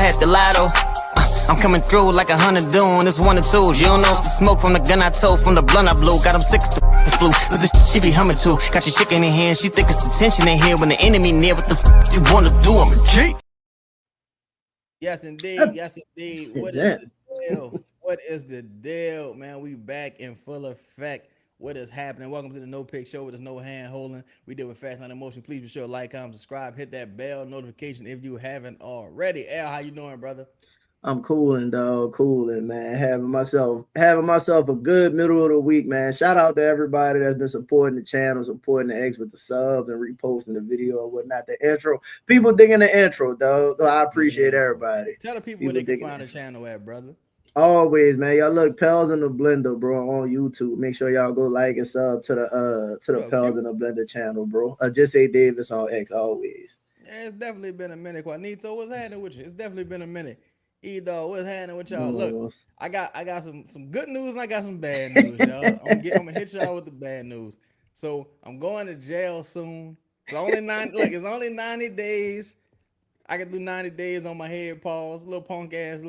had the lotto. I'm coming through like 100 doing. It's 1 or 2s. You don't know if the smoke from the gun I told, from the blunt I blew. Got them sick as the flu. But this she be humming too. Got your chicken in here. She think it's the tension in here when the enemy near. What the you wanna do? I'm a G. Yes, indeed. Yes, indeed. What is the deal? What is the deal, man? We back in full effect. What is happening? Welcome to the No Pick Show. There's no hand holding. We deal with facts, not emotion. Please be sure to like, comment, subscribe, hit that bell notification if you haven't already. Al, how you doing, brother? I'm cooling, dog. Cooling, man. Having myself a good middle of the week, man. Shout out to everybody that's been supporting the channel, supporting the X with the subs and reposting the video and whatnot. The intro, people digging the intro, dog. So I appreciate everybody. Tell the people where they can find the channel at, brother. Always, man. Y'all look, Pels in the Blender, bro, on YouTube. Make sure y'all go like and sub to the Pels in the Blender channel, bro. Just say Davis on X always. Yeah, it's definitely been a minute. Juanito, what's happening with you? It's definitely been a minute. Either what's happening with y'all? Look, I got some good news and I got some bad news, y'all. I'm gonna hit y'all with the bad news. So I'm going to jail soon. It's only 90 days. I can do 90 days on my head pause. Little punk ass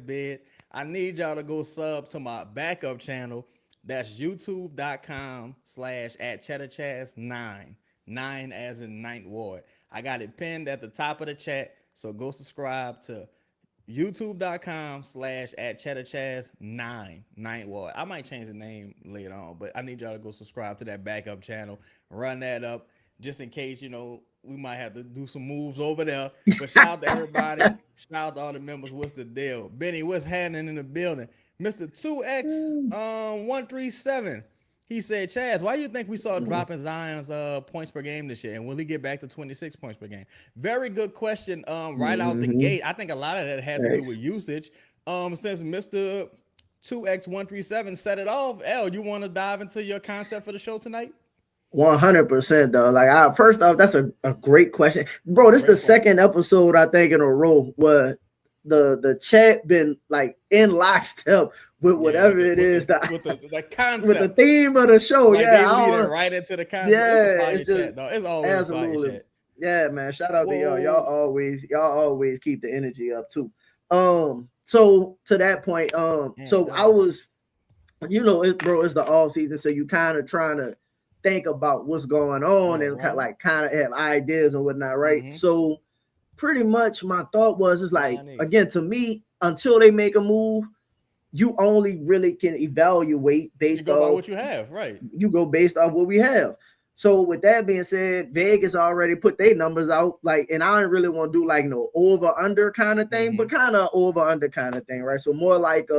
bed. I need y'all to go sub to my backup channel. That's youtube.com/@cheddarchaz9. 9 as in Ninth Ward. I got it pinned at the top of the chat. So go subscribe to youtube.com/@cheddarchaz9 Ninth Ward. I might change the name later on, but I need y'all to go subscribe to that backup channel. Run that up just in case, we might have to do some moves over there. But shout out to everybody. Shout out to all the members. What's the deal? Benny, what's happening in the building? Mr. 2X137. He said, Chaz, why do you think we saw a drop in Zion's points per game this year? And will he get back to 26 points per game? Very good question. Right out the gate. I think a lot of that had to do with usage. Since Mr. 2X137 set it off, L, you want to dive into your concept for the show tonight? 100%, though. Like, first off, that's a great question, bro. This is the second episode I think in a row where the chat been like in lockstep with whatever it is that with the concept, with the theme of the show. Like right into the concept. Yeah, it's just chat, it's always absolutely. Chat. Yeah, man. Shout out to y'all. Y'all always keep the energy up too. So to that point, I was, it's the off season, so you kind of trying to think about what's going on and kind of have ideas and whatnot, right? So pretty much my thought was, it's like, again, to me, until they make a move, you only really can evaluate based on what you have, right? You go based off what we have. So with that being said, Vegas already put their numbers out, and I don't really want to do like no over under kind of thing, but kind of over under kind of thing, right? So more like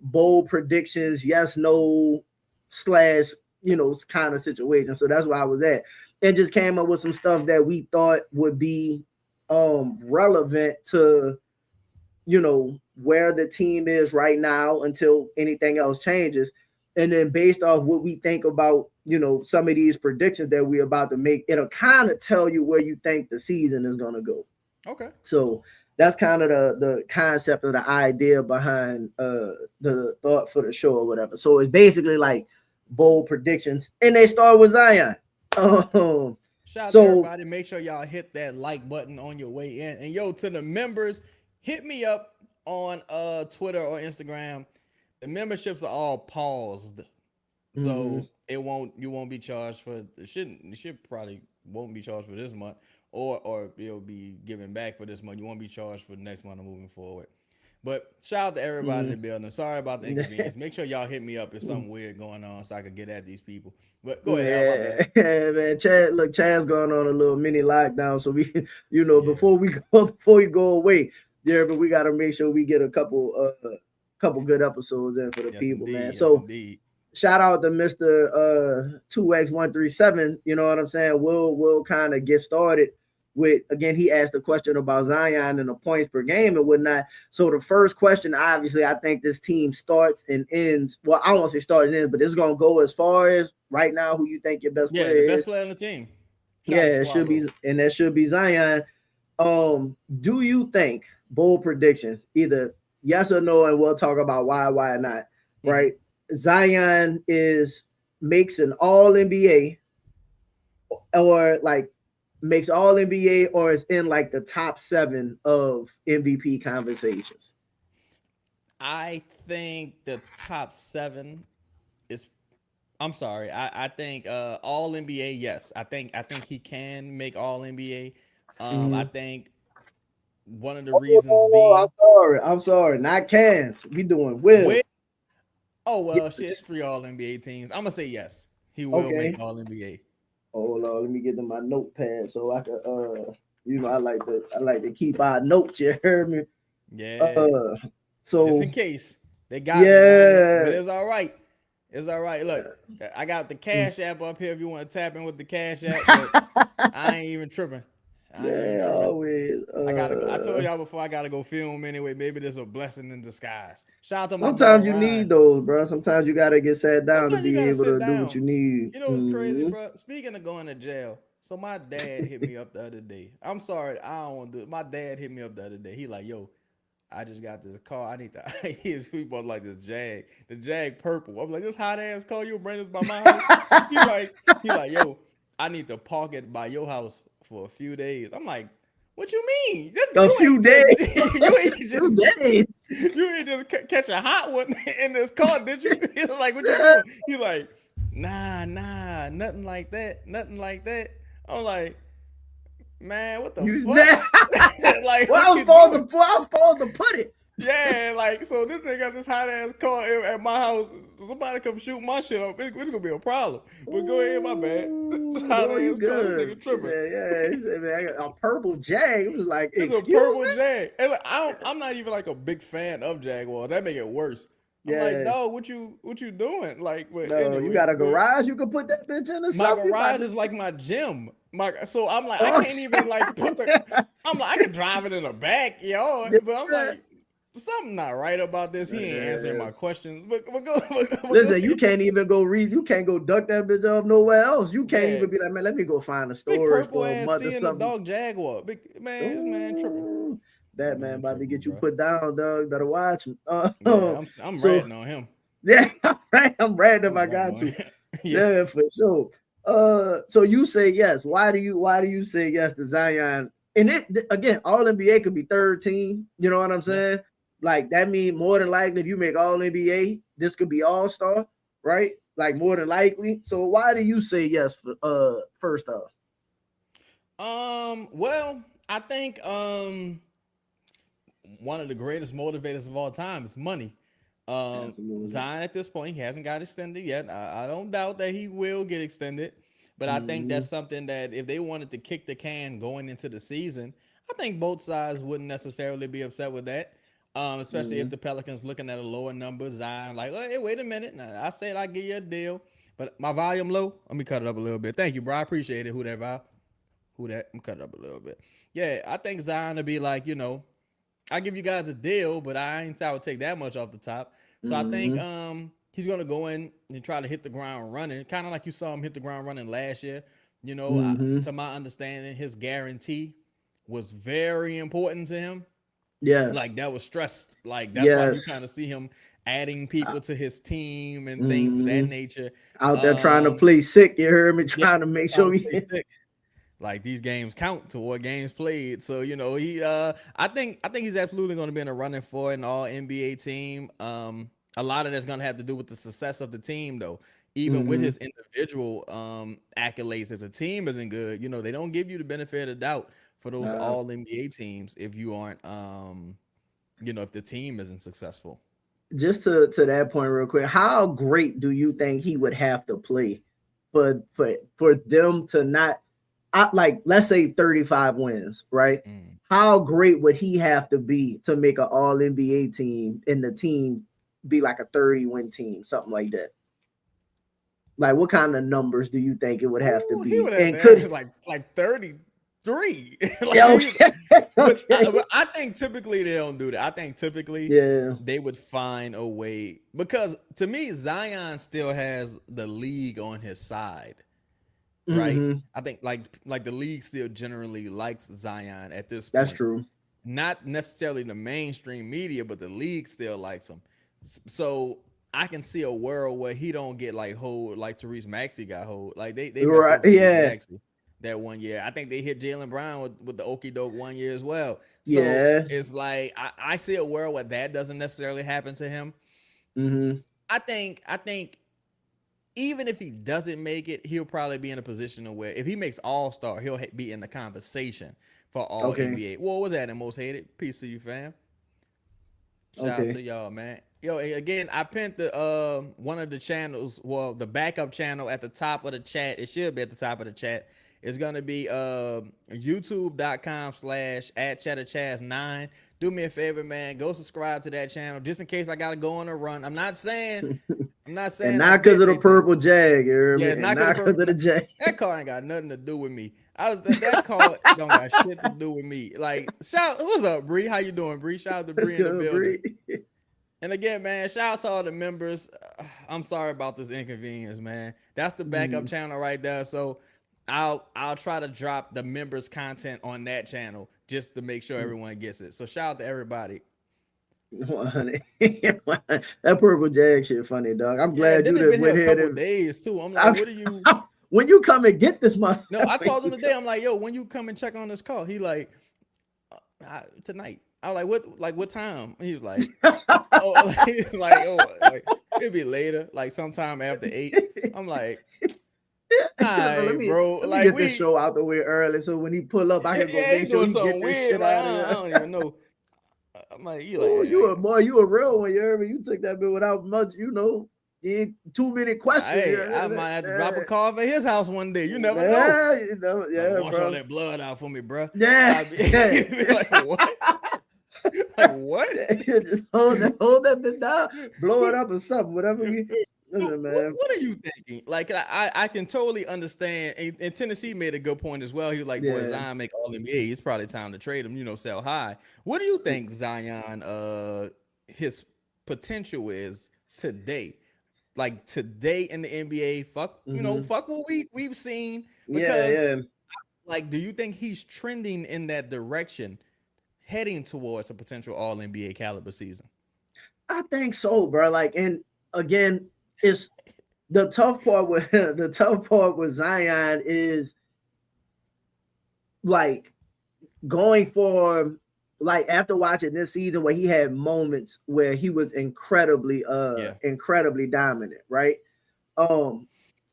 bold predictions, yes, no / kind of situation. So that's where I was at, and just came up with some stuff that we thought would be relevant to where the team is right now until anything else changes, and then based off what we think about some of these predictions that we're about to make, it'll kind of tell you where you think the season is going to go. Okay, so that's kind of the concept of the idea behind the thought for the show or whatever. So it's basically like bold predictions, and they start with Zion. Shout out to everybody. Make sure y'all hit that like button on your way in. And to the members, hit me up on Twitter or Instagram. The memberships are all paused. So you won't be charged for probably won't be charged for this month, or it'll be given back for this month. You won't be charged for the next month or moving forward. But shout out to everybody in the building. Sorry about the inconvenience. Make sure y'all hit me up if something weird going on so I can get at these people. But go ahead. Yeah, man. Chad's going on a little mini lockdown. So we, before we go away, but we got to make sure we get a couple good episodes in for the people, man. So shout out to Mr. 2X137. You know what I'm saying? We'll kind of get started with, again, he asked a question about Zion and the points per game and whatnot. So the first question, obviously, I think this team starts and ends. Well, I won't say start and ends, but it's going to go as far as right now who you think your best player is. Yeah, the best player on the team. It should be, and that should be Zion. Do you think, bold prediction, either yes or no, and we'll talk about why not, right? Zion makes an all NBA or makes all NBA or is in like the top 7 of MVP conversations? I think the top 7 is. I'm sorry. I think all NBA. Yes, I think he can make all NBA. I think one of the reasons being I'm sorry. Not cans. We doing will. with. Oh well, shit. It's Yes. 3 all NBA teams. I'm gonna say yes. He will Okay. make all NBA. Hold on. Let me get to my notepad so I can I like to keep our notes. You heard me? Yeah. Just So in case they got me, man. But yeah. it's all right. It's all right. Look, I got the Cash App up here if you want to tap in with the Cash App, but I ain't even tripping. Yeah, always. I gotta go. I told y'all before I gotta go film anyway. Maybe there's a blessing in disguise. Shout out to my Sometimes dog you need Ryan. those, bro. Sometimes you gotta get sat down to Sometimes you be gotta able sit to do what down. you need. You know what's crazy, bro? Speaking of going to jail, so my dad hit me up the other day. I'm sorry, I don't want to do it. My dad hit me up the other day. He like, yo, I just got this car. I need to. His people like this Jag, the Jag purple. I'm like, this hot ass car you bring this by my house. He like, yo, I need to park it by your house for a few days. I'm like, what you mean? A few days. You ain't just Few days. you ain't just catch a hot one in this car, did you? He's like, what you doing? He's like, nah, nothing like that, nothing like that. I'm like, man, what the fuck? Like, Well, I was supposed to put it. Yeah, like, so this nigga got this hot ass car at my house. Somebody come shoot my shit up. It's gonna be a problem. But go ahead, my bad. Hot Boy, you ass car, good. this nigga tripping. He said, man, I got a purple Jag. It was like, It's a excuse purple me? Jag. And look, I'm not even like a big fan of Jaguars. That make it worse. I'm like, no, what you doing? Like, but No, anyway, you got a garage. You can put that bitch in the my garage is like my gym. So I'm like, I can't even like put the. I'm like, I can drive it in the backyard, but I'm like, something not right about this. He ain't answering my questions. But listen, you can't even go read. You can't go duck that bitch off nowhere else. You can't even be like, man, let me go find a storage for a month or something. The dog Jaguar. Big man, this man tripping. That man about to get you put down, dog. Better watch him. Yeah, I'm ratting on him. Yeah, I'm ratting if I got to. Yeah, for sure. So you say yes. Why do you say yes to Zion? And it again, all NBA could be third team. You know what I'm saying? Like that means more than likely, if you make all NBA, this could be all star, right? Like more than likely. So why do you say yes for first off? Well, I think one of the greatest motivators of all time is money. Zion at this point, he hasn't got extended yet. I don't doubt that he will get extended, but I think that's something that if they wanted to kick the can going into the season, I think both sides wouldn't necessarily be upset with that. Especially if the Pelicans looking at a lower number, Zion like, hey, wait a minute. Now, I said I'd give you a deal, but my volume low. Let me cut it up a little bit. Thank you, bro. I appreciate it. Who that? I'm cutting up a little bit. Yeah, I think Zion would be like, I give you guys a deal, but I would take that much off the top. So I think he's gonna go in and try to hit the ground running, kind of like you saw him hit the ground running last year. To my understanding, his guarantee was very important to him. Yeah, like that was stressed. Like that's why you kind of see him adding people to his team and things of that nature. Out there trying to play sick, you heard me, trying to make sure he like these games count toward games played. So he I think he's absolutely going to be in a running for an all NBA team. A lot of that's going to have to do with the success of the team though. Even with his individual accolades, if the team isn't good, they don't give you the benefit of the doubt for those all NBA teams if you aren't if the team isn't successful. Just to that point real quick, how great do you think he would have to play for them to not like, let's say 35 wins, right? How great would he have to be to make an all NBA team and the team be like a 30-win team, something like that? Like, what kind of numbers do you think it would have to be? He would have to like 33. But I think typically they don't do that. I think typically they would find a way, because to me, Zion still has the league on his side. Right. I think like the league still generally likes Zion at this point. That's true. Not necessarily the mainstream media, but the league still likes him. So I can see a world where he don't get like hold like Therese Maxey got hold. Like they right. Yeah. that 1 year. I think they hit Jaylen Brown with the okie doke 1 year as well. So it's like I see a world where that doesn't necessarily happen to him. Mm-hmm. I think even if he doesn't make it, he'll probably be in a position where if he makes All-Star, he'll be in the conversation for All NBA. What was that in Most Hated? Peace to you, fam. Shout out to y'all, man. Yo, again, I pinned the one of the channels, well, the backup channel at the top of the chat. It should be at the top of the chat. It's gonna be youtube.com/@chatterchaz9. Do me a favor, man. Go subscribe to that channel just in case I gotta go on a run. I'm not saying and not because of the purple jag, not because of the jag. That car ain't got nothing to do with me. That car don't got shit to do with me. Like, what's up, Bree? How you doing, Bree? Shout out to Bree in the building. And again, man, shout out to all the members. I'm sorry about this inconvenience, man. That's the backup channel right there. So I'll try to drop the members' content on that channel just to make sure everyone gets it. So shout out to everybody. That purple jag shit funny, dog. I'm glad you did went here a couple days too. I'm like, what are you? When you come and get this month? No, I told him today. I'm like, yo, when you come and check on this car? He like, tonight. I was like, what time? He was like, it'll be later, like sometime after 8. I'm like, let me get this show out the way early, so when he pull up, I can go make sure he get this shit out of here. I don't even know. I'm like, you a real one, you heard me? You took that bit without much, 2-minute questions. I might have to drop a call for his house one day. You never know. Wash bro. all that blood out for me, bro. Yeah. Like, what? Like, what? Just hold that bit down, blow it up or something, whatever. Listen, man. What are you thinking? Like, I can totally understand. And Tennessee made a good point as well. He was like, boy, Zion make all NBA. It's probably time to trade him, sell high. What do you think Zion, his potential is today? Like today in the NBA, fuck what we've seen. Because, like, do you think he's trending in that direction, heading towards a potential All NBA caliber season? I think so, bro. Like, and again, it's the tough part with Zion is like going for, like, after watching this season where he had moments where he was incredibly dominant, right?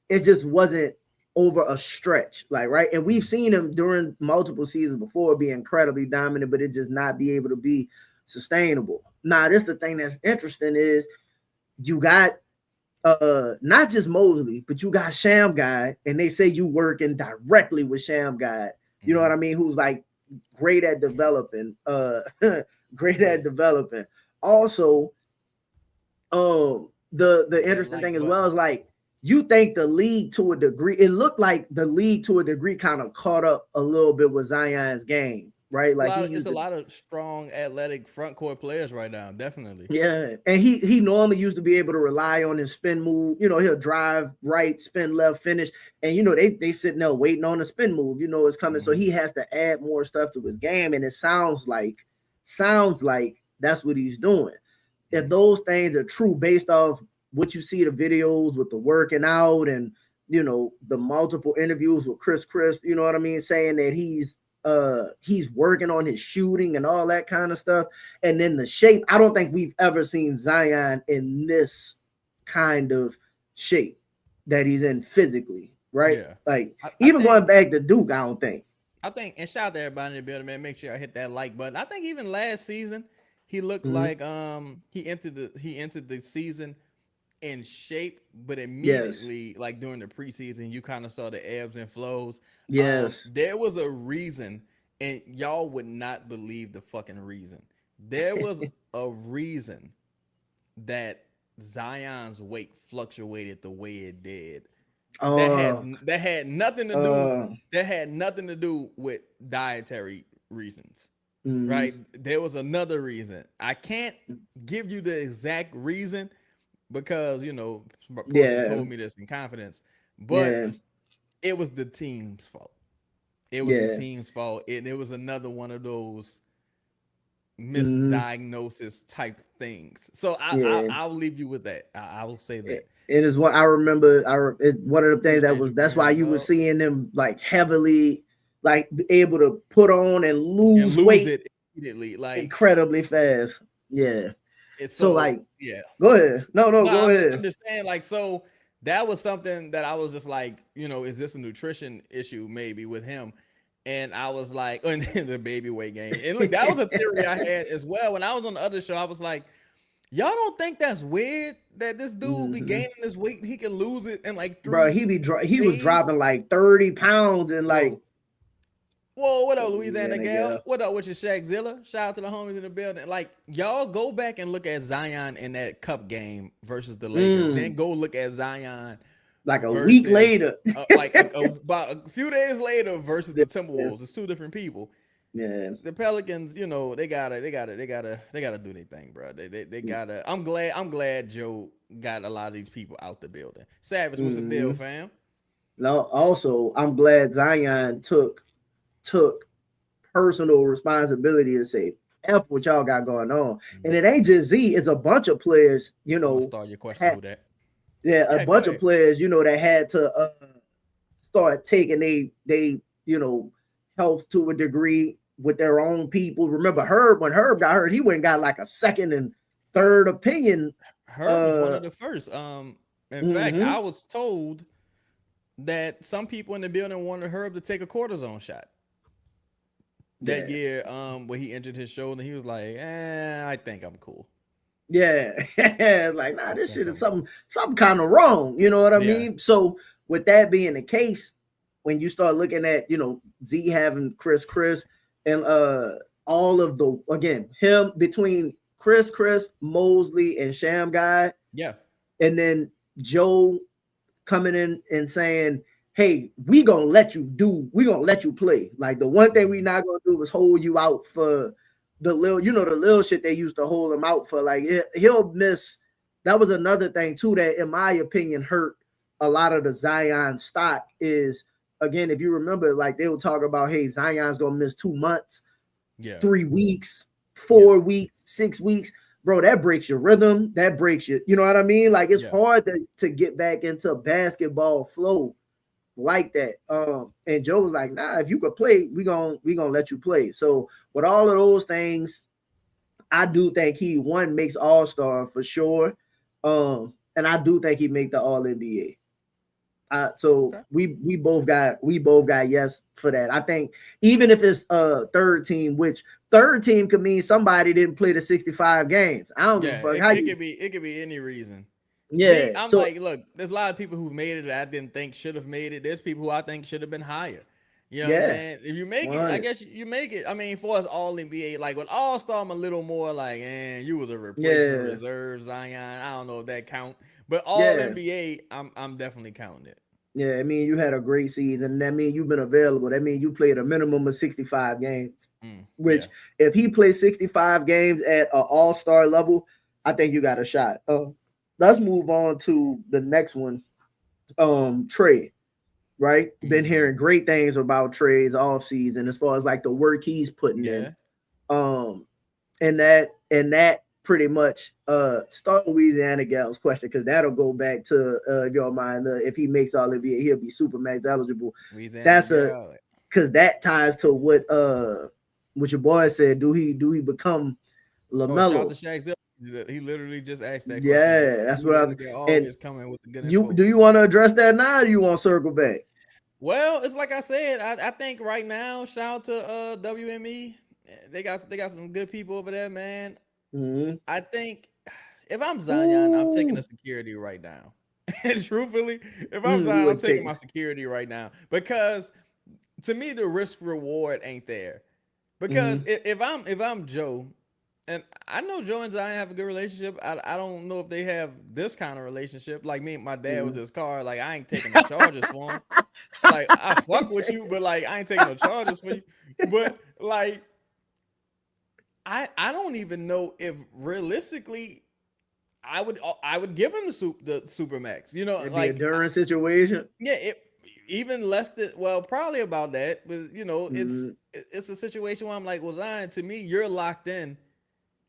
It just wasn't over a stretch, like, right? And we've seen him during multiple seasons before be incredibly dominant, but it just not be able to be sustainable. Now, this the thing that's interesting is you got not just Mosley, but you got Sham Guy, and they say you working directly with Sham Guy. You know what I mean? Who's like great at developing. Also, the interesting thing as well is, like, you think the league to a degree, it looked like the league to a degree kind of caught up a little bit with Zion's game, right? Like, there's a lot of strong, athletic front court players right now, definitely. Yeah, and he normally used to be able to rely on his spin move. He'll drive right, spin left, finish, and they sitting there waiting on the spin move. It's coming, so he has to add more stuff to his game, and it sounds like that's what he's doing. If those things are true, based off what you see the videos with the working out and the multiple interviews with Chris Crisp, you know what I mean, saying that he's working on his shooting and all that kind of stuff, and then the shape. I don't think we've ever seen Zion in this kind of shape that he's in physically, right? Yeah. Like, even going back to Duke, I think, and shout out to everybody in the building, man. Make sure I hit that like button. I think even last season he looked like he entered the season in shape, but immediately, like during the preseason, you kind of saw the ebbs and flows. Yes, there was a reason, and y'all would not believe the fucking reason. There was a reason that Zion's weight fluctuated the way it did. That had nothing to do. That had nothing to do with dietary reasons, right? There was another reason. I can't give you the exact reason, because person told me this in confidence, but it was the team's fault. It was the team's fault, and it was another one of those misdiagnosis type things. So Yeah. I'll leave you with that. I will say that. It is what I remember. One of the things that's why you were up. seeing them like heavily, like able to put on and lose weight it immediately, like incredibly fast. Yeah. It's So like, yeah. Go ahead. No, go ahead. I'm just saying, like, so that was something that I was just like, you know, is this a nutrition issue maybe with him? And I was like, and the baby weight gain. And look, that was a theory I had as well. When I was on the other show, I was like, y'all don't think that's weird that this dude be gaining this weight and he can lose it in like 3 Bro, he was dropping like 30 pounds and like. Whoa, what up, Louisiana Gal? What up with your Shaqzilla? Shout out to the homies in the building. Like, y'all go back and look at Zion in that cup game versus the Lakers. Then go look at Zion like a week later, about a few days later versus the Timberwolves. It's two different people. Yeah, the Pelicans, you know, they gotta do their thing, bro. They gotta. I'm glad Joe got a lot of these people out the building. Savage, what's the deal, fam? No, also I'm glad Zion took personal responsibility to say F what y'all got going on. And it ain't just Z, it's a bunch of players, you know. Start your question with that. Yeah, a bunch of players, you know, that had to start taking they you know, health to a degree with their own people. Remember when Herb got hurt, he went and got like a second and third opinion. Herb was one of the first. In fact, I was told that some people in the building wanted Herb to take a cortisone shot. That year, when he injured his shoulder, he was like, I think I'm cool. Yeah. Like, nah, this shit is something kind of wrong. You know what I mean? So with that being the case, when you start looking at, you know, Z having Chris, and all of the, again, him between Chris, Mosley, and Sham Guy. Yeah. And then Joe coming in and saying, hey, we gonna let you play. Like, the one thing we not gonna do is hold you out for the little shit they used to hold him out for. Like, he'll miss. That was another thing too that, in my opinion, hurt a lot of the Zion stock. Is, again, if you remember, like, they would talk about, hey, Zion's gonna miss 2 months, 3 weeks, 4 weeks, 6 weeks. Bro, that breaks your rhythm. That breaks you. You know what I mean? Like, it's hard to get back into basketball flow like that. And Joe was like, nah, if you could play, we gonna let you play. So with all of those things, I do think he makes All-Star for sure. And I do think he make the All-NBA. We both got yes for that. I think even if it's third team, which third team could mean somebody didn't play the 65 games. I don't give a fuck. It could be any reason. Yeah, I'm like, look, there's a lot of people who made it that I didn't think should have made it. There's people who I think should have been higher. You know what I'm saying? If you make it, I guess you make it. I mean, for us all NBA, like with All-Star, I'm a little more like, you was a replacement reserve, Zion. I don't know if that count. But all NBA, I'm definitely counting it. Yeah, I mean, you had a great season. That means you've been available. That means you played a minimum of 65 games. Which, if he plays 65 games at an All-Star level, I think you got a shot. Let's move on to the next one. Trey, right? Been hearing great things about Trey's offseason as far as like the work he's putting in. And that pretty much start Louisiana Gal's question, because that'll go back to if you don't mind, if he makes all NBA, he'll be Supermax eligible. That's because that ties to what your boy said. Do he become LaMelo? He literally just asked that question. Yeah, that's what I'm always coming with the good info. Do you want to address that now, or do you want to circle back? Well, it's like I said, I think right now, shout out to WME. They got some good people over there, man. I think if I'm Zion, I'm taking the security right now. And truthfully, if I'm Zion, I'm taking my security right now, because to me the risk reward ain't there. Because if I'm Joe, and I know Joe and Zion have a good relationship. I don't know if they have this kind of relationship. Like me and my dad with his car. Like, I ain't taking no charges for him. Like, I fuck with you, but like, I ain't taking no charges for you. But like, I don't even know if realistically I would give him the Supermax. You know, it'd like be a Durant situation. Yeah, even less than, well, probably about that. But you know, it's a situation where I'm like, well, Zion, to me, you're locked in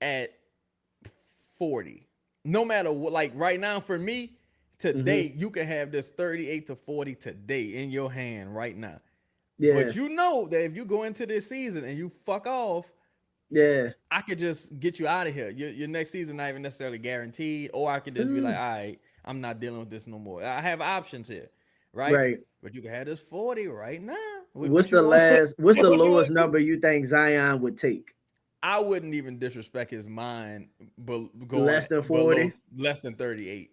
at 40. No matter what, like right now for me, today you can have this 38 to 40 today in your hand right now. Yeah. But you know that if you go into this season and you fuck off, I could just get you out of here. Your next season not even necessarily guaranteed, or I could just be like, all right, I'm not dealing with this no more. I have options here, right? Right. But you can have this 40 right now. What's the lowest number you think Zion would take? I wouldn't even disrespect his mind, but less than 40, less than 38.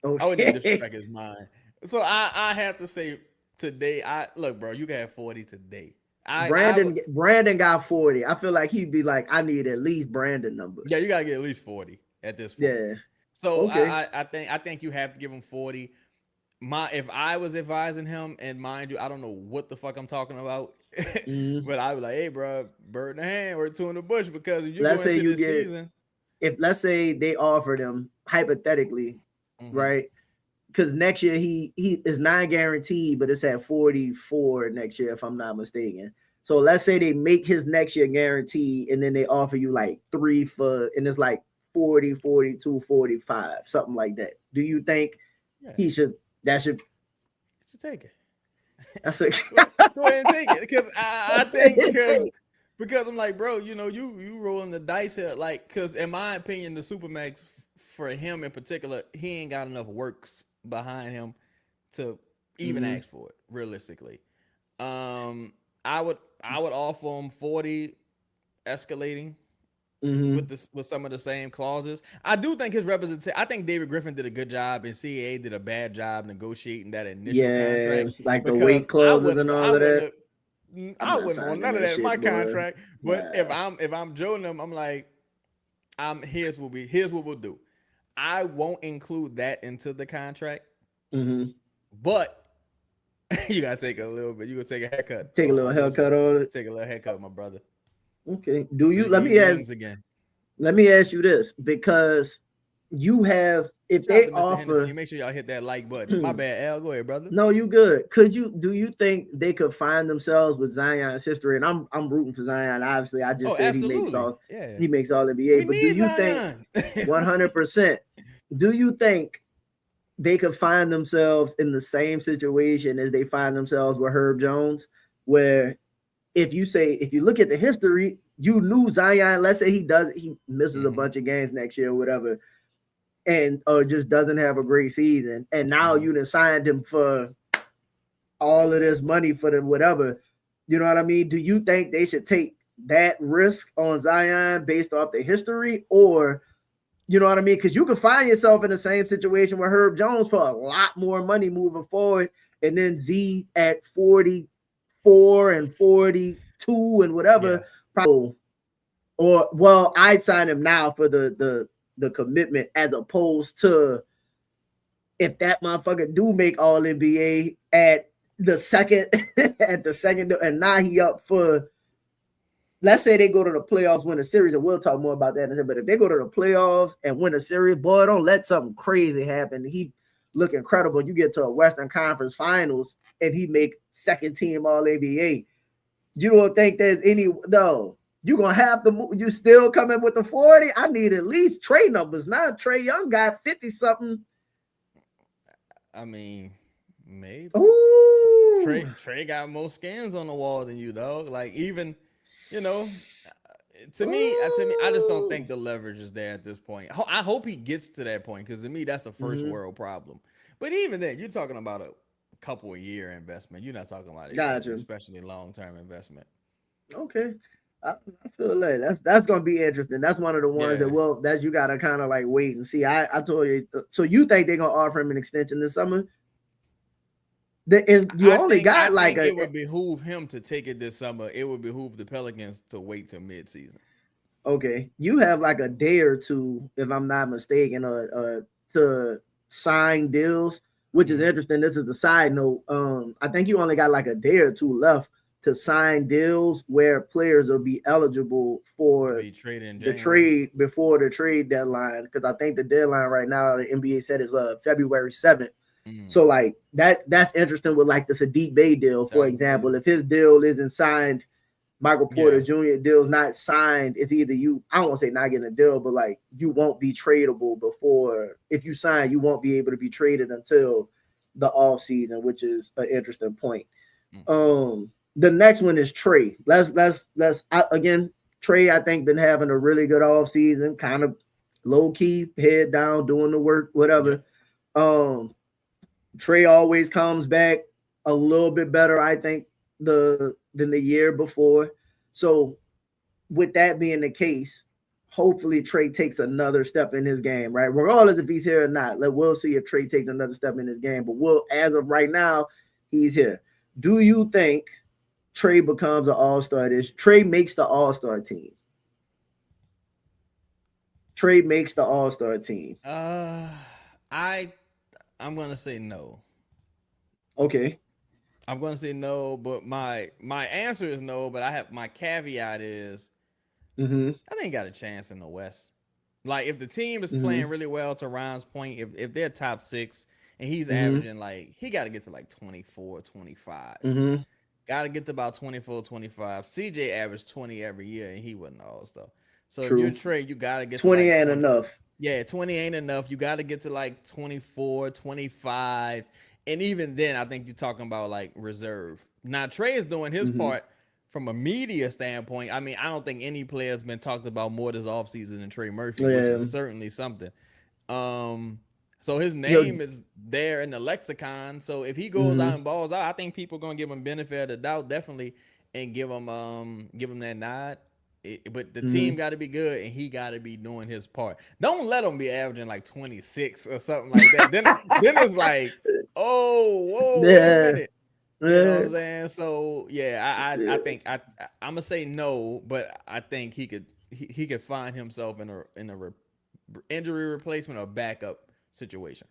Okay. I wouldn't even disrespect his mind. So I have to say today, look, bro, you got 40 today. Brandon got 40. I feel like he'd be like, I need at least Brandon number. Yeah, you gotta get at least 40 at this point. Yeah. So I think you have to give him 40. If I was advising him, and mind you, I don't know what the fuck I'm talking about, but I was like, hey, bro, bird in the hand or two in the bush, because if you let's say you get season, if let's say they offered him hypothetically, right? Because next year he is not guaranteed, but it's at 44 next year, if I'm not mistaken. So let's say they make his next year guaranteed, and then they offer you like 3 for, and it's like 40, 42, 45, something like that. Do you think he should? That should take it. That's a go ahead and take it, because I think because I'm like, bro, you rolling the dice here, like, because in my opinion, the Supermax for him in particular, he ain't got enough works behind him to even ask for it realistically. I would offer him 40 escalating with some of the same clauses. I do think his representation, I think David Griffin did a good job and CAA did a bad job negotiating that initial contract. Like the weight clauses and all of that. I wouldn't want none of that in my contract. But if I'm Joe and them, I'm like, here's what we'll do. I won't include that into the contract. But you gotta take a little bit. You gotta take a haircut. Take a little haircut on it. Take a little haircut, my brother. Okay. Let me ask you this, because you have, if they offer, make sure y'all hit that like button. My bad, Al. Go ahead, brother. No, you good. Do you think they could find themselves with Zion's history? And I'm rooting for Zion. Obviously, I just said he makes all NBA. But do you think 100%? Do you think they could find themselves in the same situation as they find themselves with Herb Jones, where if you look at the history, you knew Zion, let's say he misses a bunch of games next year or whatever, and just doesn't have a great season, and now you done signed him for all of this money for the whatever, you know what I mean? Do you think they should take that risk on Zion based off the history, or you know what I mean? Because you can find yourself in the same situation with Herb Jones for a lot more money moving forward, and then Z at 44 and 42 and whatever. Probably, I'd sign him now for the commitment, as opposed to if that motherfucker do make all NBA at the second and now he up for, let's say they go to the playoffs, win a series, and we'll talk more about that in a second. But if they go to the playoffs and win a series, boy, don't let something crazy happen. He look incredible. You get to a Western Conference Finals and he make second team All NBA. You don't think there's no? You're gonna have to move. You still coming with the 40? I need at least Trey numbers. Now Trey Young got 50 something. I mean, maybe. Ooh. Trey got more skins on the wall than you, dog. Like, even, to me, I just don't think the leverage is there at this point. I hope he gets to that point, because to me, that's the first world problem. But even then, you're talking about a couple of year investment. You're not talking about it, especially long-term investment. Okay. I feel like that's gonna be interesting. That's one of the ones that you gotta kind of like wait and see. I told you. So you think they're gonna offer him an extension this summer? It would behoove him to take it this summer. It would behoove the Pelicans to wait till mid-season. Okay, you have like a day or two, if I'm not mistaken, to sign deals, which is interesting. This is a side note. I think you only got like a day or two left to sign deals where players will be eligible for the trade before the trade deadline. Because I think the deadline right now, the NBA said, is February 7th. So like that's interesting with like the Sadiq Bey deal, for example. If his deal isn't signed Michael Porter Jr. deal's not signed, it's either you, I don't want to say not getting a deal, but like you won't be tradable before, if you sign, you won't be able to be traded until the off season, which is an interesting point. The next one is Trey. Again, Trey, I think, been having a really good off season, kind of low key, head down, doing the work, whatever. Trey always comes back a little bit better, I think, than the year before. So with that being the case, hopefully Trey takes another step in his game, right? Regardless if he's here or not, we'll see if Trey takes another step in his game. But as of right now, he's here. Do you think Trey becomes an all-star? Trey makes the all-star team. Trey makes the all-star team. I'm gonna say no. Okay. I'm gonna say no, but my answer is no. But I have my caveat is, I think he got a chance in the West. Like if the team is playing really well, to Ron's point, if they're top 6 and he's averaging like, he got to get to like 24, 25. Got to get to about 24, 25. CJ averaged 20 every year and he wasn't all-star. So if you're Trey, you got to get 20 to like ain't enough. Yeah, 20 ain't enough. You got to get to like 24, 25. And even then, I think you're talking about like reserve. Now, Trey is doing his part from a media standpoint. I mean, I don't think any player has been talked about more this offseason than Trey Murphy, which is certainly something. So his name is there in the lexicon. So if he goes out and balls out, I think people are going to give him benefit of the doubt, definitely, and give him that nod. But the team got to be good, and he got to be doing his part. Don't let him be averaging like 26 or something like that. then it's like, whoa, wait a minute. You know what I'm saying? So I think I'm gonna say no, but I think he could find himself in a injury replacement or backup situation.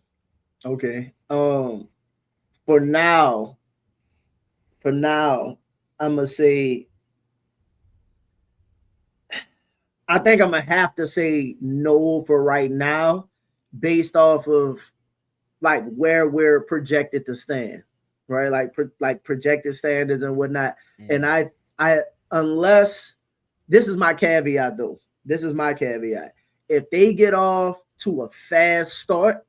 Okay. For now, I'm gonna say, I think I'm gonna have to say no for right now, based off of like where we're projected to stand, right? Like projected standards and whatnot. And I unless, this is my caveat though. This is my caveat. If they get off to a fast start,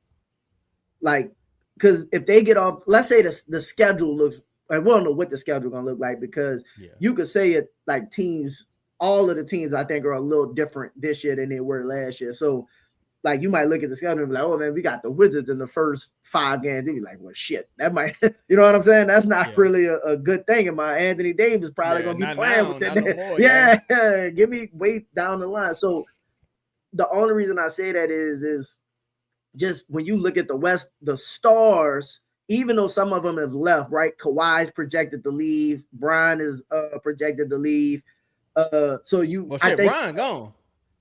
like, because if they get off, let's say the schedule looks, I don't know what the schedule gonna look like, because you could say it like teams. All of the teams I think are a little different this year than they were last year. So like you might look at the schedule and be like, oh man, we got the Wizards in the first 5 games. You'd be like, well, shit, that might, you know what I'm saying? That's not really a good thing. And my Anthony Davis probably gonna be playing with that. Give me weight down the line. So the only reason I say that is just when you look at the West, the stars, even though some of them have left, right? Kawhi's projected to leave. Brian is projected to leave. So I think Brian gone.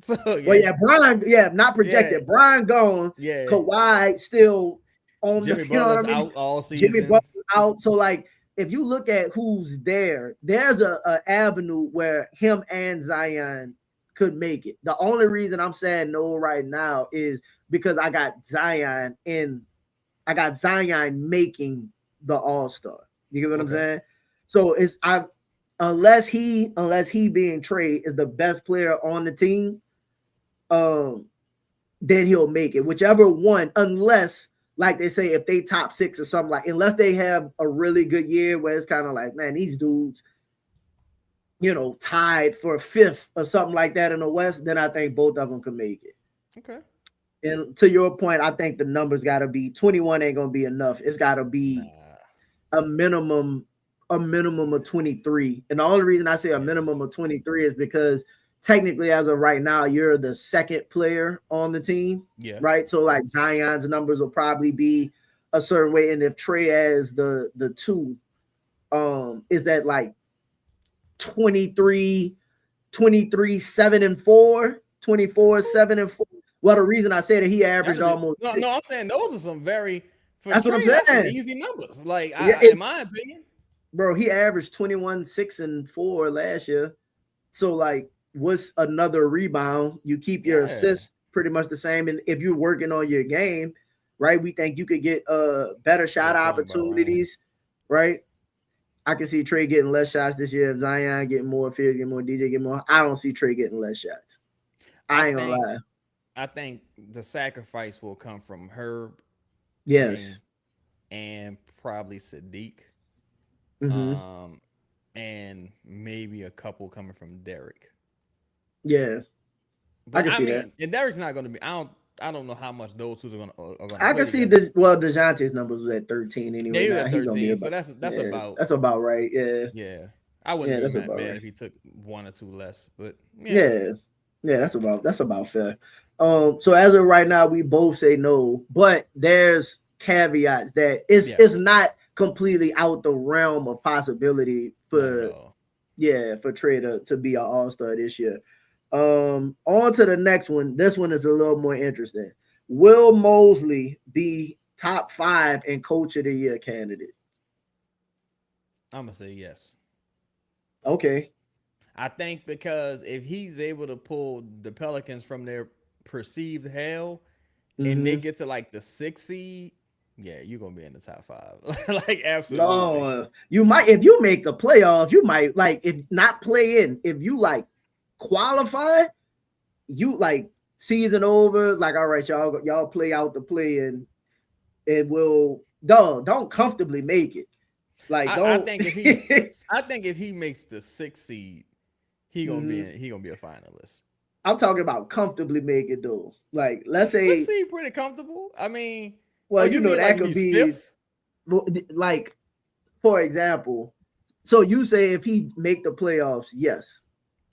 So, Brian, not projected. Brian gone. Kawhi still on Jimmy the, you know what I mean? Out all season. Jimmy Butler out. So like, if you look at who's there's a avenue where him and Zion could make it. The only reason I'm saying no right now is because I got Zion making the All-Star. You get what I'm saying? So unless he being Trey is the best player on the team, then he'll make it. Whichever one, unless, like they say, if they top 6 or something, like, unless they have a really good year where it's kind of like, man, these dudes, you know, tied for 5th or something like that in the West, then I think both of them can make it. Okay. And to your point, I think the numbers got to be 21 ain't gonna be enough. It's got to be a minimum of 23. And the only reason I say a minimum of 23 is because technically, as of right now, you're the second player on the team, right? So like Zion's numbers will probably be a certain way, and if Trey has the 2, is that like 23, 7 and 4, 24, 7 and 4. Well, the reason I say that he averaged almost. No, I'm saying those are some very. That's Trey, what I'm saying. Easy numbers, like in my opinion. Bro, he averaged 21, 6 and 4 last year. So like, what's another rebound? You keep your assists pretty much the same. And if you're working on your game, right, we think you could get better shot opportunities, right? I can see Trey getting less shots this year. If Zion getting more, Phil getting more, DJ getting more. I don't see Trey getting less shots. I ain't gonna lie. I think the sacrifice will come from Herb. Yes. And probably Sadiq. Mm-hmm. And maybe a couple coming from Derek. Yeah. But I can see that. And Derek's not going to be. I don't know how much those two are going to. I can see this. Well, DeJounte's numbers was at 13 anyway. Yeah, he was at 13. So that's about right. Yeah. Yeah. I wouldn't be mad if he took one or two less. But yeah, that's about fair. So as of right now, we both say no, but there's caveats that it's not completely out the realm of possibility for Trey to be an all-star this year. On to the next one. This one is a little more interesting. Will Mosley be top 5 and coach of the year candidate? I'm gonna say yes. Okay. I think because if he's able to pull the Pelicans from their perceived hell and they get to like the 6th seed, you're gonna be in the top 5. Like absolutely. No, you might if you make the playoffs, you might like if not play in, if you like qualify, you like season over, like all right, y'all play out the play and will don't comfortably make it. Like I think if he makes the 6th seed, he gonna be a finalist. I'm talking about comfortably make it though. Like let's say 6th seed pretty comfortable. I mean, well, you know that could be stiff? Like for example. So you say if he make the playoffs, yes.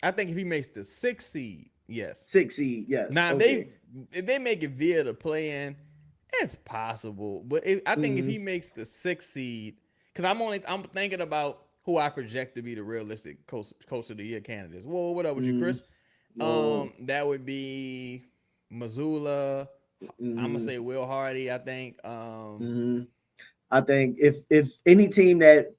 I think if he makes the 6th seed, yes. 6th seed, yes. Now if they make it via the play-in, it's possible. But I think if he makes the 6th seed, because I'm thinking about who I project to be the realistic coach of the year candidates. Whoa, what up with you, Chris? That would be Mazzulla. I'm gonna say Will Hardy. I think. I think if any team that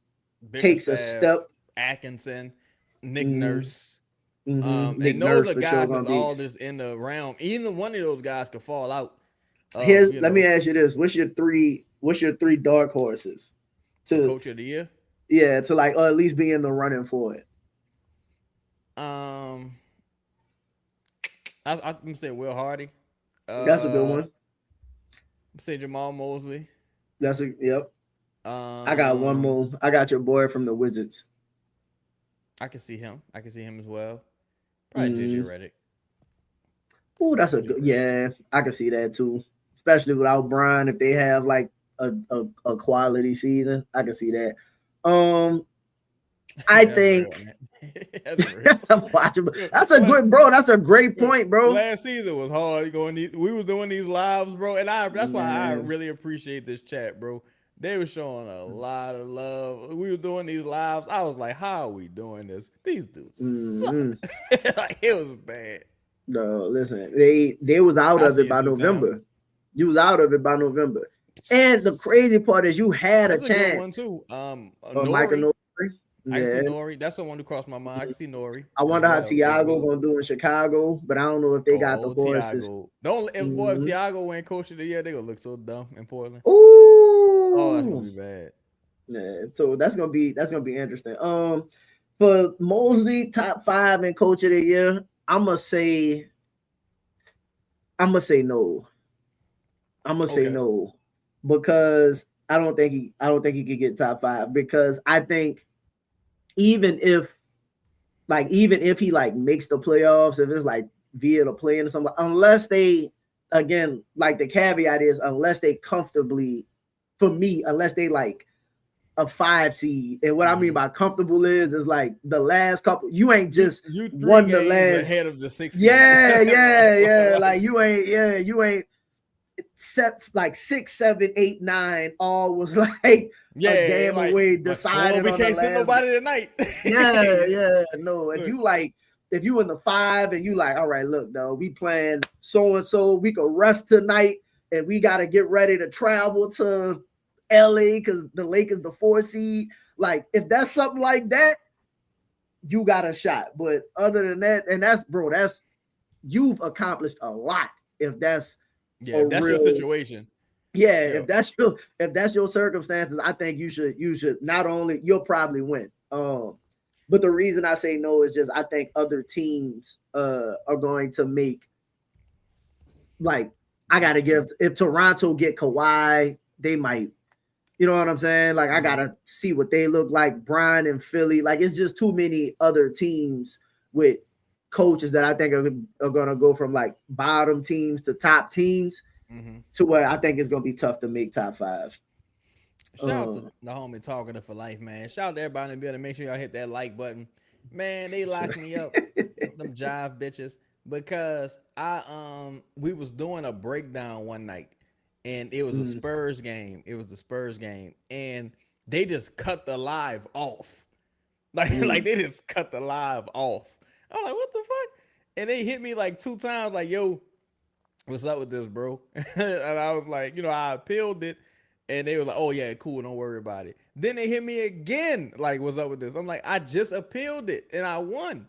takes a step, Atkinson, Nick Nurse. Nick and Nurse those are guys sure that's all just in the realm. Either one of those guys could fall out. Let me ask you this: What's your three dark horses to coach of the year? Yeah, to like or at least be in the running for it. I'm gonna say Will Hardy. That's a good one. I'm say Jamal Mosley. Yep. I got one more. I got your boy from the Wizards. I can see him. as well. Probably JJ Redick. Oh, that's a good. Yeah, I can see that too. Especially without Brian, if they have like a quality season, I can see that. I think that's a good bro. That's a great point, bro. Last season was hard. We was doing these lives, bro, and that's why I really appreciate this chat, bro. They were showing a lot of love. We were doing these lives. I was like, how are we doing this? These dudes suck. Like, it was bad. No, listen, they was out of it by November. You was out of it by November. And the crazy part is you had a chance. Good one too. Michael Nori. I can see Nori. That's the one who crossed my mind. I can see Nori. I wonder how Tiago gonna do in Chicago, but I don't know if they got the horses. If Tiago win coach of the year, they gonna look so dumb in Portland. Ooh, that's gonna be bad. Yeah, so that's gonna be interesting. For Mosley, top 5 and coach of the year, I'm gonna say no. I'm gonna say no because I don't think he could get top 5 because I think even if he like makes the playoffs, if it's like via the play-in or something, unless they again like the caveat is unless they comfortably, for me, unless they like a 5 seed, and what I mean by comfortable is like the last couple. You ain't just won the last ahead of the 6. Yeah. Like you ain't. Set like 6, 7, 8, 9, all was like a game away decided. We can't send nobody tonight. No. If you in the 5 and you like, all right, look, though, we playing so and so, we could rest tonight, and we got to get ready to travel to LA because the Lakers the 4 seed. Like, if that's something like that, you got a shot. But other than that, and that's you've accomplished a lot. If that's that's your situation. Yeah, if that's your circumstances, I think you should not only you'll probably win. But the reason I say no is just I think other teams are going to make, like, I gotta give, if Toronto get Kawhi, they might, you know what I'm saying? Like, I gotta see what they look like. Brian and Philly, like, it's just too many other teams with coaches that I think are gonna go from like bottom teams to top teams. To where I think it's gonna be tough to make top 5. Shout out to the homie Talking for Life, man. Shout out to everybody in the building. Make sure y'all hit that like button. Man, they locked me up, them jive bitches, because we was doing a breakdown one night, and it was a Spurs game. It was the Spurs game, and they just cut the live off. Like they just cut the live off. I'm like, what the fuck? And they hit me like 2 times, like, yo, what's up with this, bro? And I was like, I appealed it, and they were like, oh yeah, cool, don't worry about it. Then they hit me again, like, what's up with this? I'm like, I just appealed it and I won.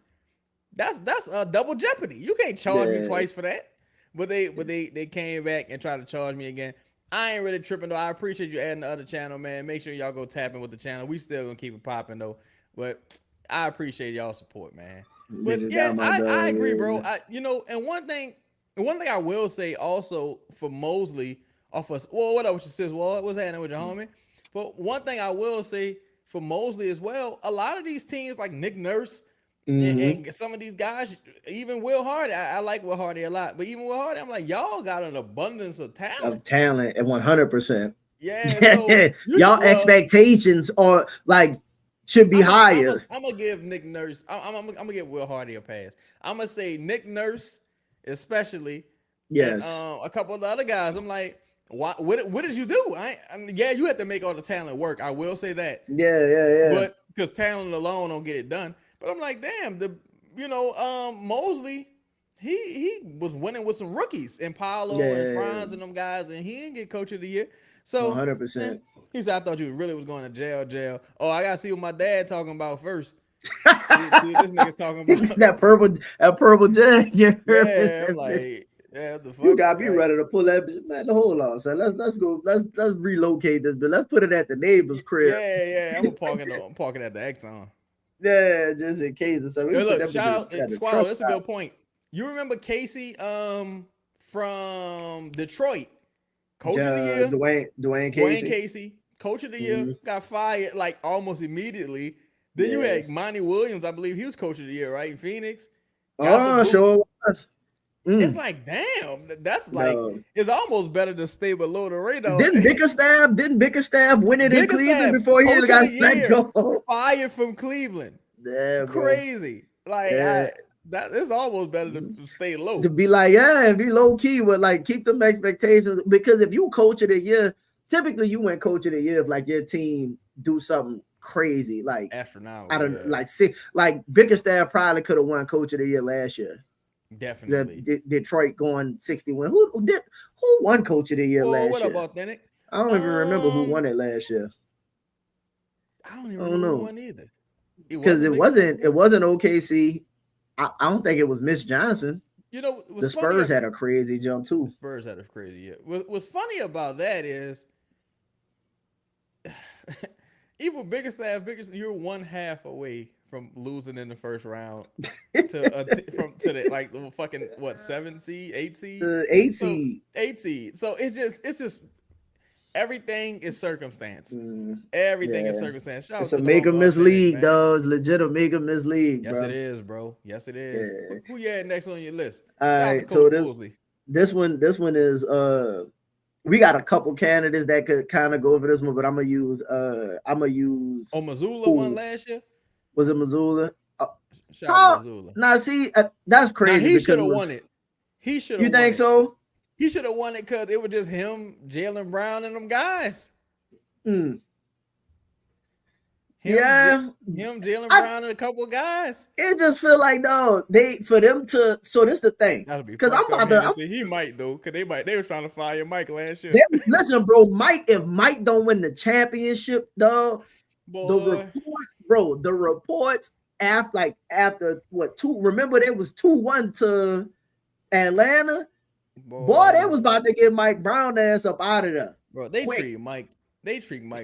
That's a double jeopardy. You can't charge me twice for that. But they came back and tried to charge me again. I ain't really tripping though. I appreciate you adding the other channel, man. Make sure y'all go tap in with the channel. We still gonna keep it popping though. But I appreciate y'all support, man. But yeah, I agree, bro. And one thing I will say also for Mosley, what up with your sis? What's happening with your homie? But one thing I will say for Mosley as well, a lot of these teams like Nick Nurse and some of these guys, even Will Hardy, I like Will Hardy a lot, but even Will Hardy, I'm like, y'all got an abundance of talent. At 100%. Yeah. So y'all expectations are like should be higher. I'm gonna give Nick Nurse. I'm gonna give Will Hardy a pass. I'm gonna say Nick Nurse, especially. Yes. And, a couple of the other guys. I'm like, what did you do? Yeah, you have to make all the talent work. I will say that. Yeah. But because talent alone don't get it done. But I'm like, damn, Mosley, he was winning with some rookies and Paolo and Franz and them guys, and he didn't get Coach of the Year. So 100%. He said, I thought you really was going to jail. Oh, I gotta see what my dad talking about first. see this nigga talking about that purple jag. Yeah, I'm like, yeah, the fuck. You gotta be ready to pull that bitch. Man, hold on, son. Let's go. Let's relocate this, but let's put it at the neighbor's crib. Yeah. I'm parking at the Exxon. Yeah, just in case. So look, shout out Squad. That's a good point. You remember Casey from Detroit, Coach of the Year, Dwayne Casey, Coach of the Year, got fired like almost immediately. Then you had Monty Williams, I believe he was Coach of the Year, right? In Phoenix. Sure was. It's like, damn, that's like it's almost better to stay below the radar. Didn't Bickerstaff win it in Cleveland before he got let go? Fired from Cleveland. Yeah, crazy. Like that it's almost better to stay low. To be like, be low key, but like keep them expectations, because if you Coach of the Year, typically you win Coach of the Year if like your team do something crazy, like astronomical. Like Bickerstaff probably could have won Coach of the Year last year. Definitely. Detroit going 60-win. Who won Coach of the Year last year? What about Authentic? I don't even remember who won it last year. I don't even remember who won either. Because it wasn't OKC. I don't think it was Miss Johnson. The Spurs had a crazy jump too. Spurs had a crazy year. What's funny about that is even Bickerstaff, you're 1/2 away from losing in the first round to the like the fucking 7 seed, 8 seed, 8 seed, 8 seed. So it's just everything is circumstance. Everything is circumstance. It's a make or miss league, though. It's legit a make or miss league. Yes, it is, bro. Yes, it is. Yeah. Who you had next on your list? All right, so this one is we got a couple candidates that could kind of go over this one, but I'm gonna use. Missoula won last year. Was it Missoula? Shout out Missoula. Now, see, that's crazy. He should have won it. He should have. You think so? He should have won it because it was just him, Jaylen Brown, and them guys. Him, Jaylen Brown, and a couple of guys. It just feel like so this is the thing. Because I'm about to. He might though, because they were trying to fire Mike last year. Listen, bro, if Mike don't win the championship, dog, the reports after what 2? Remember, there was 2-1 to Atlanta. Boy, they was about to get Mike Brown ass up out of there. Bro, they treat Mike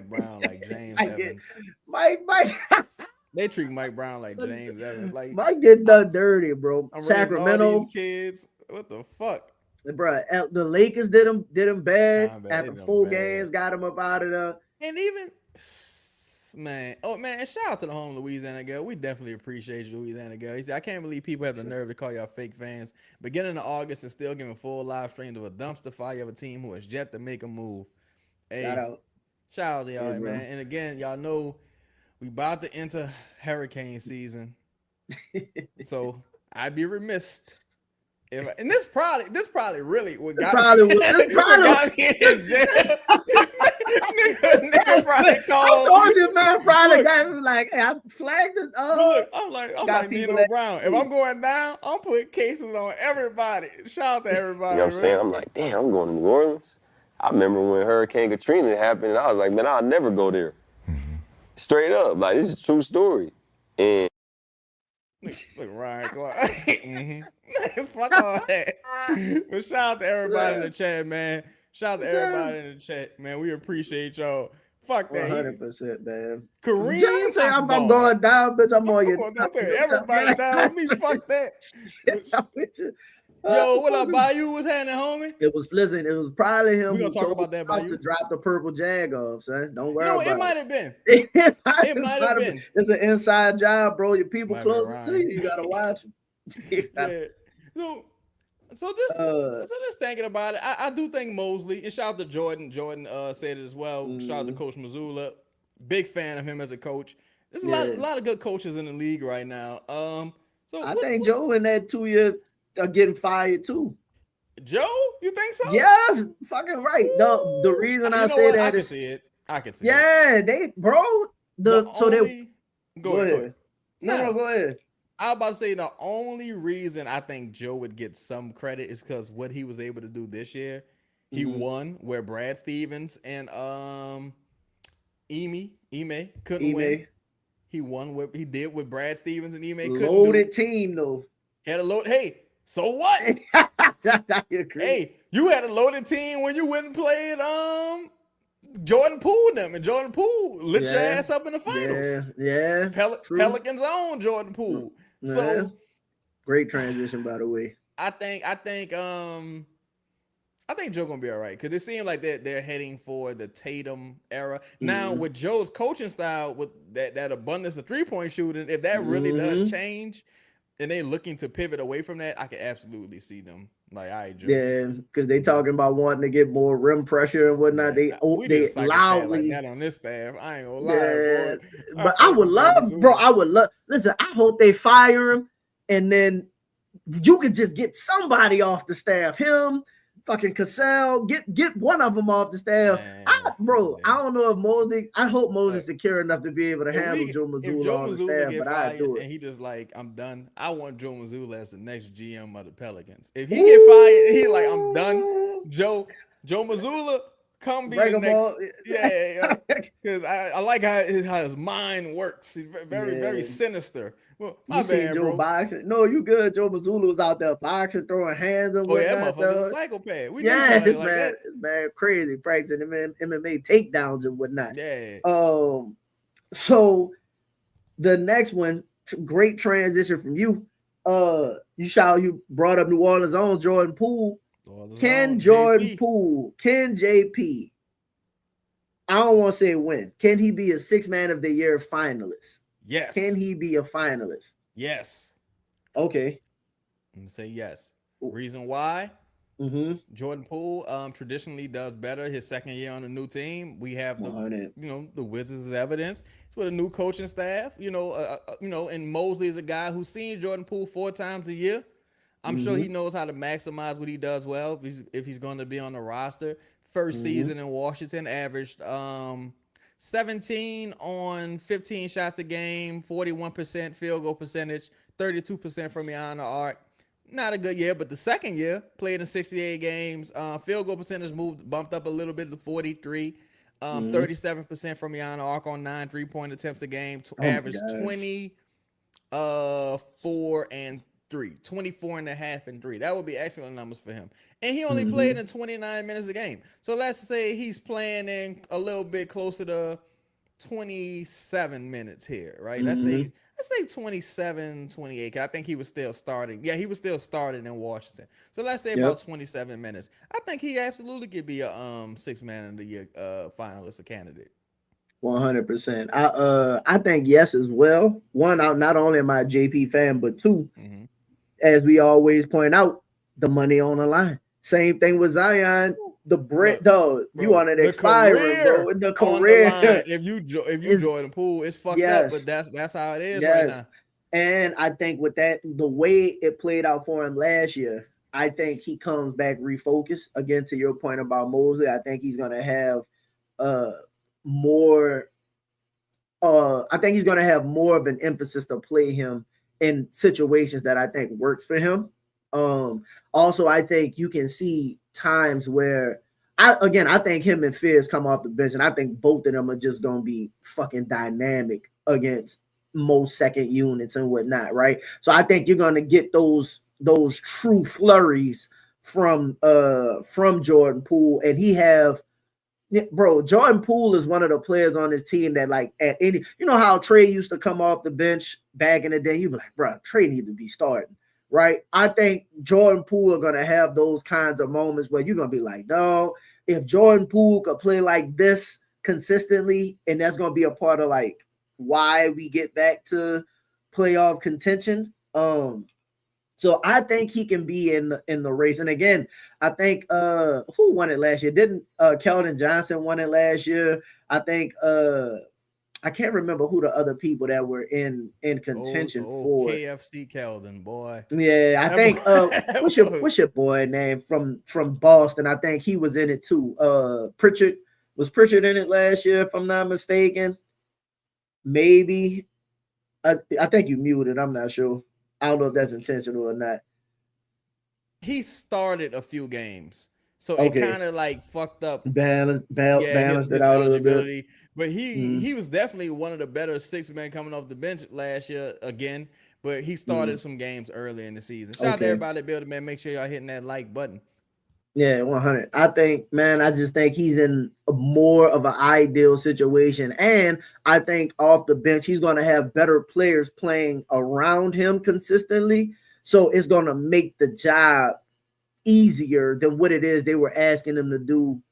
Brown like James Evans. Mike. They treat Mike Brown like James Evans. Like Mike get done dirty, bro. I'm Sacramento these kids. What the fuck? Bro, the Lakers did him bad after 4 games, got him up out of there. And even man, shout out to the home Louisiana girl. We definitely appreciate you, Louisiana girl. He said, I can't believe people have the nerve to call y'all fake fans. Beginning of August and still giving full live streams of a dumpster fire of a team who has yet to make a move. Hey, shout out to y'all, man. And again, y'all know we about to enter hurricane season. So I'd be remiss and this probably really what got me in jail. Nigga probably called. I told you, man, probably got me like, hey, I flagged it. Look, I'm like Nino Brown. If I'm going down, I'm putting cases on everybody. Shout out to everybody. You know what I'm saying? I'm like, damn, I'm going to New Orleans. I remember when Hurricane Katrina happened, and I was like, man, I'll never go there. Straight up, like, this is a true story. And look, Ryan Clark. Fuck all that. But shout out to everybody in the chat, man. Shout out to everybody in the chat, man. We appreciate y'all. Fuck that. 100%, man. Kareem, James say I'm going down, bitch. I'm on your. Everybody down with me. Fuck that. Yo, what up, Bayou? What's happening, homie? It was Blizzard. It was probably him. We're gonna talk about that, Bayou. To drop the purple jag off, son. Don't worry about it. It might have been. It might have been. It's an inside job, bro. Your people closest to you. You gotta watch them. Yeah. So just thinking about it, I do think Mosley, and shout out to Jordan. Jordan said it as well. Shout out to Coach Mazzulla. Big fan of him as a coach. There's a lot of good coaches in the league right now. So I think Joe in that 2 year are getting fired too. Joe, you think so? Yes, fucking right. The reason I say that is I can see it. Yeah, they bro. Go ahead. No, go ahead. I was about to say the only reason I think Joe would get some credit is because what he was able to do this year. He won where Brad Stevens and Ime couldn't win. He won what he did with Brad Stevens and Ime couldn't do. Loaded team though. Had a load. Hey, so what? Hey, you had a loaded team when you went and played Jordan Poole them, and Jordan Poole lit your ass up in the finals. Yeah. Pelicans own Jordan Poole. Yeah. So great transition, by the way. I think Joe gonna be all right because it seems like they're heading for the Tatum era now with Joe's coaching style, with that abundance of 3-point shooting. If that really does change, and they looking to pivot away from that, I can absolutely see them. Like, I Joe. Yeah, because they talking about wanting to get more rim pressure and whatnot. They loudly like that on this staff. I ain't gonna lie, boy. But I would love. Listen, I hope they fire him, and then you could just get somebody off the staff. Him, fucking Cassell, get one of them off the staff. I don't know if Mosley. I hope Mosley's secure enough to be able to handle Joe Mazzulla on the staff, but I do it. And he just like, I'm done. I want Joe Mazzulla as the next GM of the Pelicans. If he get fired, he like, I'm done. Joe Mazzulla, come be the next. Yeah. Because I like how his mind works. He's very sinister. Well, you seen Joe boxing? No, you good. Joe Mazzulla was out there boxing, throwing hands and whatnot. That motherfucker's a psychopath. It's man, crazy practicing MMA takedowns and whatnot. Yeah. So the next one, great transition from you. You brought up New Orleans' own Jordan Poole. Can JP? I don't want to say when. Can he be a 6th man of the year finalist? Yes. Can he be a finalist? Yes. Okay. I'm gonna say yes. Reason why? Jordan Poole traditionally does better his second year on a new team. We have the Wizards as evidence. It's with a new coaching staff. And Mosley is a guy who's seen Jordan Poole 4 times a year. I'm sure he knows how to maximize what he does well if he's going to be on the roster. First season in Washington averaged 17 on 15 shots a game, 41% field goal percentage, 32% from beyond the arc. Not a good year, but the second year, played in 68 games, field goal percentage bumped up a little bit to 43, 37% from beyond the arc on 9 3-point attempts a game, average 24 and three, 24 and a half and three. That would be excellent numbers for him. And he only played in 29 minutes a game. So let's say he's playing in a little bit closer to 27 minutes here, right? Let's say 27, 28. I think he was still starting. Yeah, he was still starting in Washington. So let's say about 27 minutes. I think he absolutely could be a sixth man of the year finalist, a candidate. 100%. I think yes as well. One, I'm not only am I a JP fan, but two, as we always point out, the money on the line. Same thing with Zion. The bread, though, you want it expiring, bro. The career. If you Jordan Poole, it's fucked up, but that's how it is right now. And I think with that, the way it played out for him last year, I think he comes back refocused. Again, to your point about Mosley, I think he's gonna have more of an emphasis to play him in situations that I think works for him. Also, I think you can see times where I think him and Fizz come off the bench, and I think both of them are just gonna be fucking dynamic against most second units and whatnot, right? So I think you're gonna get those true flurries from Jordan Poole, and Jordan Poole is one of the players on his team that, like, at any, you know how Trey used to come off the bench back in the day, you'd be like, bro, Trey needs to be starting, right? I think Jordan Poole are gonna have those kinds of moments where you're gonna be like, no, if Jordan Poole could play like this consistently, and that's gonna be a part of like why we get back to playoff contention. So I think he can be in the race. And again, I think who won it last year? Didn't Keldon Johnson won it last year? I think I can't remember who the other people that were in contention for KFC Keldon, boy. Yeah, I think what's your boy name from Boston? I think he was in it too. Pritchard in it last year, if I'm not mistaken. Maybe. I think you muted. I'm not sure. I don't know if that's intentional or not. He started a few games, so it kind of like fucked up, balanced it out a little bit. But he was definitely one of the better six men coming off the bench last year again. But he started some games early in the season. Shout out to everybody building, man. Make sure y'all hitting that like button. Yeah, 100. I just think he's in more of an ideal situation. And I think off the bench, he's going to have better players playing around him consistently. So it's going to make the job easier than what it is they were asking him to do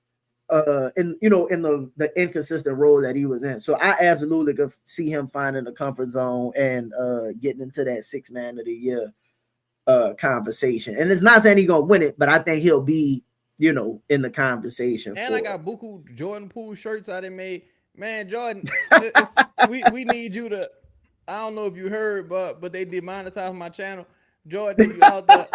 in the inconsistent role that he was in. So I absolutely could see him finding the comfort zone and getting into that six man of the year conversation. And it's not saying he's gonna win it, but I think he'll be, in the conversation. And I got buku Jordan Poole shirts I done made. Man, Jordan, we need you to. I don't know if you heard, but they demonetized my channel. Jordan, if you out there,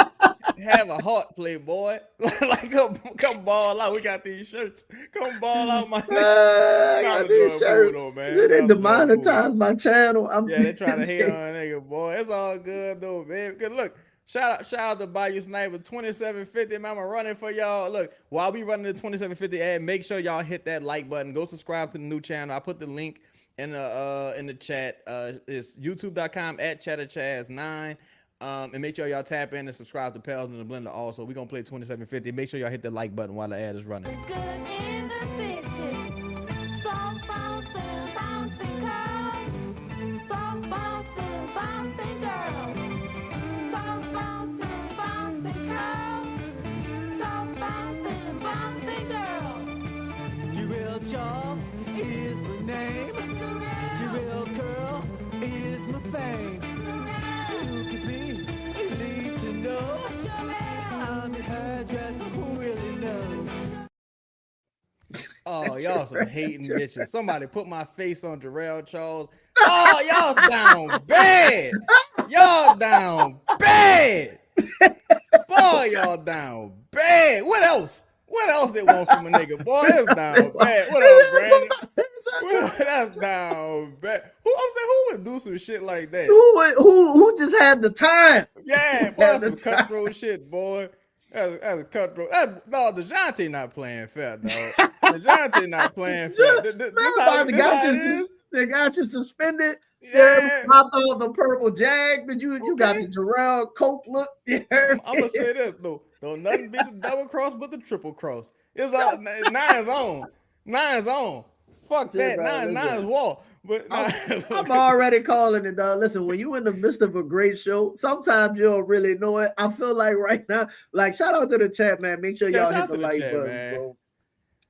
have a heart, playboy. Like come ball out. We got these shirts. Come ball out, my. I got these shirts. Though, man. They demonetized my channel. They trying to hate on a nigga, boy. It's all good though, man. Cause look. Shout out to Bayou Sniper 2750, man. I'm running for y'all. Look, while we running the 2750 ad, make sure y'all hit that like button. Go subscribe to the new channel. I put the link in the chat. It's youtube.com/chatterchaz9. And make sure y'all tap in and subscribe to Pels in the Blender also. We're gonna play 2750. Make sure y'all hit the like button while the ad is running. Charles is my name. Jewel Curl is my fame. You could be, you need to know. I'm your hairdresser who really knows. Oh, y'all some hating bitches. Somebody put my face on Jarrell Charles. Oh, y'all down bad. Y'all down bad. Boy, y'all down bad. What else? What else they want from a nigga? Boy, it's down bad. What up, Brandon? That's down bad. Who would do some shit like that? Who just had the time? Yeah, boy, that's some cutthroat shit, boy. That's cutthroat. No, DeJounte not playing fair, dog. DeJounte not playing fair. This how it is. They got you suspended. Yeah. Popped off the purple jag, but you got the Jarrell Coke look. I'm gonna say this though. Don't nothing be the double cross but the triple cross. It's all nine's on. Nine's on. Fuck that. Nine's wall. But I'm already calling it, dog. Listen, when you in the midst of a great show, sometimes you don't really know it. I feel like right now, like shout out to the chat, man. Make sure y'all hit the like button, bro.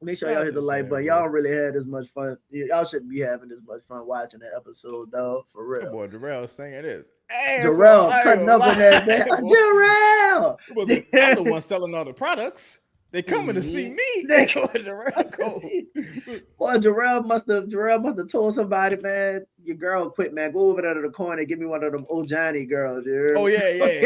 Make sure y'all hit the like button. Y'all really had as much fun. Y'all shouldn't be having as much fun watching the episode, dog. For real. Boy, Jarrell singing this. Hey, Jarrell cutting up in that man. Jarrell! I'm the one selling all the products. They coming to see me. They Boy, Jarrell must have told somebody, man, your girl quit, man. Go over there to the corner and give me one of them old Johnny girls. Oh, yeah.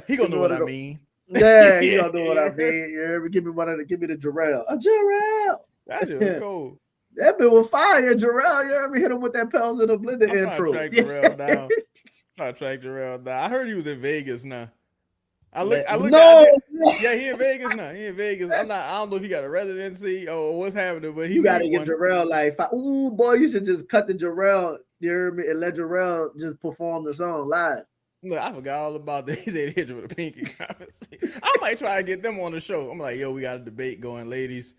He gonna know what I mean. Yeah, you don't know what I mean. You ever give me the Jarrell. Jarrell. That is cool. That bit was fire, Jarrell. You ever hit him with that Pels in the Blender intro? Trying to track Jarrell down. I heard he was in Vegas now. I look. Yeah, he in Vegas now. He in Vegas. I don't know if he got a residency or what's happening, but you got to get Jarrell like, ooh, boy, you should just cut the Jarrell. You heard me, and let Jarrell just perform the song live. Look, I forgot all about this. He said hit you with a pinky. I might try to get them on the show. I'm like, yo, we got a debate going, ladies.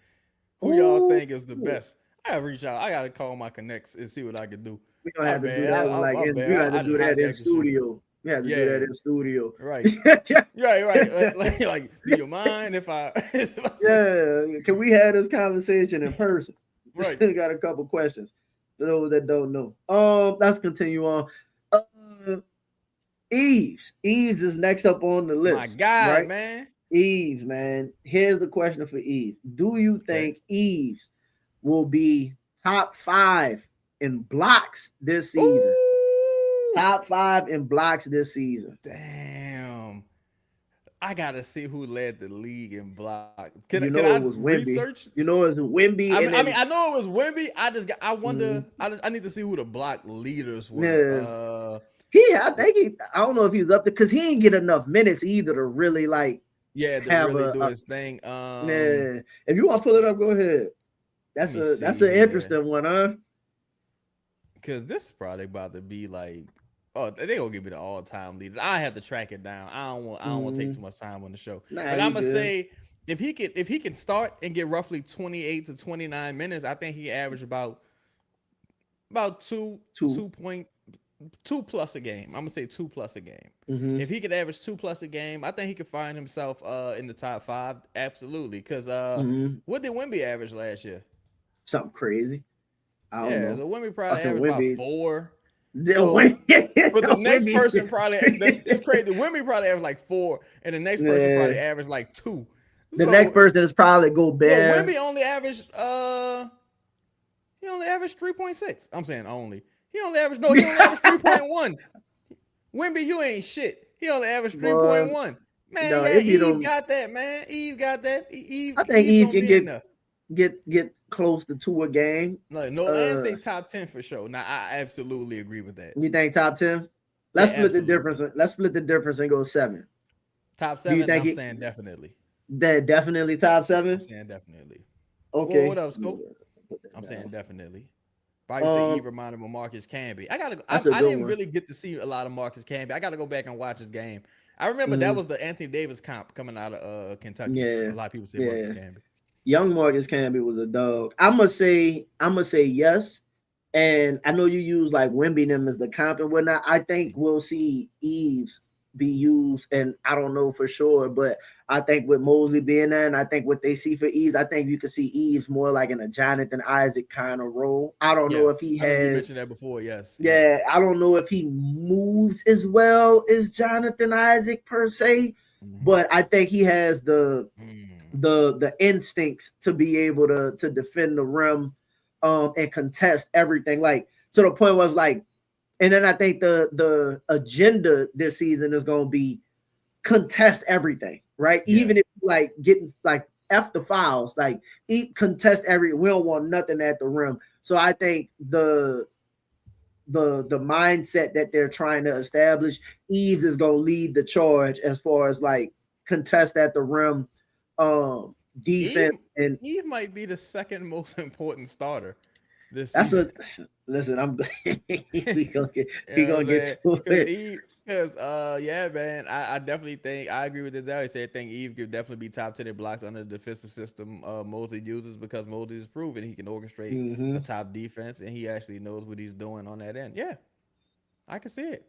Who y'all think is the best? I gotta reach out. I gotta call my connects and see what I can do. We gonna have to do that. We got to do that in studio. We have to do that in studio. Right. right. Like, do you mind if I? Yeah. Can we have this conversation in person? Right. Still got a couple questions for those that don't know. Let's continue on. Eves is next up on the list. My God, right? man. Eves, man. Here's the question for Eve. Do you think Eves will be top 5 in blocks this season? Ooh. Top 5 in blocks this season. Damn. I gotta see who led the league in blocks. It was Wemby. You know it was Wemby. I know it was Wemby. I wonder. I need to see who the block leaders were. Yeah. I don't know if he was up there because he didn't get enough minutes either to really like. Yeah, to really do his thing. Yeah. If you want to pull it up, go ahead. That's an interesting one, huh? Because this is probably about to be like, oh, they gonna give me the all-time leaders. I have to track it down. I don't want to take too much time on the show. But I'm gonna say if he can start and get roughly 28 to 29 minutes, I think he averaged about 2.2 plus a game. I'm gonna say 2 plus a game. Mm-hmm. If he could average 2 plus a game, I think he could find himself in the top 5. Absolutely. Because what did Wemby average last year? Something crazy. I don't know. So Wemby probably averaged about 4. But the next person probably it's crazy. Wemby probably averaged like 4, and the next person probably averaged like 2. The next person is probably Gobert. Well, Wemby only averaged 3.6. I'm saying only. He only averaged 3.1. Wemby, you ain't shit. He only averaged 3.1. Man, Eve got that, man. Eve got that. I think Eve can get close to 2 a game. And say top 10 for sure. Now I absolutely agree with that. You think top 10? Let's split the difference. Let's split the difference and go 7. Top 7. I'm saying definitely. That definitely top 7. I'm saying definitely. Okay. Well, what else, Scope? I'm saying definitely. Probably say Eve reminded me of Marcus Camby. I didn't really get to see a lot of Marcus Camby. I got to go back and watch his game. I remember that was the Anthony Davis comp coming out of Kentucky. Yeah. A lot of people say Marcus Camby. Young Marcus Camby was a dog. I'm gonna say yes. And I know you use like Wemby them as the comp and whatnot. I think we'll see Eves be used, and I don't know for sure, but I think with Mosley being there, and I think what they see for Eves, I think you could see Eves more like in a Jonathan Isaac kind of role. I don't know if he has. You mentioned that before, yes. Yeah, I don't know if he moves as well as Jonathan Isaac per se, but I think he has the instincts to be able to defend the rim and contest everything, like to the point where it's like. And then I think the agenda this season is going to be contest everything, right? Yeah. Even if like getting like F the fouls, like contest we don't want nothing at the rim. So I think the mindset that they're trying to establish, Eves is going to lead the charge as far as like contest at the rim, defense. Eve might be the second most important starter. this That's season. listen. I'm he gonna get You know what I'm to it. Because yeah, man, I definitely think I agree with this. I say I think Eve could definitely be top 10 in blocks under the defensive system Mosley uses because Mosley has proven he can orchestrate Mm-hmm. a top defense and he actually knows what he's doing on that end. Yeah, I can see it.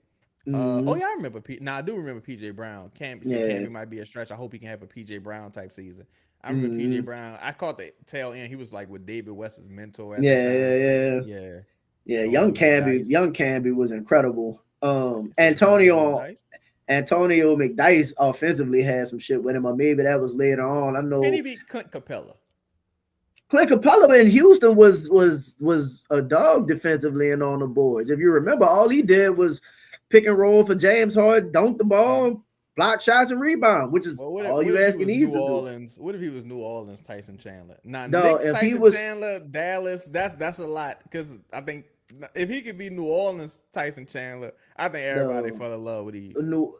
Oh Mm-hmm. yeah, I remember. I do remember PJ Brown. Yeah. Camby might be a stretch. I hope he can have a PJ Brown type season. I remember PJ Mm-hmm. Brown. I caught the tail end. He was like with David West's mentor at that Yeah. time. Yeah. Yeah, Yeah. throwing them them dice. Young Camby was incredible. Said he throwing them dice. Antonio McDyess offensively had some shit with him, or maybe that was later on. I And he know beat Clint Capella. Clint Capella in Houston was a dog defensively and on the boards. If you remember, all he did was pick and roll for James Harden, dunk the ball, block shots, and rebound, which is Well, all you asking Eve to do. What if he was New Orleans Tyson Chandler? Now No, Knicks if he Tyson was Chandler, Dallas, that's a lot because I think if he could be New Orleans Tyson Chandler, I think everybody fell in love with Eve. New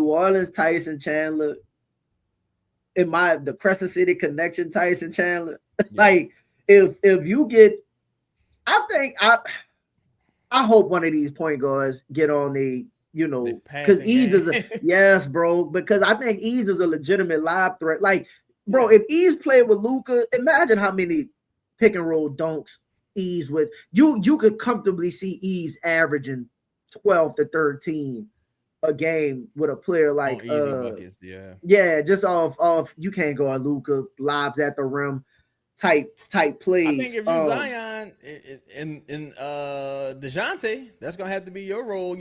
Orleans Tyson Chandler, the Crescent City Connection Tyson Chandler. Yeah. Like if you get, I hope one of these point guards get on because Eves is yes, bro. Because I think Eves is a legitimate live threat. Like, bro, if Eves played with Luka, imagine how many pick and roll dunks Eves with. You could comfortably see Eves averaging 12 to 13 a game with a player like easy buckets, yeah, just off. You can't go on Luka lobs at the rim. Type plays. I think if you Zion and DeJounte, that's gonna have to be your role.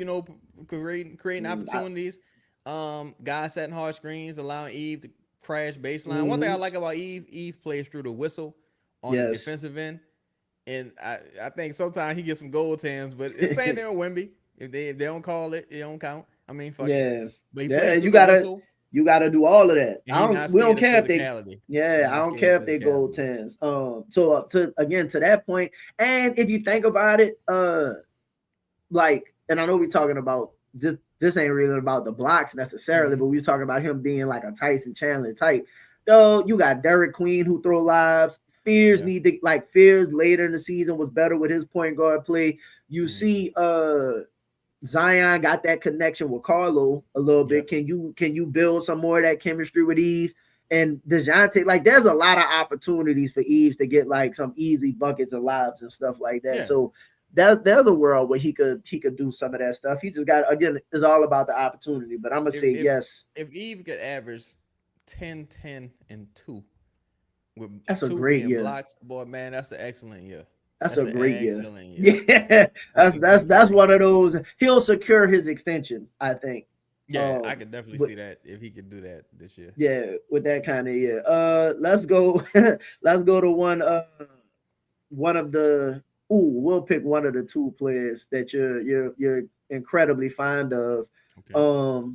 Creating opportunities. Guys setting hard screens, allowing Eve to crash baseline. One thing I like about Eve plays through the whistle on the defensive end, and I think sometimes he gets some goaltends, but it's the same thing with Wemby. If they don't call it, it don't count. I mean, fuck it. But you gotta do all of that. We don't care if they. I don't care if they goaltends. So to that point, and if you think about it, and I know we're talking about this ain't really about the blocks necessarily, but we're talking about him being like a Tyson Chandler type. Though you got Derek Queen who throw lives. Fears Fears later in the season was better with his point guard play. You see, Zion got that connection with Carlo a little bit. Can you build some more of that chemistry with Eve and DeJounte? Like, there's a lot of opportunities for Eves to get like some easy buckets and lobs and stuff like that. So there's a world where he could do some of that stuff. He just got, again, it's all about the opportunity. But I'm gonna say yes. If Eve could average 10, 10, and 2 with that's a great year. Blocks, boy, man, that's an excellent year. That's a great year. Yeah, that's one of those. He'll secure his extension, I think. Yeah, I could definitely see that if he could do that this year. Yeah, with that kind of year. Let's go. Let's go to one of the. We'll pick one of the two players that you're incredibly fond of. Okay.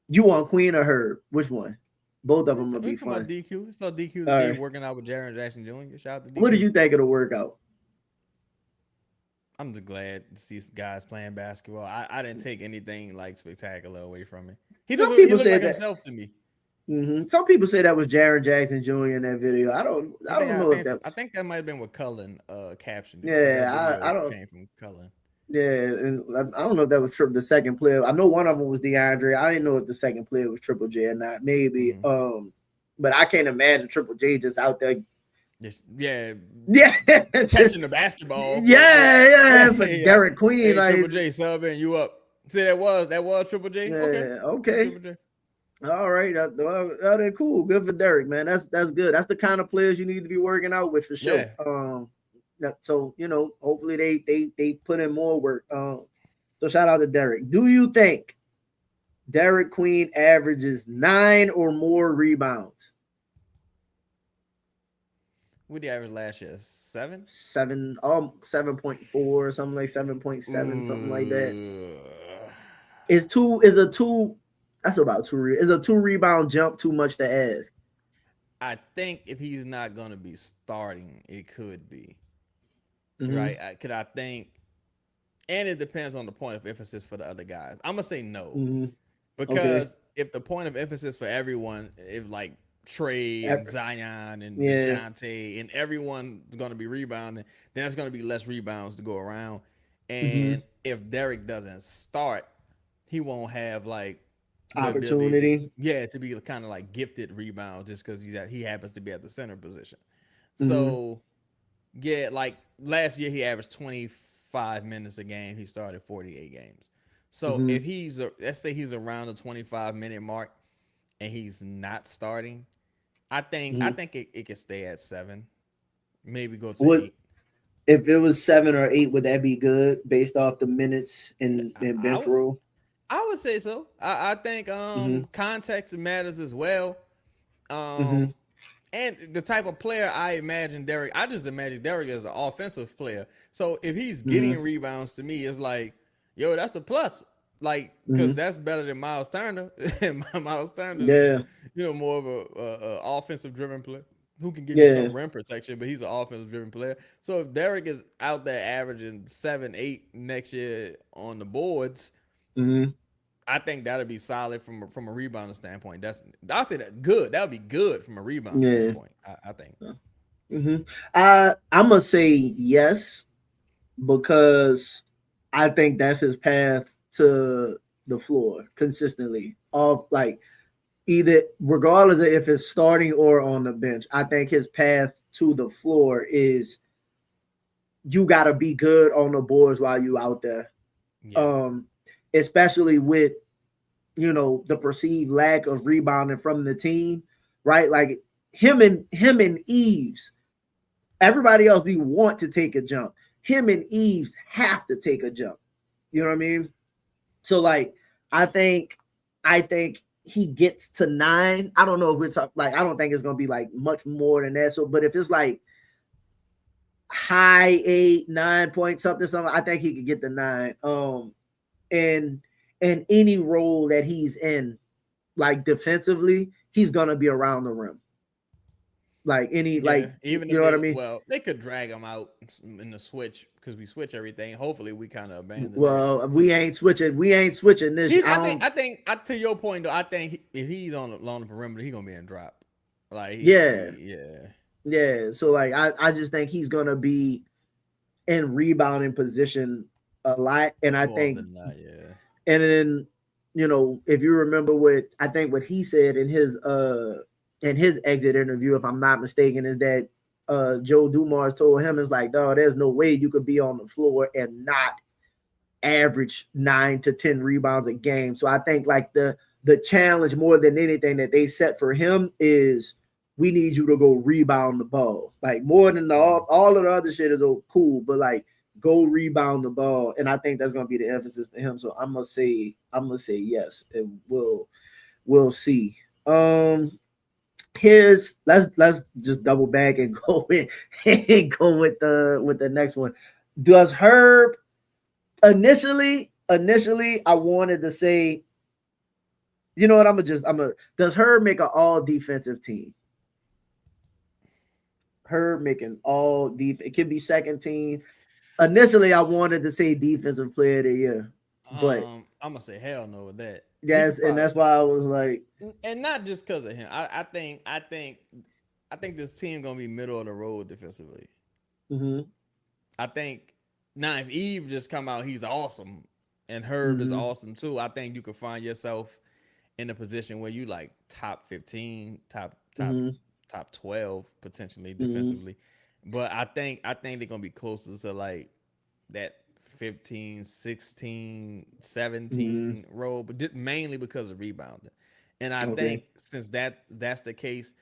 You want Queen or Herb? Which one? Both of them will be fun. DQ. Saw DQ working out with Jaren Jackson Jr. Shout out to DQ. What did you think of the workout? I'm just glad to see guys playing basketball. I didn't take anything like spectacular away from it. He looked like himself to me. Mm-hmm. Some people say that was Jaren Jackson Jr. in that video. I don't know if that. I think that might have been what Cullen captioned. Yeah, I don't. Came from Cullen. Yeah, and I don't know if that was the second player. I know one of them was DeAndre. I didn't know if the second player was Triple J or not. Maybe. But I can't imagine Triple J just out there. Catching the basketball. For Derek Queen. Hey, like Triple J subbing you up. See, that was Triple J. Okay. Triple J. All right. That's cool. Good for Derek, man. That's good. That's the kind of players you need to be working out with for sure. Yeah. So hopefully they put in more work. So shout out to Derek. Do you think Derek Queen averages 9 or more rebounds? What did he average last year? 7? 7.4 or something like 7.7, something like that. Is a 2? That's about 2. Is a 2 rebound jump too much to ask? I think if he's not going to be starting, it could be. Right? I think, and it depends on the point of emphasis for the other guys. I'm gonna say no, because if the point of emphasis for everyone, if like Trey and Zion and DeJounte and everyone's going to be rebounding, then there's going to be less rebounds to go around. And if Derek doesn't start, he won't have like opportunity. To be kind of like gifted rebound just because he happens to be at the center position. So like last year he averaged 25 minutes a game. He started 48 games. So if let's say he's around the 25-minute mark and he's not starting, I think it could stay at 7, maybe go to 8. If it was 7 or 8, would that be good based off the minutes and bench rule? I would say so. I think context matters as well. And the type of player I imagine Derek, I just imagine Derek as an offensive player. So if he's getting rebounds, to me, it's like, yo, that's a plus. Like, because that's better than Miles Turner. And Miles Turner, more of a offensive driven player who can give you some rim protection, but he's an offensive driven player. So if Derek is out there averaging 7, 8 next year on the boards, I think that'll be solid from a rebounding standpoint. I'll say that good. That would be good from a rebound standpoint. I think. I'm gonna say yes, because I think that's his path to the floor consistently. Like either regardless of if it's starting or on the bench, I think his path to the floor is you got to be good on the boards while you out there. Especially with, the perceived lack of rebounding from the team, right? Like him and Eves, everybody else, we want to take a jump. Him and Eves have to take a jump. You know what I mean? So like, I think he gets to 9. I don't know if we're talking, like, I don't think it's going to be like much more than that. So, but if it's like high 8, 9 point something, I think he could get the 9. And any role that he's in, like defensively, he's gonna be around the rim. Like even you know what I mean? Well, they could drag him out in the switch because we switch everything. Hopefully, we kind of abandon. Well, we ain't switching this. I think to your point though, I think if he's on the perimeter, he's gonna be in drop. Like So like I just think he's gonna be in rebounding position a lot, and I think and then if you remember what he said in his exit interview, if I'm not mistaken, is that Joe Dumars told him, is like, dog, there's no way you could be on the floor and not average 9 to 10 rebounds a game. So I think like the challenge more than anything that they set for him is we need you to go rebound the ball, like more than all of the other shit is cool, but like go rebound the ball. And I think that's going to be the emphasis for him. So I'm going to say yes, and we'll see. Let's just double back and go with the next one. Does Herb initially I wanted to say, you know what, does Herb make an all defensive team? Herb making all defense, it could be second team. Initially, I wanted to say defensive player of the year, but I'm gonna say hell no with that. Yes, and that's why I was like, and not just because of him. I think this team gonna be middle of the road defensively. I think now if Eve just come out, he's awesome, and Herb is awesome too. I think you can find yourself in a position where you like top 15, top 12 potentially defensively. But I think they're gonna be closer to like that 15, 16, 17 role, but just mainly because of rebounding. And I think since that's the case,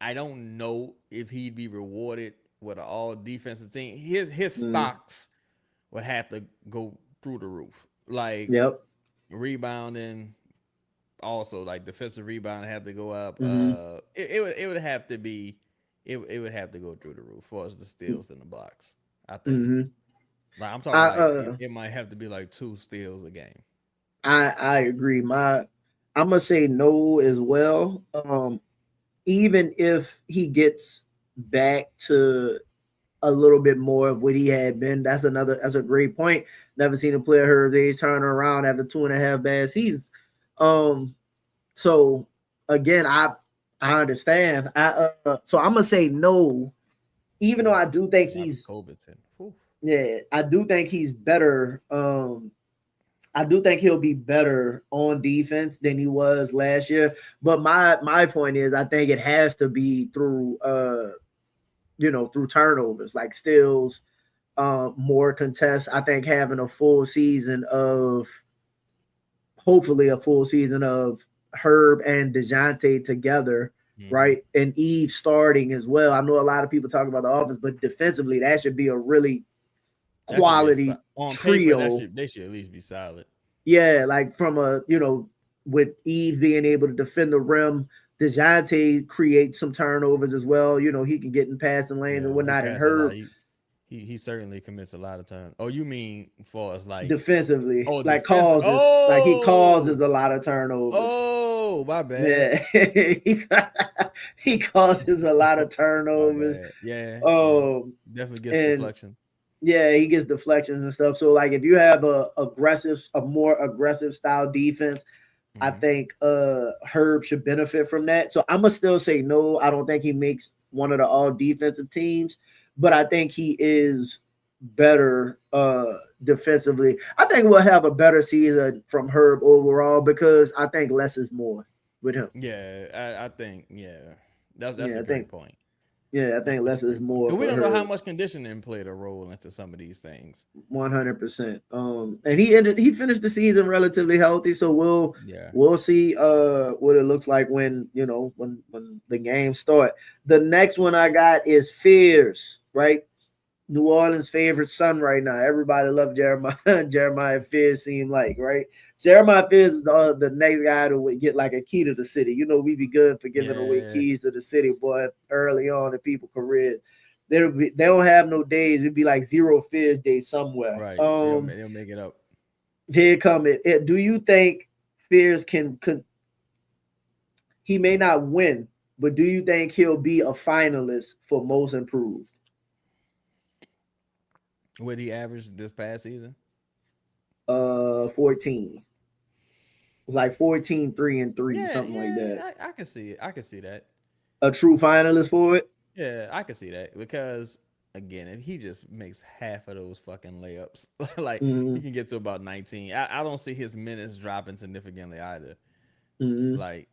I don't know if he'd be rewarded with an all defensive team. His stocks would have to go through the roof. Like rebounding, also like defensive rebound have to go up. It would have to be. It would have to go through the roof for us the steals and the blocks. I think. Like I'm talking it might have to be like 2 steals a game. I agree. I'm gonna say no as well. Even if he gets back to a little bit more of what he had been, that's a great point. Never seen a player Herb age turn around after 2.5 bad seasons. So again, I understand. So I'm gonna say no, even though I do think he's yeah, I do think he's better. I do think he'll be better on defense than he was last year. But my point is, I think it has to be through through turnovers, like steals, more contests. I think having hopefully a full season of Herb and DeJounte together, right? And Eve starting as well. I know a lot of people talk about the offense, but defensively, that should be a really quality trio. Paper, they should at least be solid. Yeah, like from with Eve being able to defend the rim, DeJounte creates some turnovers as well. He can get in passing lanes and whatnot. And Herb, he certainly commits a lot of turn. Oh, you mean for us like defensively, like like he causes a lot of turnovers. Oh, my bad. Yeah, he causes a lot of turnovers. Yeah. Definitely gets deflections. Yeah, he gets deflections and stuff. So like if you have a more aggressive style defense, I think Herb should benefit from that. So I'm gonna still say no. I don't think he makes one of the all defensive teams, but I think he is better defensively. I think we'll have a better season from Herb overall because I think less is more with him. Yeah, I think that's a great point. Yeah, I think less is more. We don't know how much conditioning played a role into some of these things. 100%. And he finished the season relatively healthy, so we'll see what it looks like when the games start. The next one I got is Fears, right? New Orleans' favorite son right now. Everybody loves Jeremiah. Jeremiah Fears seem like, right? Jeremiah Fears is the next guy to get like a key to the city. We be good for giving away keys to the city, boy, early on in people's careers. They don't have no days. It'd be like zero Fears day somewhere. Right. They'll make it up. Here come it. Do you think Fears can he may not win, but do you think he'll be a finalist for most improved? What he averaged this past season? 14. It was like 14, 3 and 3, something like that. I can see it. I can see that. A true finalist for it? Yeah, I can see that because again, if he just makes half of those fucking layups, like he can get to about 19. I don't see his minutes dropping significantly either. Like,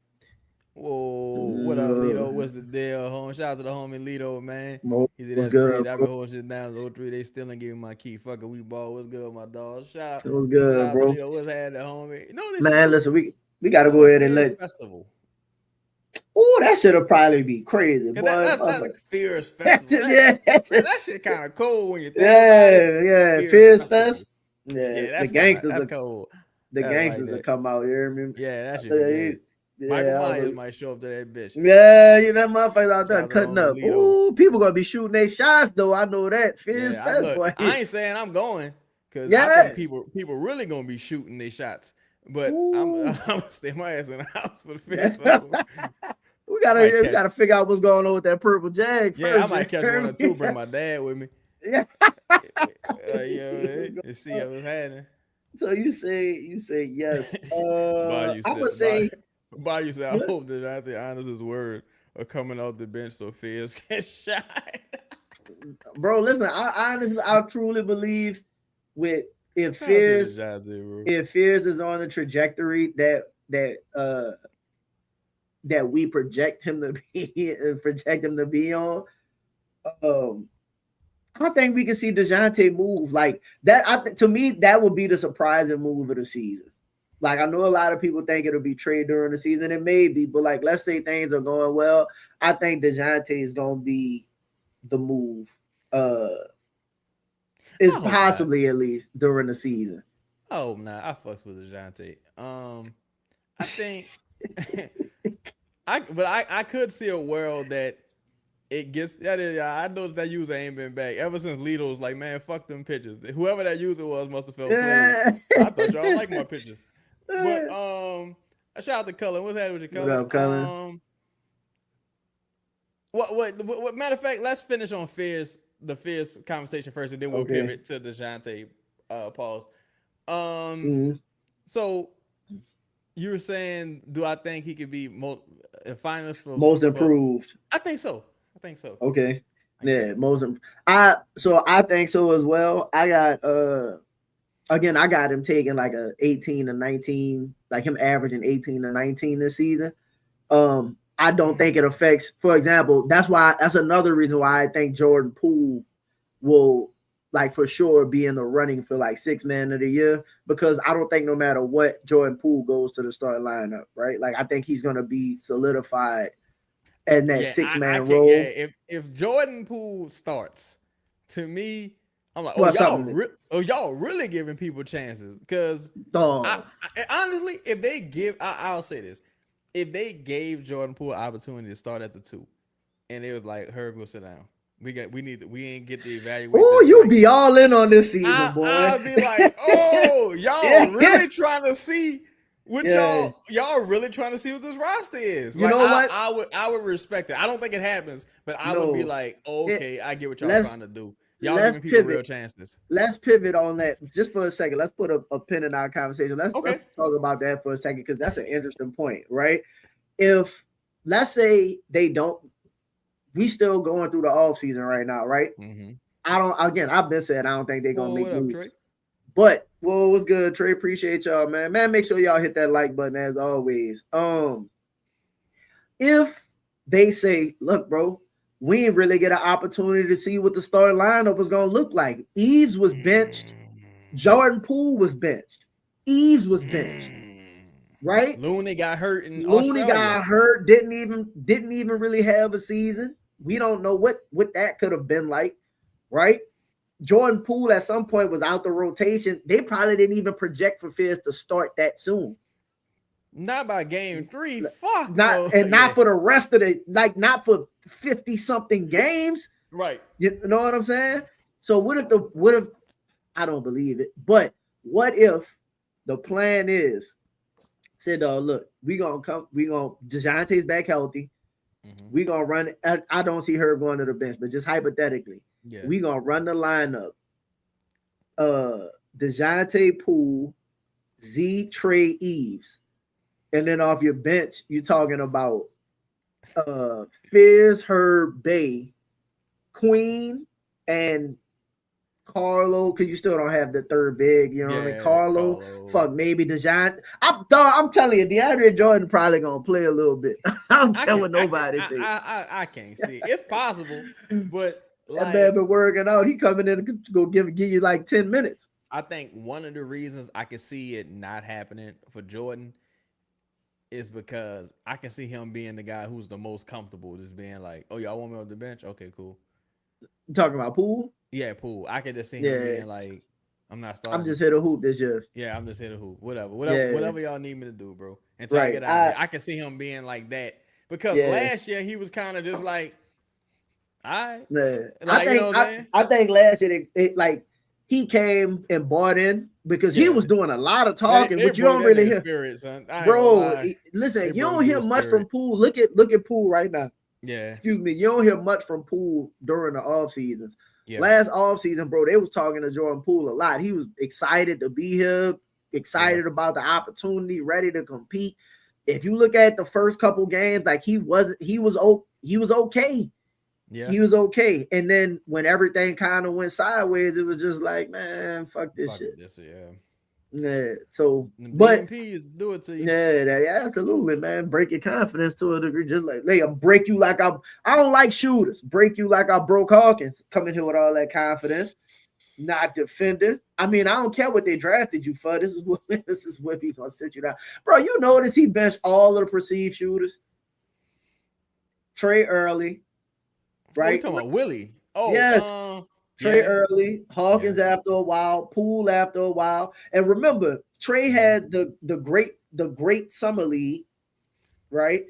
whoa, what up, Lito? What's the deal, home? Shout out to the homie Lito, man. What's good? I've been holding shit down. 03, they still ain't giving my key. Fuck it, we ball. What's good, my dog? Shout out. What's good, bro? Lito, what's happening, homie? Man, listen, we gotta go ahead and let festival. Oh, that should have probably be crazy, boy. That's like Fears Festival. That shit kind of cool when you think about it. Fears Fest. Yeah, the gangsters are cold. The gangsters will come out here. Yeah, that shit. Michael Myers might show up to that bitch. Yeah, that motherfucker out there cutting up. Ooh, people gonna be shooting their shots though. I know that. Fears Fest, boy. I ain't saying I'm going because I think people really gonna be shooting their shots. But I'm gonna stay my ass in the house for the Fears Festival. We gotta figure out what's going on with that purple jag. Yeah, I might catch one or two. Bring my dad with me. Yeah. And see how it's happening. So you say yes. I would say. I hope that Anthony honors his word of coming off the bench so Fears can shine. Bro, listen, I truly believe if Fears is on the trajectory that we project him to be on, I think we can see DeJounte move like that. To me, that would be the surprising move of the season. Like, I know a lot of people think it'll be trade during the season. It may be, but like, let's say things are going well. I think DeJounte is going to be the move. Is possibly at least during the season. Oh, nah, I fucks with DeJounte. I think, I could see a world that it gets. I noticed that user ain't been back ever since Lito was like, man, fuck them pictures. Whoever that user was must have felt played. I thought y'all like my pictures. But shout out to Cullen. What's happening with your Cullen? What up, Cullen? What matter of fact, let's finish on the Fears conversation first, and then we'll pivot to the DeJounte pause. So You were saying, do I think he could be a finalist for most improved? I think so. Okay. Yeah, I think so as well. I got again, I got him taking like a 18 to 19, like him averaging 18 to 19 this season. I don't think it affects, for example, that's another reason why I think Jordan Poole will like for sure be in the running for like 6th man of the year, because I don't think no matter what, Jordan Poole goes to the starting lineup, right? Like I think he's gonna be solidified in that 6-man role. Yeah, if Jordan Poole starts, to me, I'm like, y'all really giving people chances, because honestly, if they give, I'll say this, if they gave Jordan Poole an opportunity to start at the 2, and it was like, Herb, go sit down. We ain't get the evaluation. Oh, you be all in on this season, boy. I'll be like, oh, y'all really trying to see what y'all really trying to see what this roster is. You know what? I would respect it. I don't think it happens, but I would be like, okay, I get what y'all trying to do. Y'all giving people real chances. Let's pivot on that just for a second. Let's put a pin in our conversation. Let's talk about that for a second, because that's an interesting point, right? If let's say they don't, we still going through the off season right now, right? Mm-hmm. I've been saying I don't think they're gonna make moves. But what's good, Trey? Appreciate y'all, man. Make sure y'all hit that like button as always. If they say, look, bro, we didn't really get an opportunity to see what the starting lineup was gonna look like. Eves was benched, Jordan Poole was benched, Eves was benched, right? Looney got hurt didn't even really have a season. We don't know what that could have been like, right? Jordan Poole at some point was out the rotation. They probably didn't even project for Fizz to start that soon. Not by game 3. Not for the rest of the, like, not for 50 something games. Right. You know what I'm saying? So what if I don't believe it, but what if the plan is said, look, DeJounte's back healthy. Mm-hmm. We gonna run. I don't see her going to the bench, but just hypothetically, we gonna run the lineup. DeJounte, Poole, Z, Trey, Eves, and then off your bench, you're talking about Fizz, Herb, Bay, Queen, and Carlo, because you still don't have the third big, you know what I mean? Carlo, fuck, maybe DeJounte. I'm telling you, DeAndre Jordan probably gonna play a little bit. I'm telling what nobody say. I can't see it. It's possible, but that man been working out. He coming in to go give you like 10 minutes. I think one of the reasons I can see it not happening for Jordan is because I can see him being the guy who's the most comfortable, just being like, oh, y'all want me off the bench? Okay, cool. You talking about Poole? Yeah, Poole. I could just see him being like, I'm not starting. I'm just here to hoop this year. Yeah, I'm just here to hoop. Whatever y'all need me to do, bro. Until I get out of here. I can see him being like that. Because last year he was kind of just like, all right. I think last year it like he came and bought in because he was doing a lot of talking, but you don't really hear. Spirit, son. Bro, listen, you don't hear much from Poole. Look at Poole right now. Yeah. Excuse me. You don't hear much from Poole during the off seasons. Yeah. Last off season, bro, they was talking to Jordan Poole a lot. He was excited to be here, excited about the opportunity, ready to compete. If you look at the first couple games, like he was okay. Yeah, he was okay. And then when everything kind of went sideways, it was just like, man, fuck this shit. Yeah. So, but do it to you. Yeah, absolutely, man. Break your confidence to a degree. Just like they break you like I don't like shooters. Break you like I broke Hawkins. Coming here with all that confidence, not defending. I mean, I don't care what they drafted you for. This is what we gonna sit you down, bro. You notice he benched all of the perceived shooters. Trey Early, right? You talking about Willie? Oh, yes. Trey early, Hawkins after a while, Poole after a while. And remember, Trey had the great summer league, right?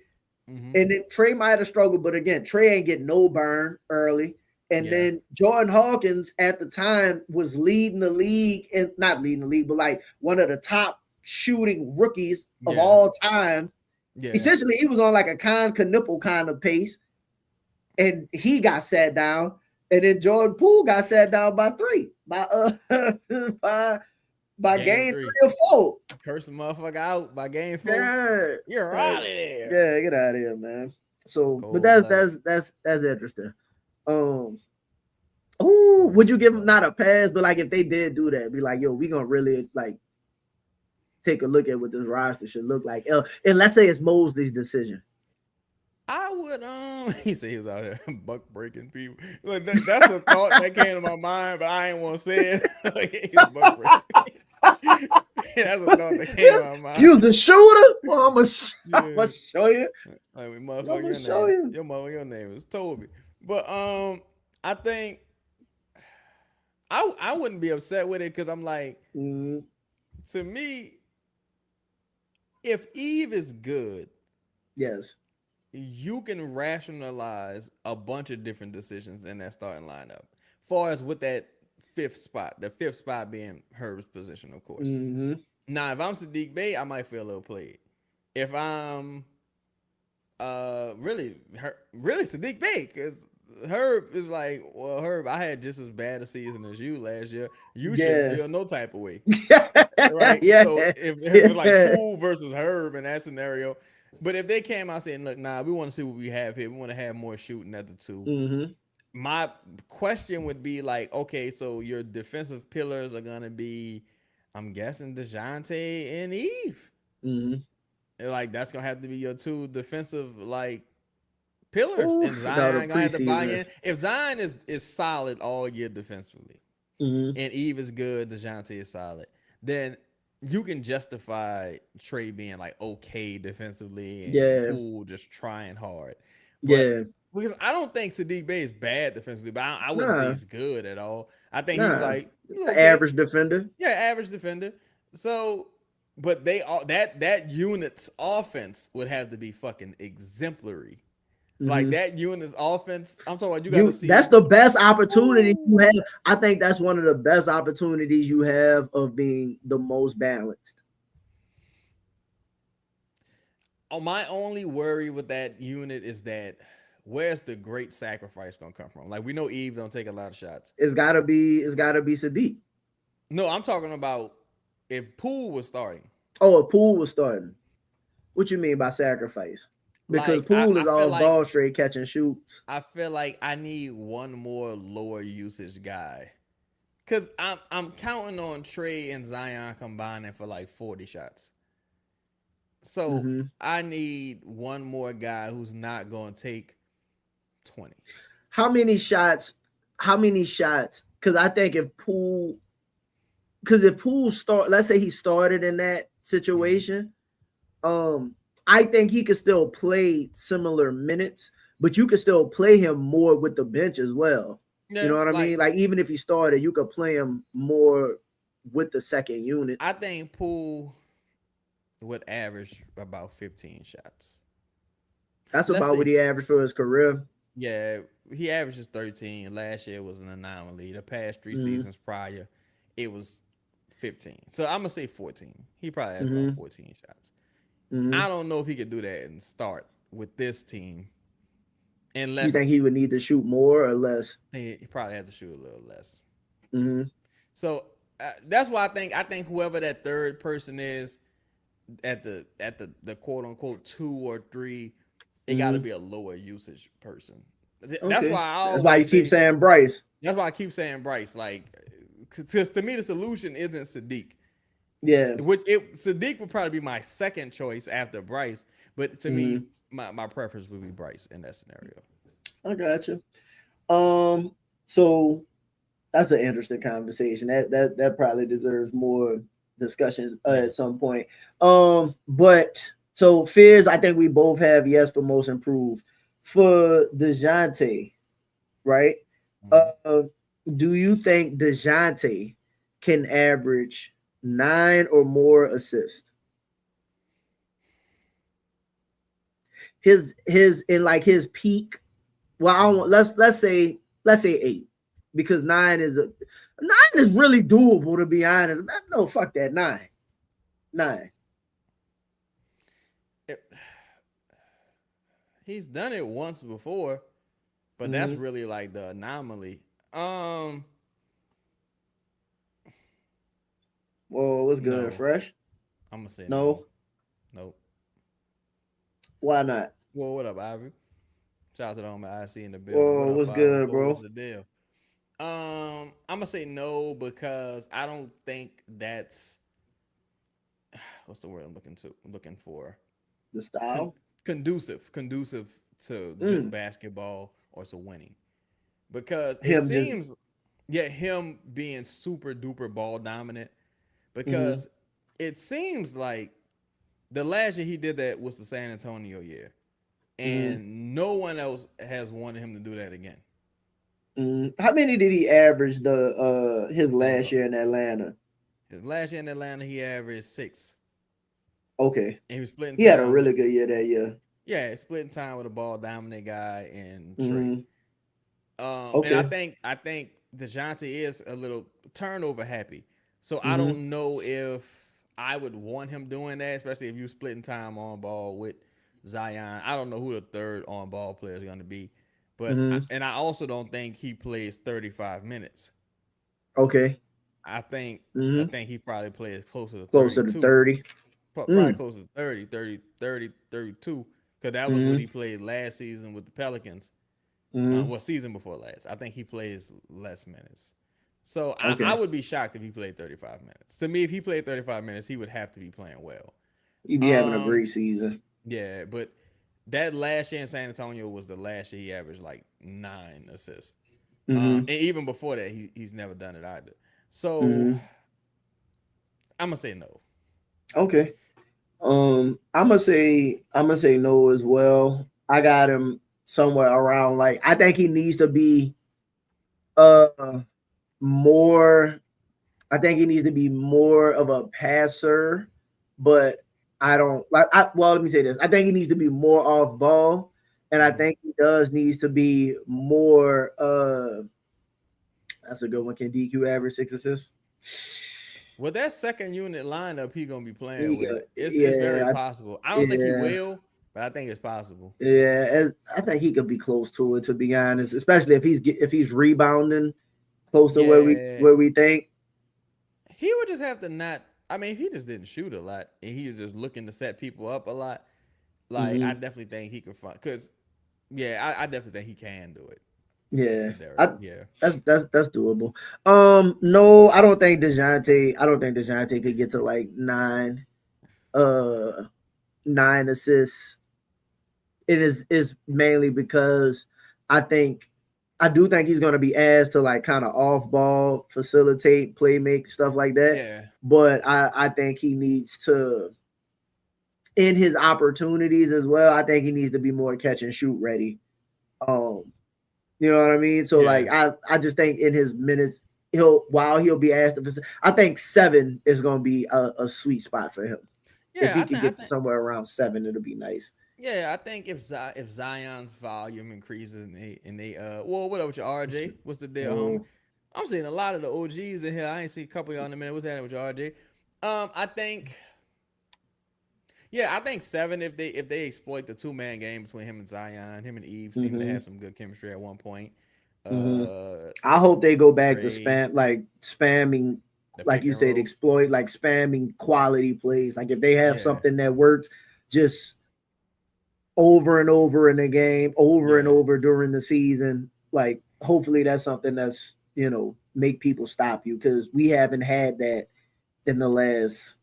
Mm-hmm. And then Trey might have struggled, but again, Trey ain't getting no burn early. And then Jordan Hawkins at the time was leading the league, and not leading the league, but like one of the top shooting rookies of all time. Yeah. Essentially, he was on like a Knipple kind of pace, and he got sat down. And then Jordan Poole got sat down by 3. by game 3 or 4. Curse the motherfucker out by game 4. Yeah, You're out of there. Yeah, get out of here, man. So, but that's interesting. Who would you give them not a pass, but like if they did do that, be like, yo, we gonna really like take a look at what this roster should look like. And let's say it's Mosley's decision. I would he said he was out here buck breaking people. Look, that's a thought that came to my mind, but I ain't want to say it. He was buck breaking. That's a thought that came to my mind. You the shooter? Well, I'm gonna show you. Like, motherfucker, your name is Toby. But I think I wouldn't be upset with it because I'm like, to me, if Eve is good, yes, you can rationalize a bunch of different decisions in that starting lineup. Far as with that fifth spot being Herb's position, of course. Now, if I'm Sadiq Bey, I might feel a little played. If I'm really Sadiq Bey, because Herb is like, well, Herb, I had just as bad a season as you last year. You shouldn't feel no type of way. Right? Yeah. So if it's like Poole versus Herb in that scenario, but if they came out saying, look, we want to see what we have here. We want to have more shooting at the 2. My question would be like, okay, so your defensive pillars are going to be, I'm guessing, DeJounte and Eve. Like, that's going to have to be your 2 defensive, like, pillars. And Zion going to have to buy in. If Zion is solid all year defensively, and Eve is good, DeJounte is solid, then you can justify Trey being like okay defensively and Poole just trying hard. But, because I don't think Sadiq Bey is bad defensively, but I wouldn't say he's good at all. I think he's like average defender. Yeah, average defender. So, but they all that unit's offense would have to be fucking exemplary. Like that unit's offense, I'm talking about you got to see. That's the best opportunity you have. I think that's one of the best opportunities you have of being the most balanced. Oh, my only worry with that unit is that where's the great sacrifice gonna come from? Like, we know Eve don't take a lot of shots. It's gotta be Sadiq. No, I'm talking about if Poole was starting. Oh, if Poole was starting. What you mean by sacrifice? Because like, Poole is all ball straight catch and shoots. I feel like I need one more lower usage guy. Cause I'm counting on Trey and Zion combining for like 40 shots. So I need one more guy who's not going to take 20. How many shots? Because I think if Poole let's say he started in that situation, I think he could still play similar minutes, but you could still play him more with the bench as well. Yeah, you know what I mean? Like, even if he started, you could play him more with the second unit. I think Poole would average about 15 shots. That's about what he averaged for his career. Yeah, he averages 13. Last year was an anomaly. The past 3 seasons prior, it was 15. So I'm going to say 14. He probably has about 14 shots. I don't know if he could do that and start with this team. Unless you think he would need to shoot more or less? He probably had to shoot a little less. So that's why I think whoever that third person is at the quote unquote 2 or 3, it got to be a lower usage person. That's why you keep saying Bryce. That's why I keep saying Bryce. Like, because to me the solution isn't Sadiq. Yeah, Sadiq would probably be my second choice after Bryce, but to me, my preference would be Bryce in that scenario. I got you. So that's an interesting conversation. That probably deserves more discussion at some point. But so Fizz, I think we both have yes for most improved. For DeJounte, right? Do you think DeJounte can average 9 or more assists? His in like his peak. Well, let's say 8, because 9 is really doable, to be honest. No, fuck that 9. He's done it once before, but that's really like the anomaly. Well, what's good? No. Fresh? I'm gonna say no. No. Nope. Why not? Well, what up, Ivory? Shout out to the homie IC in the building. What Well, up, what's Follow good, Cole? What's bro? the deal? I'm gonna say no because I don't think that's what's the word I'm looking for. The Con- style. conducive to good Mm. basketball or to winning. Because it Him just. seems, yeah, him being super duper ball dominant. Mm-hmm. Because it seems like the last year he did that was the San Antonio year, Mm-hmm. and no one else has wanted him to do that again. How many did he average the his San last Antonio. year in Atlanta? His last year in Atlanta, he averaged 6, Okay, and he was splitting he had a time really with, good year that year. yeah, splitting time with a ball dominant guy and Trey. Mm-hmm. And I Okay. think I think DeJounte is a little turnover happy. So I Mm-hmm. don't know if I would want him doing that, especially if you splitting time on ball with Zion. I don't know who the third on ball player is going to be, but Mm-hmm. I also don't think he plays 35 minutes. Okay. I think I Mm-hmm. think he probably plays closer to Closer to 32, 30. probably Mm. closer to 32, because that was what Mm-hmm. he played last season with the Pelicans. Mm-hmm. What season before last? I think he plays less minutes. So I Okay. would be shocked if he played 35 minutes. To me, if he played 35 minutes, he would have to be playing well. You'd be having a Um, great season. yeah, but that last year in San Antonio was the last year he averaged like 9 assists. Mm-hmm. And even before that, he's never done it either. So Mm-hmm. I'm gonna say no. Okay. I'm gonna say no as well. I got him somewhere around like I think he needs to be uh more I think he needs to be more of a passer, but I don't like well, let me say this. I think he needs to be more off ball, and I Mm-hmm. think he does needs to be more that's a good one. Can DQ average 6 assists? With that second unit lineup he gonna be playing He, with, it's very yeah, possible. I don't think he yeah. will, but I think it's possible. Yeah, I think he could be close to it, to be honest. Especially if he's rebounding close to where we Yeah, where we think. he would just have to not. I mean, if he just didn't shoot a lot and he was just looking to set people up a lot, like I Hmm. definitely think he could find. Cause yeah, I definitely think he can do it. Yeah, Derek, I yeah, that's doable. No, I don't think Dejounte. I don't think Dejounte could get to like uh, 9 assists. It is mainly because I think I do think he's going to be asked to like kind of off ball, facilitate, play make stuff like that. yeah, But I think he needs to in his opportunities as well. I think he needs to be more catch and shoot ready. Um, you know what I mean? So yeah, like I just think in his minutes he'll be asked to. I think 7 is going to be a sweet spot for him. If yeah. he could get to somewhere around 7, it'll be nice. Yeah, I think if Zion's volume increases and they well, what up with your RJ? What's the deal, homie? Oh, I'm seeing a lot of the OGs in here. I ain't seen a couple of y'all in a minute. What's happening with your RJ? I think Yeah, I think 7 if they exploit the 2-man game between him and Zion, him and Eve seeming to mm-hmm, have some good chemistry at one point. mm-hmm. Uh I hope they go back to Trey, spamming, the like pick you and said, roll. exploit, like spamming quality plays. Like if they have Yeah, something that works, just over and over in the game, over and yeah, over during the season. Like hopefully that's something that's make people stop you because we haven't had that in the last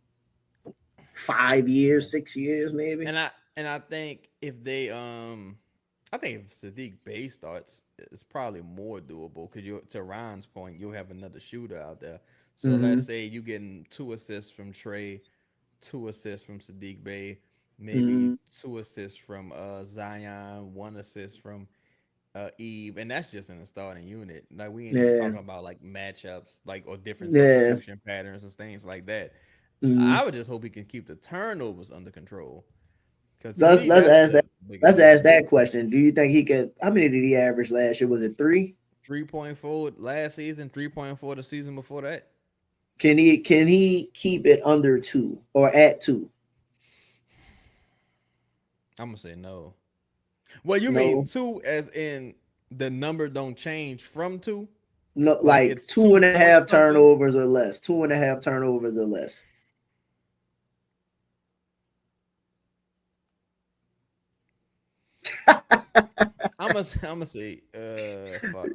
5 years, yeah. 6 years, maybe. And I think if they I think if Sadiq Bey starts, it's probably more doable because you to Ryan's point, you'll have another shooter out there. So let's Mm-hmm. say you getting 2 assists from Trey, 2 assists from Sadiq Bey, maybe Mm-hmm. 2 assists from Zion, 1 assist from Eve, and that's just in the starting unit. Like we ain't even Yeah. talking about like matchups, like or different Yeah. substitution patterns and things like that. Mm-hmm. I would just hope he can keep the turnovers under control. Because to Let's me, let's that's ask that. the biggest Let's ask difference. that question. Do you think he could? How many did he average last year? Was it 3? 3.4 last season, 3.4 the season before that. Can he keep it under 2 or at 2? I'm gonna say no. Well, you mean No. 2 as in the number don't change from 2? No, like it's 2.5 something? turnovers or less. 2.5 turnovers or less. I'm gonna say, fuck.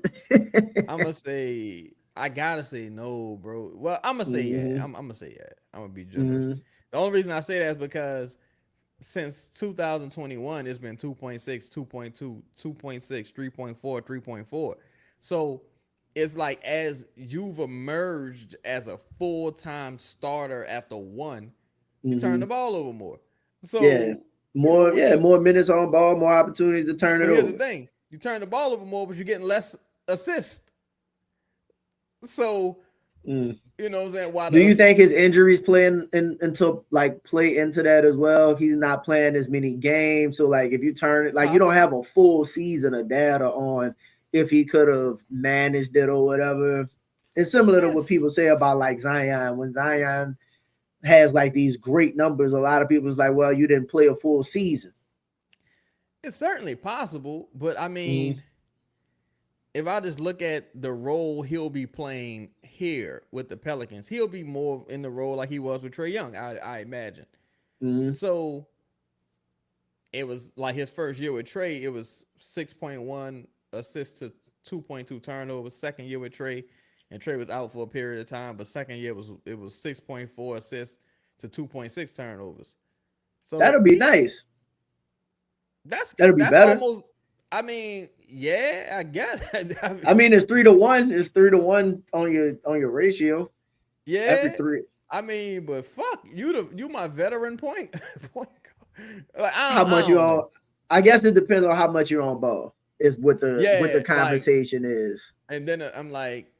I'm gonna say, I gotta say no, bro. Well, I'm gonna say yeah. I'm gonna say yeah. I'm gonna be generous. The only reason I say that is because since 2021, it's been 2.6, 2.2, 2.6, 3.4, 3.4. So it's like as you've emerged as a full-time starter after one, you turn the ball over more. So Yeah. More minutes on ball, more opportunities to turn it here's over. the thing: you turn the ball over more, but you're getting less assists. So you know what I'm saying? Why Do you think his injuries play into that as well? He's not playing as many games, so like if you turn it, like you don't have a full season of data on if he could have managed it or whatever. It's similar to what people say about like Zion. When Zion has like these great numbers, a lot of people's like, well, you didn't play a full season. It's certainly possible, but I mean, if I just look at the role he'll be playing here with the Pelicans, he'll be more in the role like he was with Trae Young, I imagine. So it was like his first year with Trae, it was 6.1 assists to 2.2 turnovers. Second year with Trae, and Trae was out for a period of time, but second year it was 6.4 assists to 2.6 turnovers. So that'll be nice. That'll be better. Almost, I mean, yeah, I guess. I mean, it's 3-1. It's 3-1 on your ratio. Yeah, every three. I mean, but fuck you my veteran point. Like, how much you on? I guess it depends on how much you're on ball. Is what the conversation is. And then I'm like,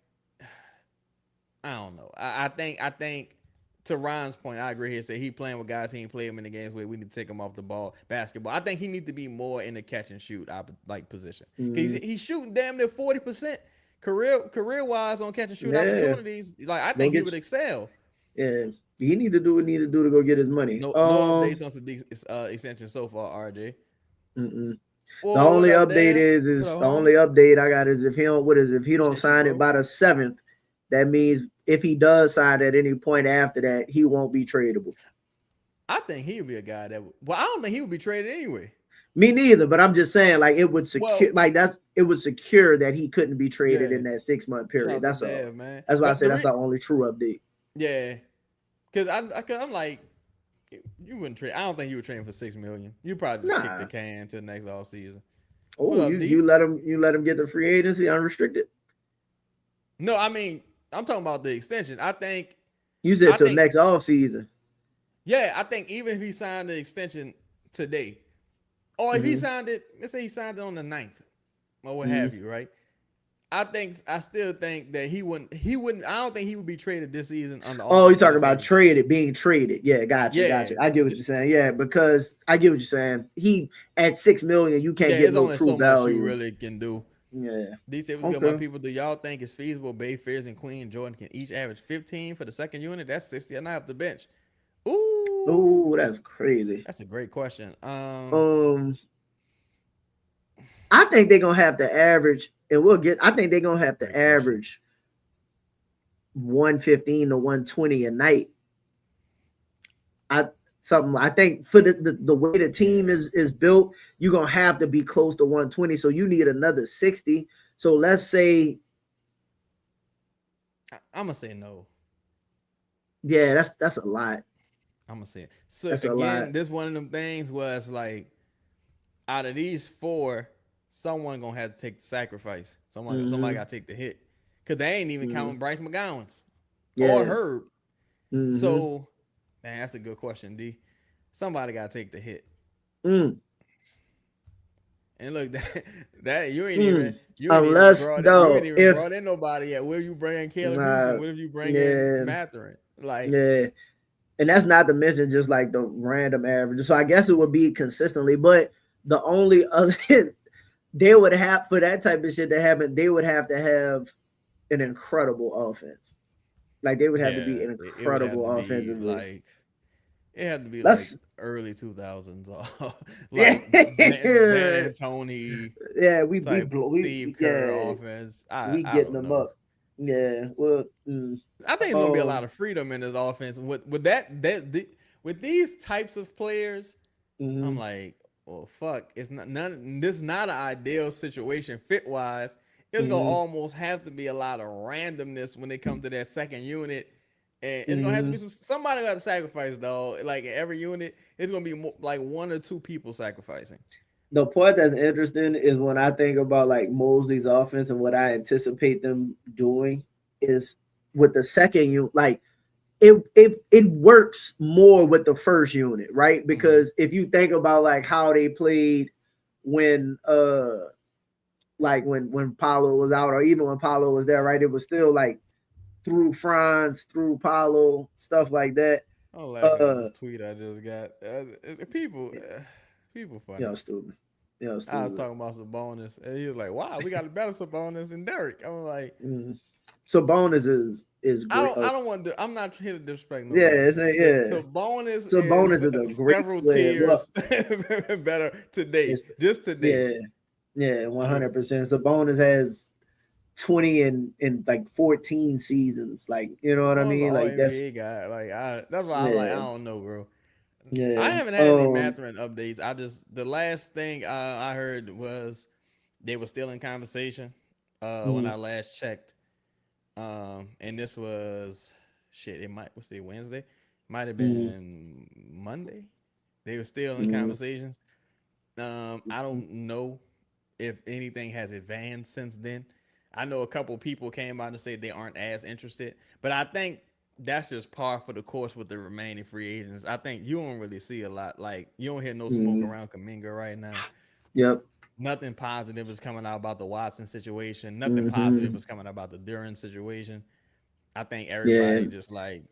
I don't know. I think to Ryan's point, I agree here. Say he playing with guys he ain't play him in the games where we need to take him off the ball. Basketball, I think he needs to be more in the catch and shoot position. He's shooting damn near 40% career wise on catch and shoot opportunities. Like I think he would excel. Yeah, he need to do what he need to do to go get his money. No updates on the extension so far, RJ. The only update is the only update I got is if he don't sign it by the 7th, that means if he does sign at any point after that, he won't be tradable. I think he would be a guy that I don't think he would be traded anyway. Me neither, but I'm just saying like it would secure it would secure that he couldn't be traded in that 6-month period. That's all. Man. That's why I say that's the only true update. Yeah. Cause I'm like, you wouldn't trade. I don't think you would trade him for $6 million. You probably just kick the can to the next off season. Oh, you let him get the free agency unrestricted? No, I mean I'm talking about the extension. I think you said till next off season. Yeah, I think even if he signed the extension today, or if he signed it, let's say he signed it on the 9th, or what have you, right? I still think that he wouldn't. I don't think he would be traded this season on the. Oh, you're talking about being traded. Yeah, gotcha. I get what you're saying. Yeah, because I get what you're saying. He at $6 million, you can't get no true value. You really can do. Yeah. These tips good. My people, do y'all think it's feasible Bay, Fears, and Queen Jordan can each average 15 for the second unit? That's 60 and a half the bench. Ooh, that's crazy. That's a great question. I think they're gonna have to average, and I think they're gonna have to average 115 to 120 a night. I think for the way the team is built, you're gonna have to be close to 120. So you need another 60. So let's say I'm gonna say no. Yeah, that's a lot. I'm gonna say it. So that's again, this one of them things was like out of these 4, someone gonna have to take the sacrifice. Somebody gotta take the hit. Cause they ain't even counting Bryce McGowan's or Herb. So man, that's a good question, D. Somebody gotta take the hit. And look, that you ain't even brought in nobody yet. Will you bring Caleb Houston? What if you bring in Mathurin? And that's not to mention just like the random average. So I guess it would be consistently, but the only other they would have for that type of shit to happen, they would have to have an incredible offense. Like they would have to be an incredible offensively. Like it had to be like early 2000s. Like Dan Tony. Yeah, we Steve Kerr offense. We getting them up. Yeah. Well, I think it's gonna be a lot of freedom in this offense. With with these types of players, I'm like, well, fuck. It's not none. This is not an ideal situation fit wise. It's gonna almost have to be a lot of randomness when it comes to that second unit, and it's gonna have to be somebody got to sacrifice though. Like every unit, it's gonna be like one or two people sacrificing. The part that's interesting is when I think about like Mosley's offense and what I anticipate them doing is with the second unit, like it works more with the first unit, right? Because if you think about like how they played when like when Paulo was out, or even when Paulo was there, right? It was still like through Franz, through Paulo, stuff like that. I'm laughing at this tweet I just got. People funny. Yo, stupid. I was talking about Sabonis, and he was like, "Wow, we got a better Sabonis than Derek." I'm like, Sabonis is great. I don't want to. I'm not here to disrespect. Nobody. Sabonis is a great several player. tiers better today. Just today. Yeah, 100%. Sabonis has 20 in like 14 seasons. Like, you know what I mean? Like that's NBA guy. Like that's why I'm like, I don't know, bro. Yeah, I haven't had any Mathurin updates. The last thing I heard was they were still in conversation when I last checked. And this was was it Wednesday? Might have been Monday. They were still in conversations. I don't know if anything has advanced since then. I know a couple people came out and said they aren't as interested, but I think that's just par for the course with the remaining free agents. I think you don't really see a lot. Like, you don't hear no smoke around Kuminga right now. Yep. Nothing positive is coming out about the Watson situation. Nothing positive is coming out about the Duran situation. I think everybody just like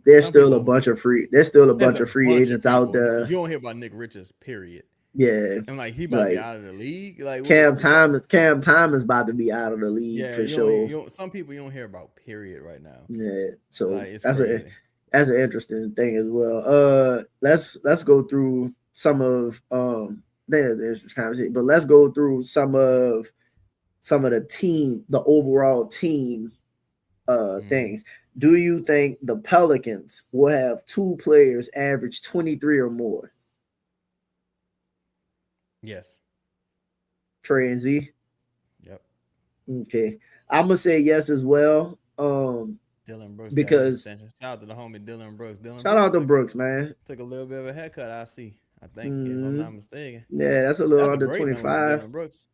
there's still a bunch of free agents out there. You don't hear about Nick Richards, period. Yeah. And like he about to be out of the league. Like Cam Thomas about to be out of the league for sure. Some people you don't hear about, period, right now. Yeah. So like, that's an interesting thing as well. Let's go through some of there's an interesting conversation, but let's go through some of the overall team things. Do you think the Pelicans will have two players average 23 or more? Yes. Trey and Z? Yep. Okay. I'm going to say yes as well. Dylan Brooks. Because shout out to the homie Dylan Brooks. Shout out to Brooks, man. Took a little bit of a haircut, I think, if I'm not mistaken. Yeah, that's a little under 25. Brooks.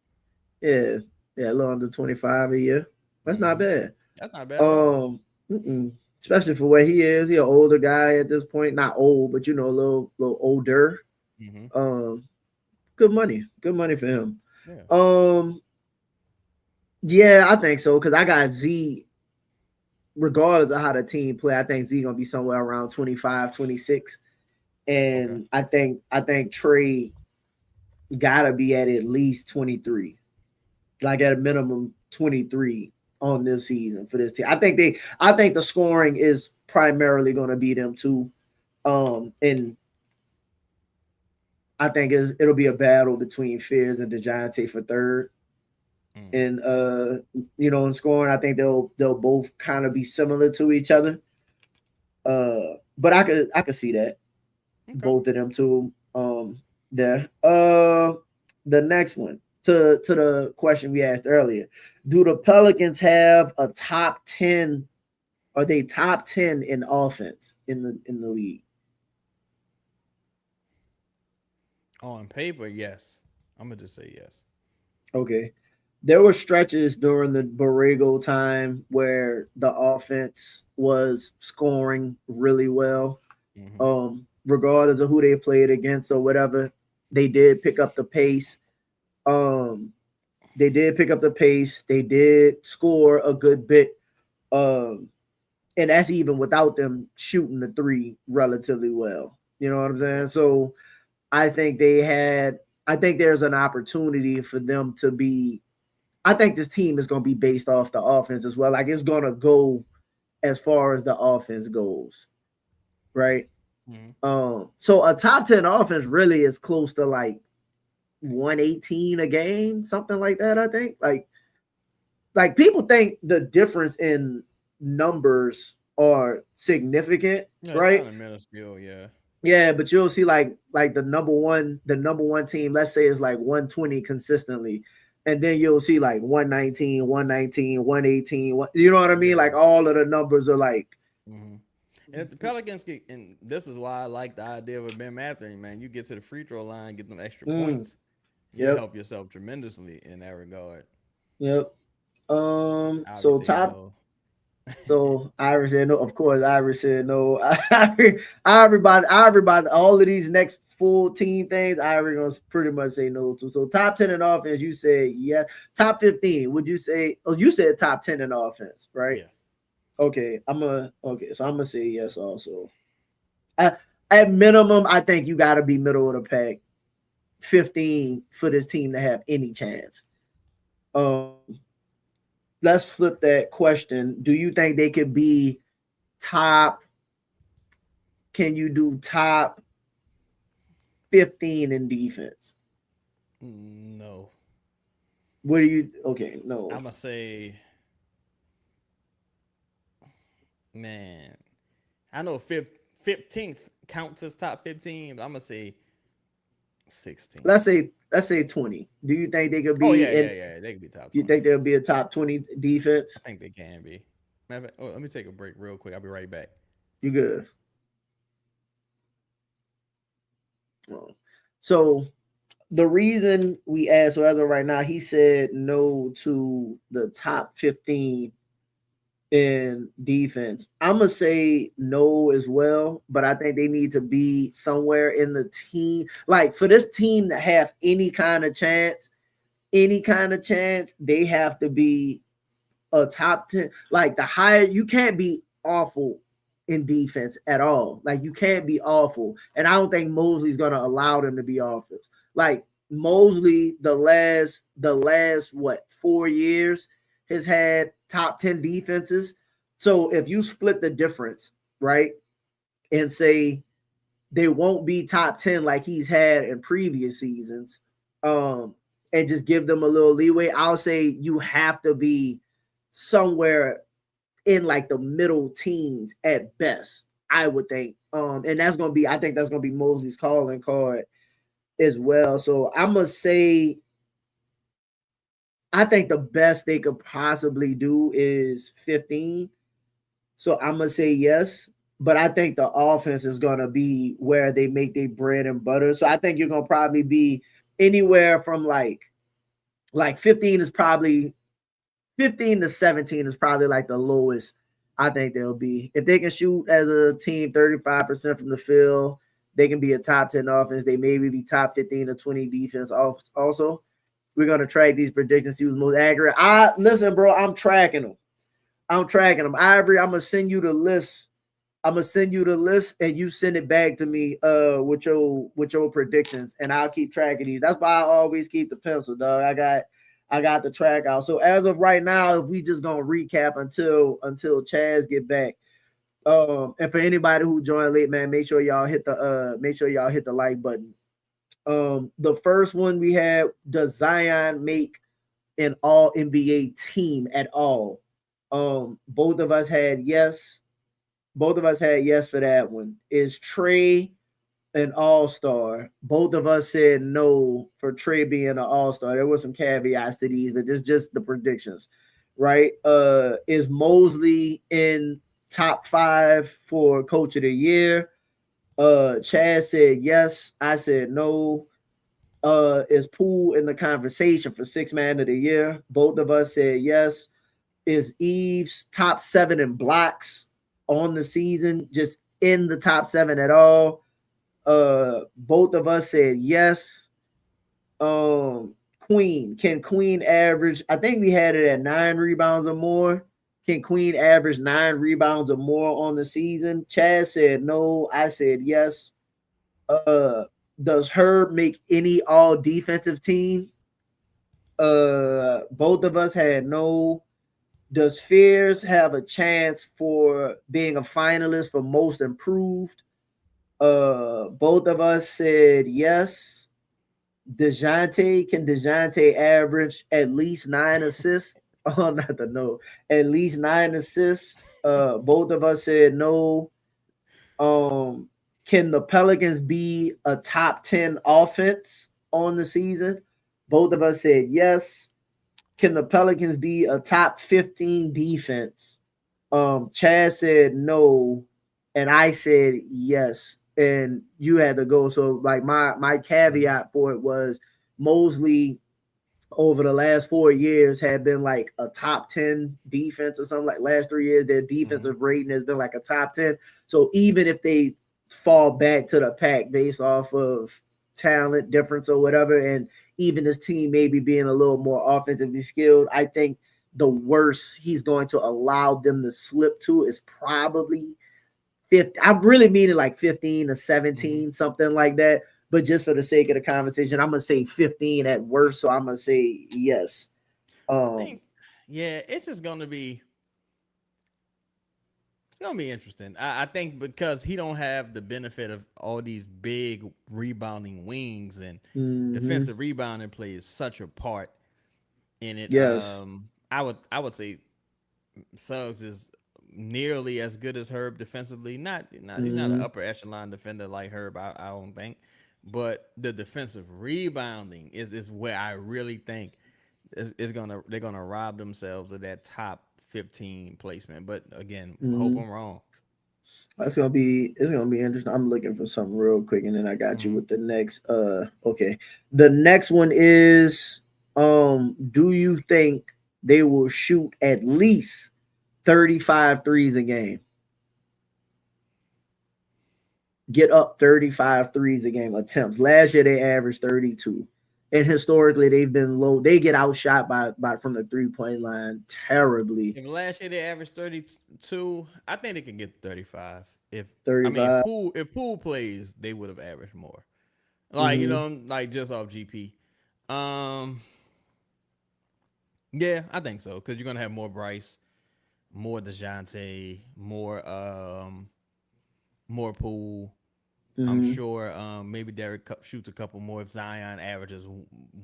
Yeah, a little under 25 a year. That's not bad. That's not bad. Especially for where he is. He's an older guy at this point. Not old, but a little older. Good money for him. Yeah, I think so, because I got Z. Regardless of how the team play, I think Z gonna be somewhere around 25, 26. And I think Trey gotta be at least 23. Like at a minimum 23 on this season for this team. I think the scoring is primarily gonna be them two. And I think it'll be a battle between Fizz and DeJounte for third. And in scoring, I think they'll both kind of be similar to each other. But I could see that. Okay. Both of them two there. The next one to the question we asked earlier. Do the Pelicans have a top 10? Are they top 10 in offense in the league? On paper, yes. I'm gonna just say yes. Okay. There were stretches during the Borrego time where the offense was scoring really well. Regardless of who they played against or whatever, they did pick up the pace. They did score a good bit. And that's even without them shooting the three relatively well. You know what I'm saying? So I think there's an opportunity for them to be. I think this team is going to be based off the offense as well. Like, it's going to go as far as the offense goes, right? So a top 10 offense really is close to like 118 a game, something like that. I think like like people think the difference in numbers are significant, right? Kind of minuscule, yeah. Yeah, but you'll see like the number one team, let's say is like 120 consistently. And then you'll see like 119, 119, 118. You know what I mean? Like all of the numbers are like. Mm-hmm. And if the Pelicans get, and this is why I like the idea of Ben Mathurin, man. You get to the free throw line, get them extra points, you help yourself tremendously in that regard. Yep. Obviously, So Iris said no. Of course, Iris said no. Everybody, all of these next full team things, Iris gonna pretty much say no to. So top 10 in offense, you said yeah. Top 15, would you say? Oh, you said top 10 in offense, right? Yeah. Okay, so I'm gonna say yes also. At minimum, I think you gotta be middle of the pack. 15 for this team to have any chance. Let's flip that question. Do you think they could be top? Can you do top 15 in defense? No. What do you? Okay, no. I'm gonna say, man, I know 15th counts as top 15, but I'm gonna say 16. Let's say 20. Do you think they could be? Oh yeah, they could be top 20. You think they'll be a top 20 defense? I think they can be. Let me take a break real quick. I'll be right back. You good? Well, so the reason we asked, so as of right now, he said no to the top 15 in defense. I'm gonna say no as well, but I think they need to be somewhere in the team. Like for this team to have any kind of chance, they have to be a top 10. Like the higher, you can't be awful in defense at all. Like you can't be awful, and I don't think Mosley's gonna allow them to be awful. Like Mosley, the last 4 years has had top 10 defenses. So if you split the difference, right, and say they won't be top 10 like he's had in previous seasons, and just give them a little leeway, I'll say you have to be somewhere in like the middle teens at best, I would think. And that's gonna be, I think that's gonna be Mosley's calling card as well. So I'm gonna say I think the best they could possibly do is 15. So I'm gonna say yes, but I think the offense is gonna be where they make their bread and butter. So I think you're gonna probably be anywhere from like 15 is probably 15 to 17 is probably like the lowest I think they'll be. If they can shoot as a team 35% from the field, they can be a top 10 offense. They maybe be top 15 to 20 defense also. We're going to track these predictions, see who's most accurate. Listen, bro, I'm tracking them. Ivory, I'm going to send you the list. And you send it back to me with your predictions, and I'll keep tracking these. That's why I always keep the pencil, dog. I got the track out. So as of right now, if we just going to recap until Chaz get back. And for anybody who joined late, man, make sure y'all hit the like button. The first one we had, does Zion make an all NBA team at all? Both of us had yes. Both of us had yes for that one. Is Trey an all-star? Both of us said no for Trey being an all-star. There were some caveats to these, but this is just the predictions, right? Is Mosley in top 5 for coach of the year? Chad said yes. I said no. Is Poole in the conversation for 6th man of the year? Both of us said yes. Is Eves top 7 in blocks on the season, just in the top 7 at all? Both of us said yes. Queen, can Queen average? I think we had it at 9 rebounds or more. Can Queen average 9 rebounds or more on the season? Chad said no. I said yes. Does Herb make any all defensive team? Both of us had no. Does Fears have a chance for being a finalist for most improved? Both of us said yes. Can DeJounte average at least 9 assists Oh, not the no. At least 9 assists. Both of us said no. Um, can the Pelicans be a top 10 offense on the season? Both of us said yes. Can the Pelicans be a top 15 defense? Chad said no, and I said yes, and you had to go. So like my caveat for it was Mosley over the last 4 years had been like a top 10 defense or something. Like last 3 years, their defensive rating has been like a top 10. So even if they fall back to the pack based off of talent difference or whatever, and even this team maybe being a little more offensively skilled, I think the worst he's going to allow them to slip to is probably 50. I really mean it like 15 to 17, something like that. But just for the sake of the conversation, I'm gonna say 15 at worst. So I'm gonna say yes. I think, yeah, it's gonna be interesting. I think because he don't have the benefit of all these big rebounding wings and defensive rebounding plays such a part in it. Yes. I would say Suggs is nearly as good as Herb defensively. Not he's not an upper echelon defender like Herb. I don't think, but the defensive rebounding is where I really think they're gonna rob themselves of that top 15 placement. But again, hope I'm wrong. It's gonna be interesting. I'm looking for something real quick, and then I got you with the next. Okay, the next one is do you think they will shoot at least 35 threes a game? Get up 35 threes a game attempts. Last year they averaged 32. And historically they've been low. They get outshot by from the 3-point line terribly. If last year they averaged 32, I think they can get 35. If 35. If Poole plays, they would have averaged more. Like, like just off GP. Yeah, I think so. Because you're gonna have more Bryce, more DeJounte, more Poole. I'm sure maybe Derek shoots a couple more if Zion averages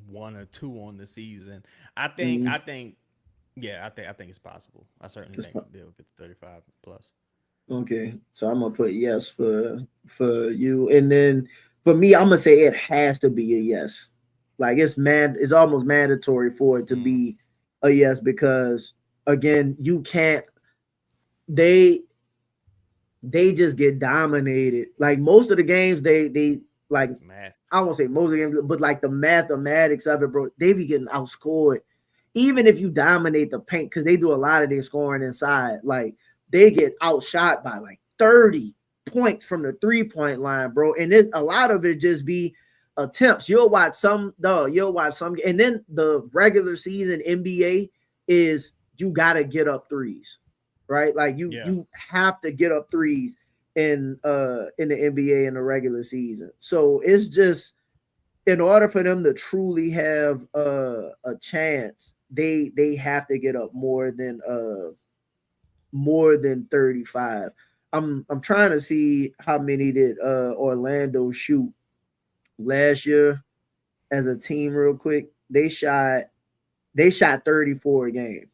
1 or 2 on the season. I think it's possible. I certainly think they'll get 35 plus. Okay, so I'm gonna put yes for you, and then for me, I'm gonna say it has to be a yes. Like it's almost mandatory for it to be a yes because again, you can't. They just get dominated. Like most of the games, they like Math. I won't say most of the games, but like the mathematics of it, bro, they be getting outscored. Even if you dominate the paint, because they do a lot of their scoring inside, like they get outshot by like 30 points from the 3-point line, bro. And a lot of it just be attempts. You'll watch some, and then the regular season NBA is you gotta get up threes. Right, like you have to get up threes in the NBA in the regular season. So it's just in order for them to truly have a chance, they have to get up more than 35. I'm trying to see how many did Orlando shoot last year as a team real quick. They shot 34 a game.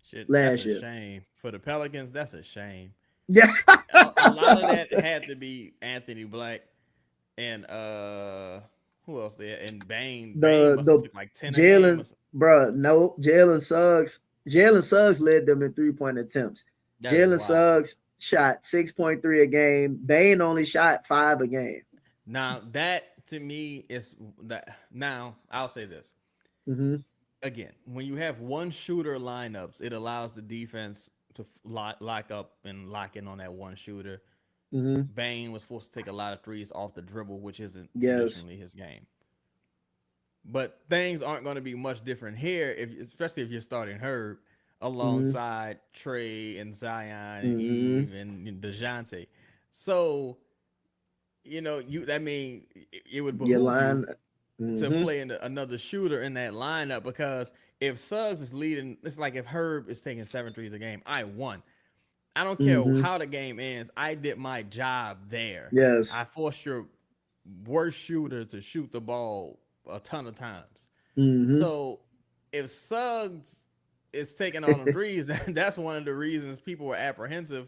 Shit, last that's a year. shame. For the Pelicans, that's a shame. Yeah. A lot of that had to be Anthony Black and who else there? And Bane. Bane must have took like 10 a game. Jalen Suggs led them in 3-point attempts. Jalen Suggs shot 6.3 a game. Bane only shot 5 a game. Now that to me is that. Now I'll say this. Again, when you have one shooter lineups, it allows the defense to lock up and lock in on that one shooter. Bane was forced to take a lot of threes off the dribble, which isn't traditionally his game. But things aren't going to be much different here, especially if you're starting Herb alongside Trey and Zion and Eve and DeJounte. So, it would behoove you to play another shooter in that lineup, because if Suggs is leading, it's like if Herb is taking 7 threes a game, I won. I don't care how the game ends. I did my job there. Yes. I forced your worst shooter to shoot the ball a ton of times. So if Suggs is taking all them threes. That's one of the reasons people were apprehensive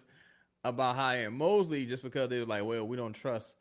about hiring Mosley, just because they were like, well, we don't trust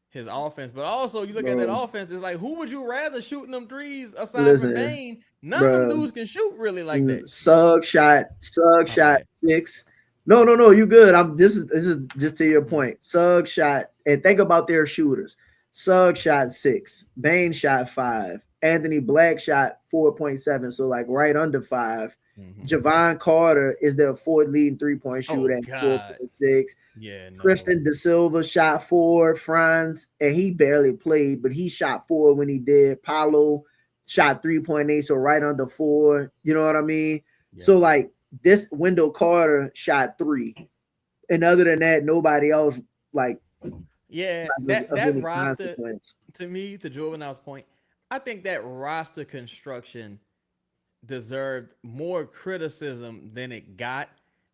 his offense. But also, you look at that offense, it's like, who would you rather shooting them threes aside from Bane? None of them dudes can shoot really like that. Sugg shot 6. No, you good. This is just to your point. Sugg shot, and think about their shooters. Sugg shot 6, Bane shot 5, Anthony Black shot 4.7, so like right under 5. Javon Carter is their fourth leading 3-point shooter at 4.6. Yeah, no. Tristan Da Silva shot 4. Franz, and he barely played, but he shot 4 when he did. Paolo shot 3.8, so right under 4. You know what I mean? Yeah. So like this Wendell Carter shot 3, and other than that, nobody else like. Yeah, that roster, to me, to Juvenal's point, I think that roster construction deserved more criticism than it got.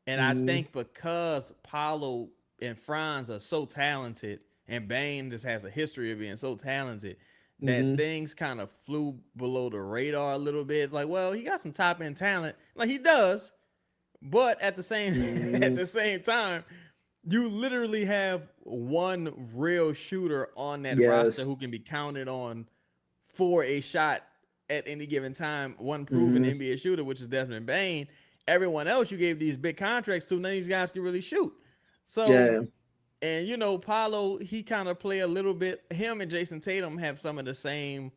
And I think because Paolo and Franz are so talented, and Bane just has a history of being so talented, that things kind of flew below the radar a little bit. It's like, well, he got some top end talent, like he does, but at the same time, you literally have one real shooter on that roster who can be counted on for a shot at any given time. One proven NBA shooter, which is Desmond Bane. Everyone else you gave these big contracts to, none of these guys can really shoot. So, and you know, Paolo, he kind of play a little bit. Him and Jason Tatum have some of the same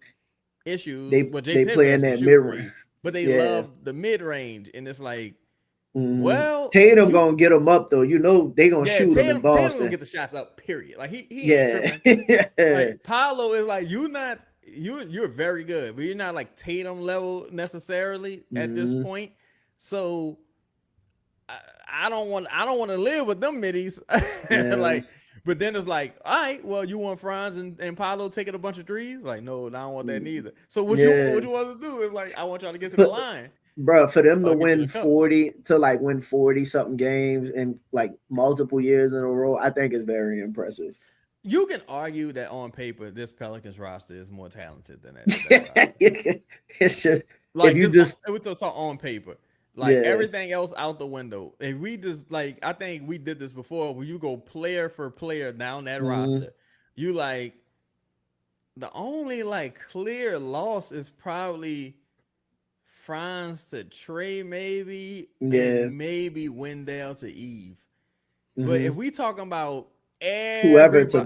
issues. They play in that mid range, but they love the mid range, and it's like. Well, Tatum gonna get them up though. You know they gonna shoot them in Boston. Tatum gonna get the shots up. Period. Like he like Paolo is like you're very good, but you're not like Tatum level necessarily at this point. So I don't want to live with them middies. Like, but then it's like, all right, well, you want Franz and Paolo taking a bunch of threes? Like, no, I don't want that neither. So what you want to do is like, I want y'all to get to the line. Bro, for them to win 40 something games in like multiple years in a row, I think is very impressive. You can argue that on paper, this Pelicans roster is more talented than that. It's just like if you we're talking on paper, like everything else out the window. If we just like, I think we did this before, where you go player for player down that roster, you like the only like clear loss is probably Franz to Trey, maybe, and maybe Wendell to Eve. But if we talking about whoever to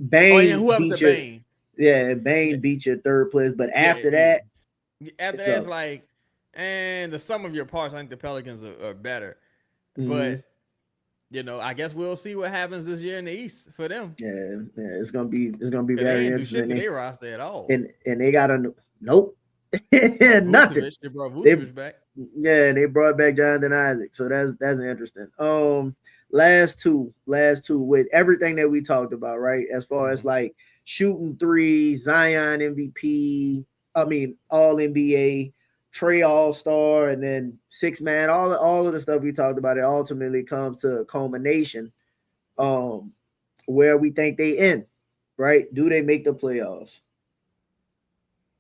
Bane, Bane beat your third place, but after that, it's like, and the sum of your parts, I think the Pelicans are better. But you know, I guess we'll see what happens this year in the East for them. Yeah, it's gonna be very interesting. They roster at all, and they got a nope. Nothing. They brought Vucevic back. Yeah, and they brought back Jonathan Isaac. So that's interesting. Last two with everything that we talked about, right? As far as like shooting threes, Zion MVP, all NBA, Trey All-Star, and then 6-man, all of the stuff we talked about, it ultimately comes to a culmination where we think they end, right? Do they make the playoffs?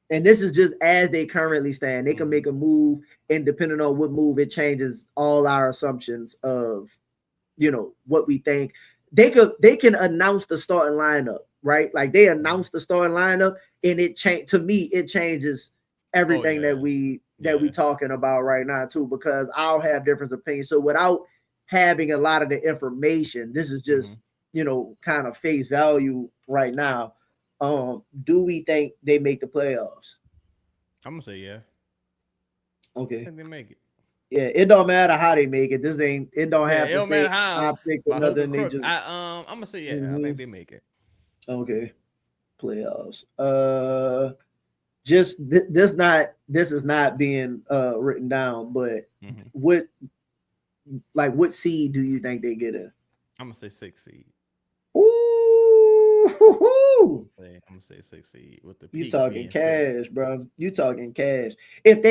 And this is just as they currently stand. They can make a move, and depending on what move, it changes all our assumptions of, you know, what we think. They can announce the starting lineup, right? Like they announce the starting lineup, and it changes everything that we talking about right now too, because I'll have different opinions. So without having a lot of the information, this is just you know, kind of face value right now. Do we think they make the playoffs? I'm gonna say yeah. Okay. I think they make it. Yeah, it don't matter how they make it. It don't have to say how, top 6 or nothing. They just I'm gonna say yeah. I think they make it. Okay. Playoffs. This is not being written down, but what seed do you think they get in? I'm gonna say 6 seed. Ooh, I'm gonna say 6 seed with the. You talking cash, bro? You talking cash? If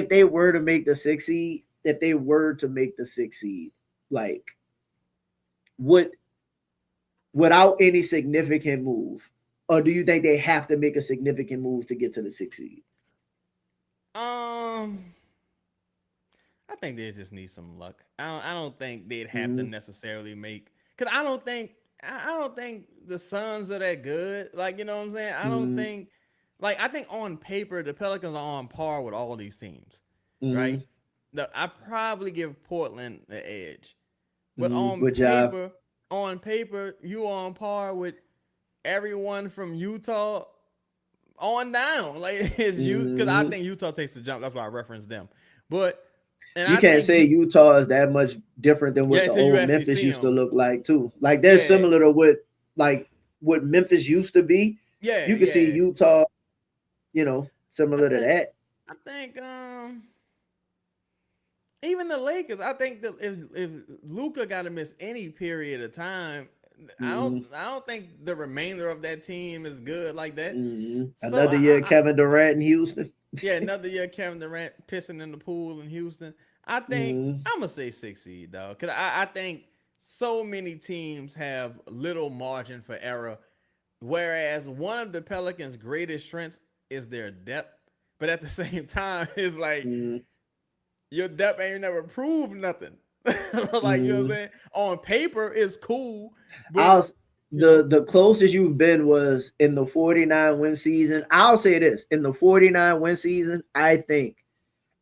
they were to make the 6 seed, like without any significant move, or do you think they have to make a significant move to get to the 6 seed? I think they just need some luck. I don't think they'd have to necessarily make, because I don't think the Suns are that good. Like, you know what I'm saying? I don't think, like, I think on paper the Pelicans are on par with all these teams, right? I probably give Portland the edge, but Good job. on paper you are on par with everyone from Utah on down. Like, it's you, because I think Utah takes the jump. That's why I referenced them, but. And you can't say Utah is that much different than what the old Memphis used to look like too. Like they're similar to what Memphis used to be. Yeah, you can see Utah, similar to that. I think even the Lakers. I think that if Luka got to miss any period of time, I don't think the remainder of that team is good like that. Another year, Kevin Durant in Houston. Yeah, another year Kevin Durant pissing in the pool in Houston. I think I'm gonna say 6 seed, dog, because I think so many teams have little margin for error, whereas one of the Pelicans' greatest strengths is their depth. But at the same time, it's like your depth ain't never proved nothing. Like, you know what I'm saying? On paper, it's cool. But the closest you've been was in the 49 win season. I'll say this, in the 49 win season, I think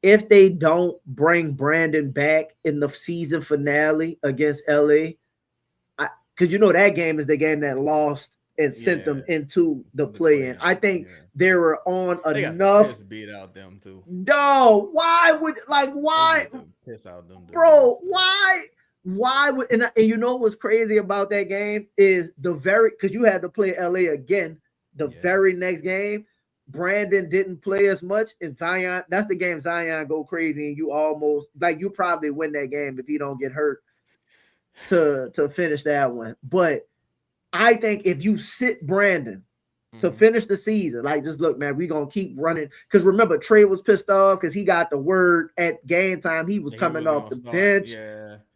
if they don't bring Brandon back in the season finale against LA, because that game is the game that lost and sent them into the play-in. I think they were on enough. Got beat out them too. No, why piss out them, bro? Why would and you know what's crazy about that game is because you had to play LA again the very next game. Brandon didn't play as much, and Zion, that's the game Zion go crazy, and you almost you probably win that game if you don't get hurt to finish that one. But I think if you sit Brandon to finish the season, just look, man, we're gonna keep running. Because remember, Trey was pissed off because he got the word at game time he was coming off the bench.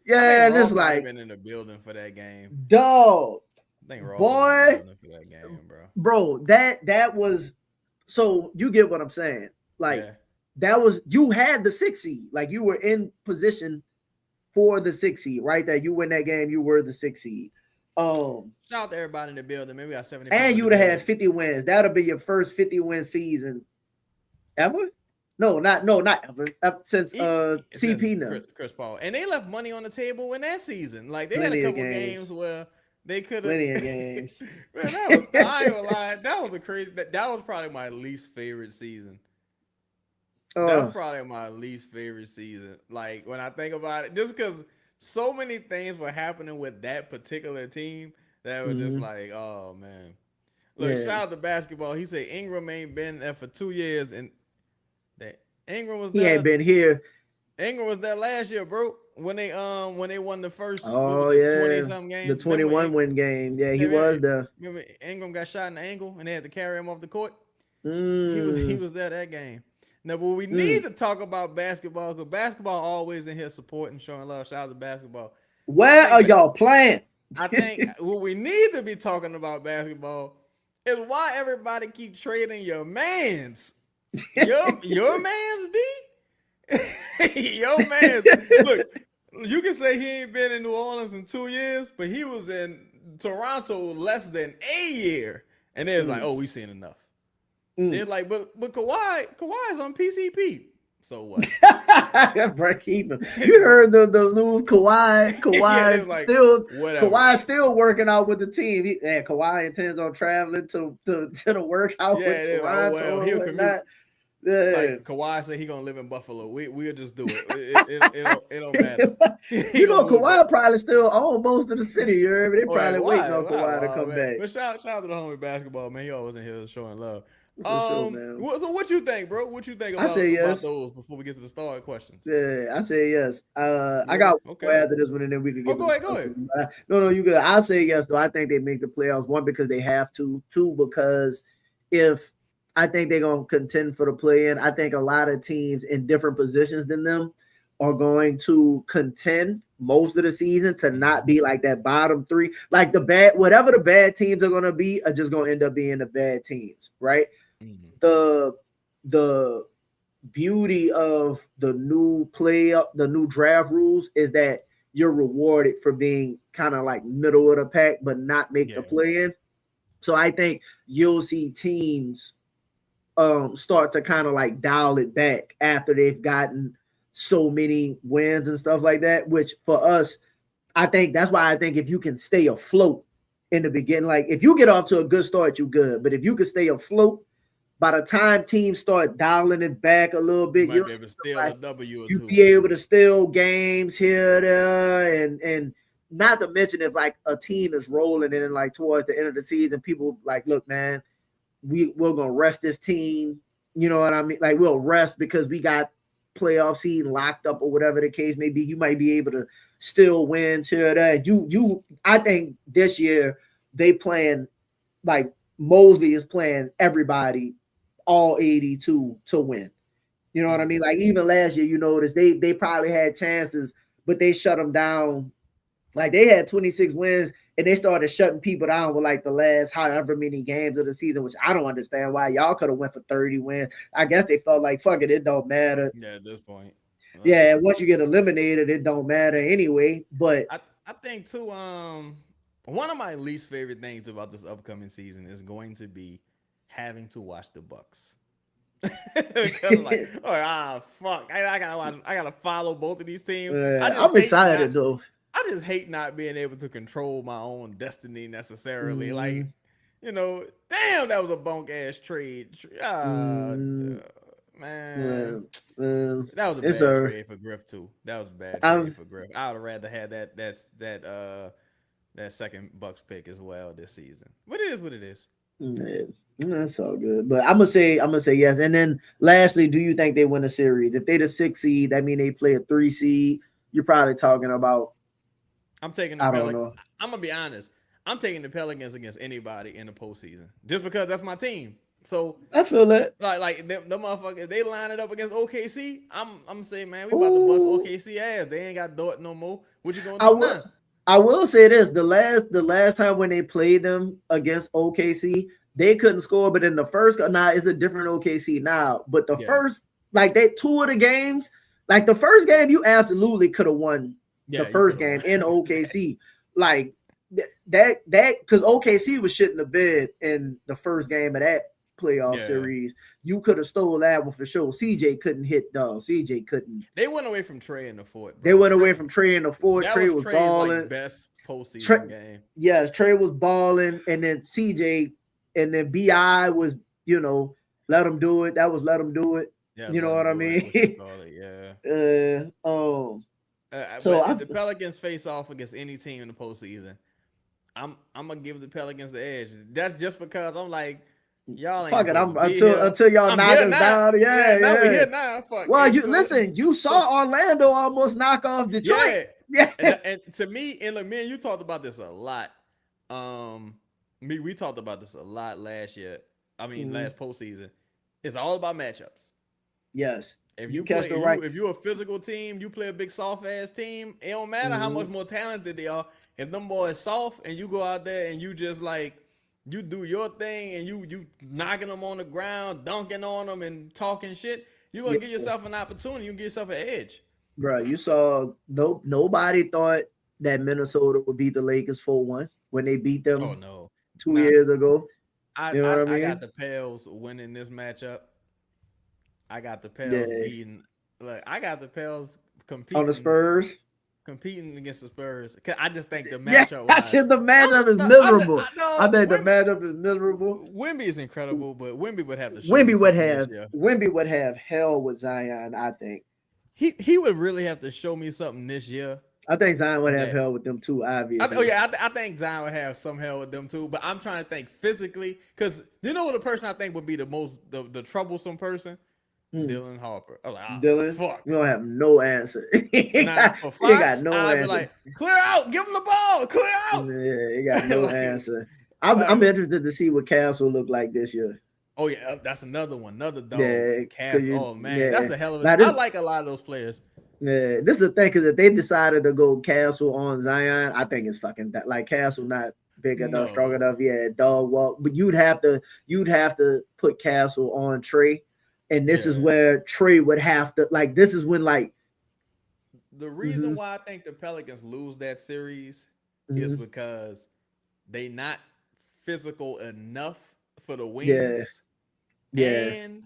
Yeah, and it's been in the building for that game. Dog. I think Ross boy, for that game, bro. That was, so you get what I'm saying. That was, you had the 6 seed. You were in position for the 6 seed, right? That you win that game, you were the 6 seed. Shout out to everybody in the building. Maybe we got 70. And you would have had 50 wins. That'll be your first 50-win season ever. No, not ever. Since CP now. Chris Paul. And they left money on the table in that season. They had a couple games where they could have. Plenty of games. Man, I ain't gonna lie. That was a crazy. That was probably my least favorite season. That was probably my least favorite season. When I think about it, just because so many things were happening with that particular team that was just oh man. Look, shout out to basketball. He said Ingram ain't been there for 2 years, and that Ingram was there. He ain't been here. Ingram was there last year, bro. When they won the first 20-something game. The 21 win game. Yeah, he was there. Remember Ingram got shot in the ankle and they had to carry him off the court? He was there that game. Now, but we need to talk about basketball, because basketball always in here supporting, showing love. Shout out to basketball. Where are y'all playing? I think what we need to be talking about basketball is why everybody keep trading your mans. Your mans, B? Your mans. Look, you can say he ain't been in New Orleans in 2 years, but he was in Toronto less than a year. And they're like, oh, we seen enough. They're like, but Kawhi is on PCP. So what? Break even. You heard the news. Kawhi Kawhi still working out with the team. Kawhi intends on traveling to the workout with Toronto. He'll commute. Kawhi said he gonna live in Buffalo. We'll just do it. It don't matter. Kawhi probably still own most of the city. You heard me? They probably waiting on Kawhi to come back. But shout out to the homie basketball, man. He always in here showing love. Sure, man. So what you think, bro? What you think about, yes. about those before we get to the start questions? Yeah, I say yes. I got one after this one, and then we can get. Go ahead. No, you good. I'll say yes, though. I think they make the playoffs. One, because they have to. Two, because if I think they're gonna contend for the play-in. I think a lot of teams in different positions than them are going to contend most of the season to not be like that bottom three. Like whatever the bad teams are gonna be, are just gonna end up being the bad teams, right? Mm-hmm. The beauty of the new draft rules is that you're rewarded for being kind of like middle of the pack, but not make the play in. So I think you'll see teams start to kind of like dial it back after they've gotten so many wins and stuff like that, which for us, I think that's why I think if you can stay afloat in the beginning, like if you get off to a good start, you good. But if you can stay afloat, by the time teams start dialing it back a little bit, you'll be able to steal a W or two. Be able to steal games here, there, and not to mention if like a team is rolling in like towards the end of the season, people like, look, man, we're gonna rest this team. You know what I mean? Like we'll rest because we got playoff seed locked up or whatever the case may be. You might be able to still win here, there. I think this year they playing like Mosley is playing everybody all 82 to win. You know what I mean? Like even last year, you notice they probably had chances, but they shut them down. Like they had 26 wins and they started shutting people down with like the last however many games of the season, which I don't understand why y'all could have went for 30 wins. I guess they felt like fuck it don't matter. Yeah, at this point. Yeah, once you get eliminated, it don't matter anyway. But I think too, one of my least favorite things about this upcoming season is going to be having to watch the Bucks. Like, fuck! I gotta follow both of these teams. I'm excited though. I just hate not being able to control my own destiny necessarily. Like, you know, damn, that was a bunk ass trade. Man, that was a bad trade for Griff too. That was a bad trade for Griff. I would have rather had that second Bucks pick as well this season. But it is what it is. That's all good. But I'm gonna say yes. And then lastly, do you think they win a series? If they the 6 seed, that mean they play a 3 seed. You're probably talking about. I'm taking the Pelicans. I'm gonna be honest. I'm taking the Pelicans against anybody in the postseason just because that's my team. So I feel that. Like the motherfuckers, they line it up against OKC. I'm saying, man, we about to bust OKC ass. They ain't got Dort no more. What you gonna do now? I will say this: the last time when they played them against OKC, they couldn't score. But in the first, it's a different OKC now. But the first, like they 2 of the games, like the first game, you absolutely could have won the first game in OKC. Like that because OKC was shitting the bed in the first game of that playoff series. You could have stole that one for sure. CJ couldn't hit dog. CJ couldn't. They went away from Trey in the fourth. Bro. They went away from Trey in the fourth. Trey was balling. Like best postseason game. Yes, Trey was balling, and then CJ, and then BI was, let him do it. That was let him do it. Yeah, you know what I mean? So if the Pelicans face off against any team in the postseason, I'm gonna give the Pelicans the edge. That's just because I'm like. Y'all ain't fuck it. Until y'all knock us down. Yeah. Now we here now. Fuck. Well, you saw Orlando almost knock off Detroit. Yeah. And to me, and me and you talked about this a lot. We talked about this a lot last year. I mean, last postseason. It's all about matchups. Yes. If you catch the right, if you're a physical team, you play a big soft ass team. It don't matter how much more talented they are. If them boys soft and you go out there and you just like. You do your thing and you knocking them on the ground, dunking on them and talking shit. You're going to give yourself an opportunity. You give yourself an edge. Bro, you saw nobody thought that Minnesota would beat the Lakers 4-1 when they beat them 2 years ago. I got the Pels winning this matchup. I got the Pels beating. Like, I got the Pels competing. On the Spurs? Competing against the Spurs. I just think the matchup. The matchup is miserable. I think the matchup is miserable. Wemby is incredible, but Wemby would have to. Wemby would have hell with Zion. I think he would really have to show me something this year. I think Zion would have hell with them too. Obviously. I think Zion would have some hell with them too. But I'm trying to think physically because you know what the person I think would be the troublesome person. Dylan Harper. I'm like, Dylan, fuck. You don't have no answer. He got no answer. Like, clear out, give him the ball, clear out. Yeah, he got no answer. I'm interested to see what Castle look like this year. Oh yeah, that's another one, another dog. Yeah, Castle. Oh man, that's a hell of a. I like a lot of those players. Yeah, this is the thing because if they decided to go Castle on Zion, I think it's fucking that. Like Castle not big enough, strong enough. Yeah, dog walk. But you'd have to put Castle on Trey. And this is where Trey would have to like. This is when like the reason why I think the Pelicans lose that series is because they not physical enough for the wings. And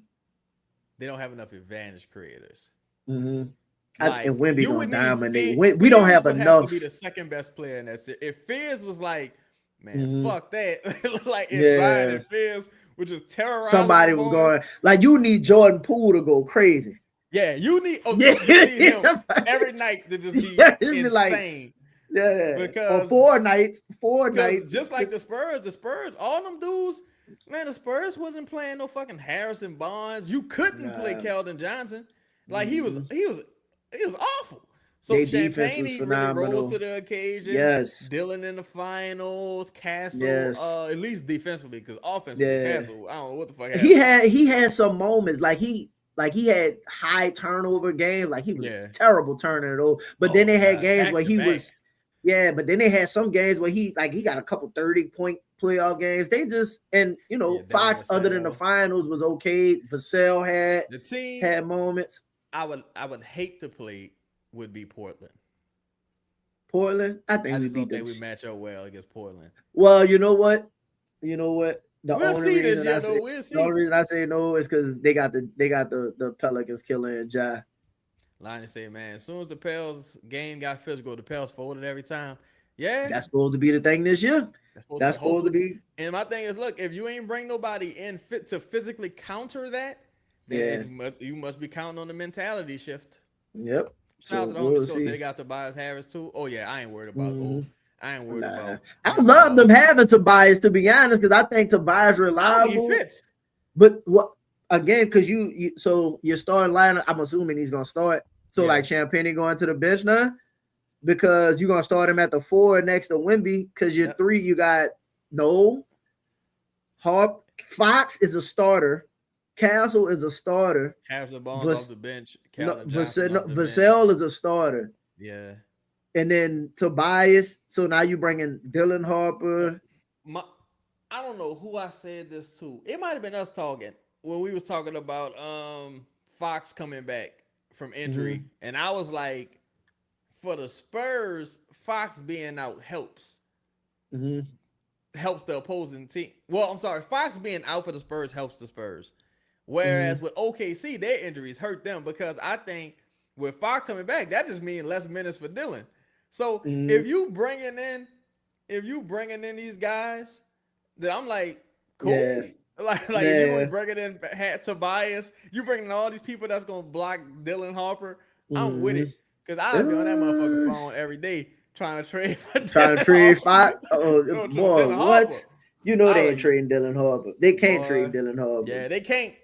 they don't have enough advantage creators. Like, and Wemby gonna dominate. We don't have would enough. Have to be the second best player in that series. If Fizz was like, man, fuck that. Like Zion and Fizz, which is terrorizing. Somebody was going like, you need Jordan Poole to go crazy. Yeah, you need him every night to just be insane. Like, because 4 nights. Just like the Spurs, all them dudes. Man, the Spurs wasn't playing no fucking Harrison Barnes. You couldn't play Keldon Johnson. Like he was awful. So Champagne really rose to the occasion. Yes. Dillon in the finals, Castle, at least defensively, because offensively, Castle, I don't know what the fuck happened. He had some moments like he had high turnover games, like he was terrible turning it over. But then they had games where he was but then they had some games where he got a couple 30-point playoff games. They just Fox, other than the finals, was okay. Vassell had the team had moments. I would hate to play would be Portland. I think I just don't think we match up well against Portland. Well, you know what? The only reason I say no is because they got the Pelicans killing Ja. Line say, man, as soon as the Pels game got physical, the Pels folded every time. Yeah, that's supposed to be the thing this year. That's supposed to be. And my thing is, look, if you ain't bring nobody in fit to physically counter that, then you must be counting on the mentality shift. Yep. Shout out to the homies. They got Tobias Harris too. Oh yeah, I ain't worried about. I ain't worried about. I love them having Tobias, to be honest, because I think Tobias reliable. He fits. But what again? Because you're starting lineup. I'm assuming he's gonna start. So like Champagne going to the bench now, because you're gonna start him at the 4 next to Wemby. Because your 3, you got Fox is a starter. Castle is a starter. Has the ball off the bench. Vassell is a starter. Yeah. And then Tobias. So now you bring in Dylan Harper. I don't know who I said this to. It might have been us talking when we was talking about Fox coming back from injury. And I was like, for the Spurs, Fox being out helps. Helps the opposing team. Well, I'm sorry. Fox being out for the Spurs helps the Spurs. Whereas with OKC, their injuries hurt them, because I think with Fox coming back, that just means less minutes for Dylan. So if you bringing in these guys, then I'm like, cool. Yeah. Like you bringing in Tobias, you bringing all these people that's gonna block Dylan Harper. I'm with it, because I've been on that motherfucking phone every day trying to trade Fox. Oh boy, what? Harper. You know they ain't trading Dylan Harper. They can't trade Dylan Harper. Yeah, they can't.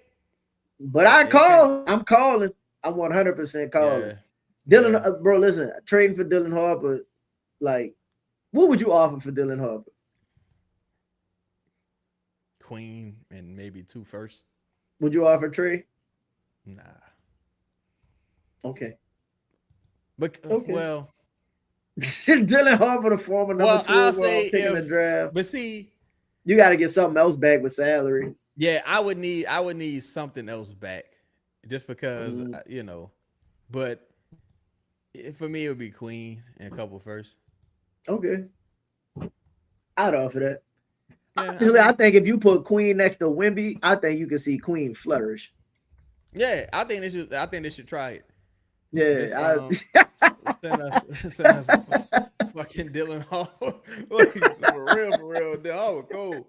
But I'm calling. I'm 100% calling. Dylan, bro, listen, trading for Dylan Harper, like, what would you offer for Dylan Harper? Queen and maybe 2 firsts. Would you offer Trey? Nah. Okay. But well, Dylan Harper, the former number 2 overall pick in the draft. But see, you got to get something else back with salary. Yeah, I would need something else back, just because But for me, it would be Queen and a couple firsts. Okay, I'd offer that. Yeah, I think if you put Queen next to Wemby, I think you can see Queen flourish. Yeah, I think they should try it. Yeah, send us fucking Dylan Harper. for real, Dylan Harper, cool.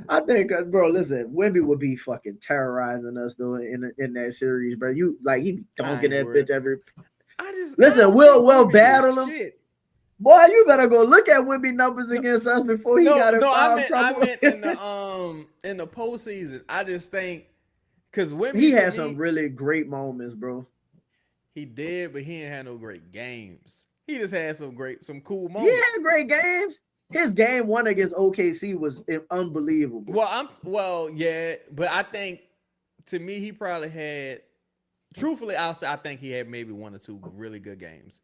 I think, bro, listen, Wemby would be fucking terrorizing us though in that series, bro. You like he dunking that bitch every. We'll battle him. Shit. Boy, you better go look at Wemby numbers against us before he got in foul trouble. I meant in the postseason. I just think because Wemby, he had some really great moments, bro. He did, but he ain't had no great games. He just had some cool moments. He had great games. His game 1 against OKC was unbelievable. Well, yeah, but I think to me he probably had. Truthfully, I think he had maybe 1 or 2 really good games.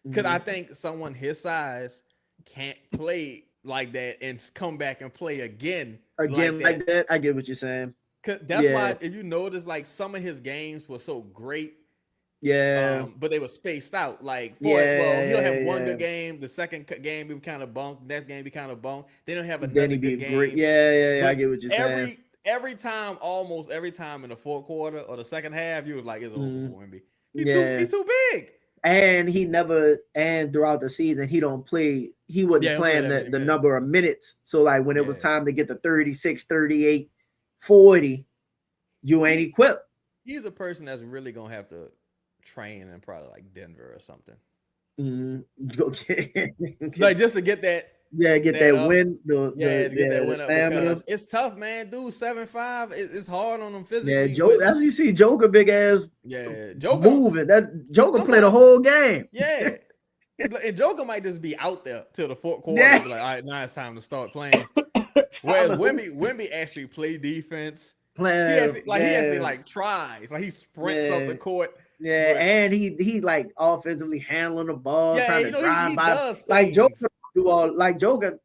Because I think someone his size can't play like that and come back and play again like that. I get what you're saying. Cause that's why if you notice, like some of his games were so great. But they were spaced out. Like he'll have one good game, the second game be kind of bunk, next game be kind of bunk. They don't have another good game. Great. Yeah. I get what you're saying. Almost every time in the fourth quarter or the second half, you was like, it's over for Wemby. He too big. And he never, and throughout the season, he wasn't playing the number of minutes. So like when it was time to get to 36, 38, 40, you ain't equipped. He's a person that's really gonna have to train in probably like Denver or something. Okay. Like just to get that. Yeah, get that win. Get that win stamina. It's tough, man. Dude, 7'5", it's hard on them physically. Yeah, Joe. That's what you see. Joker, big ass. Yeah, Joker moving. That Joker play the whole game. Yeah, and Joker might just be out there till the fourth quarter. Yeah. Like, all right, now it's time to start playing. Whereas Wemby actually play defense. He actually tries. Like he sprints up the court. Yeah, and he like offensively handling the ball, trying to drive by. Does like Joker do all like Joker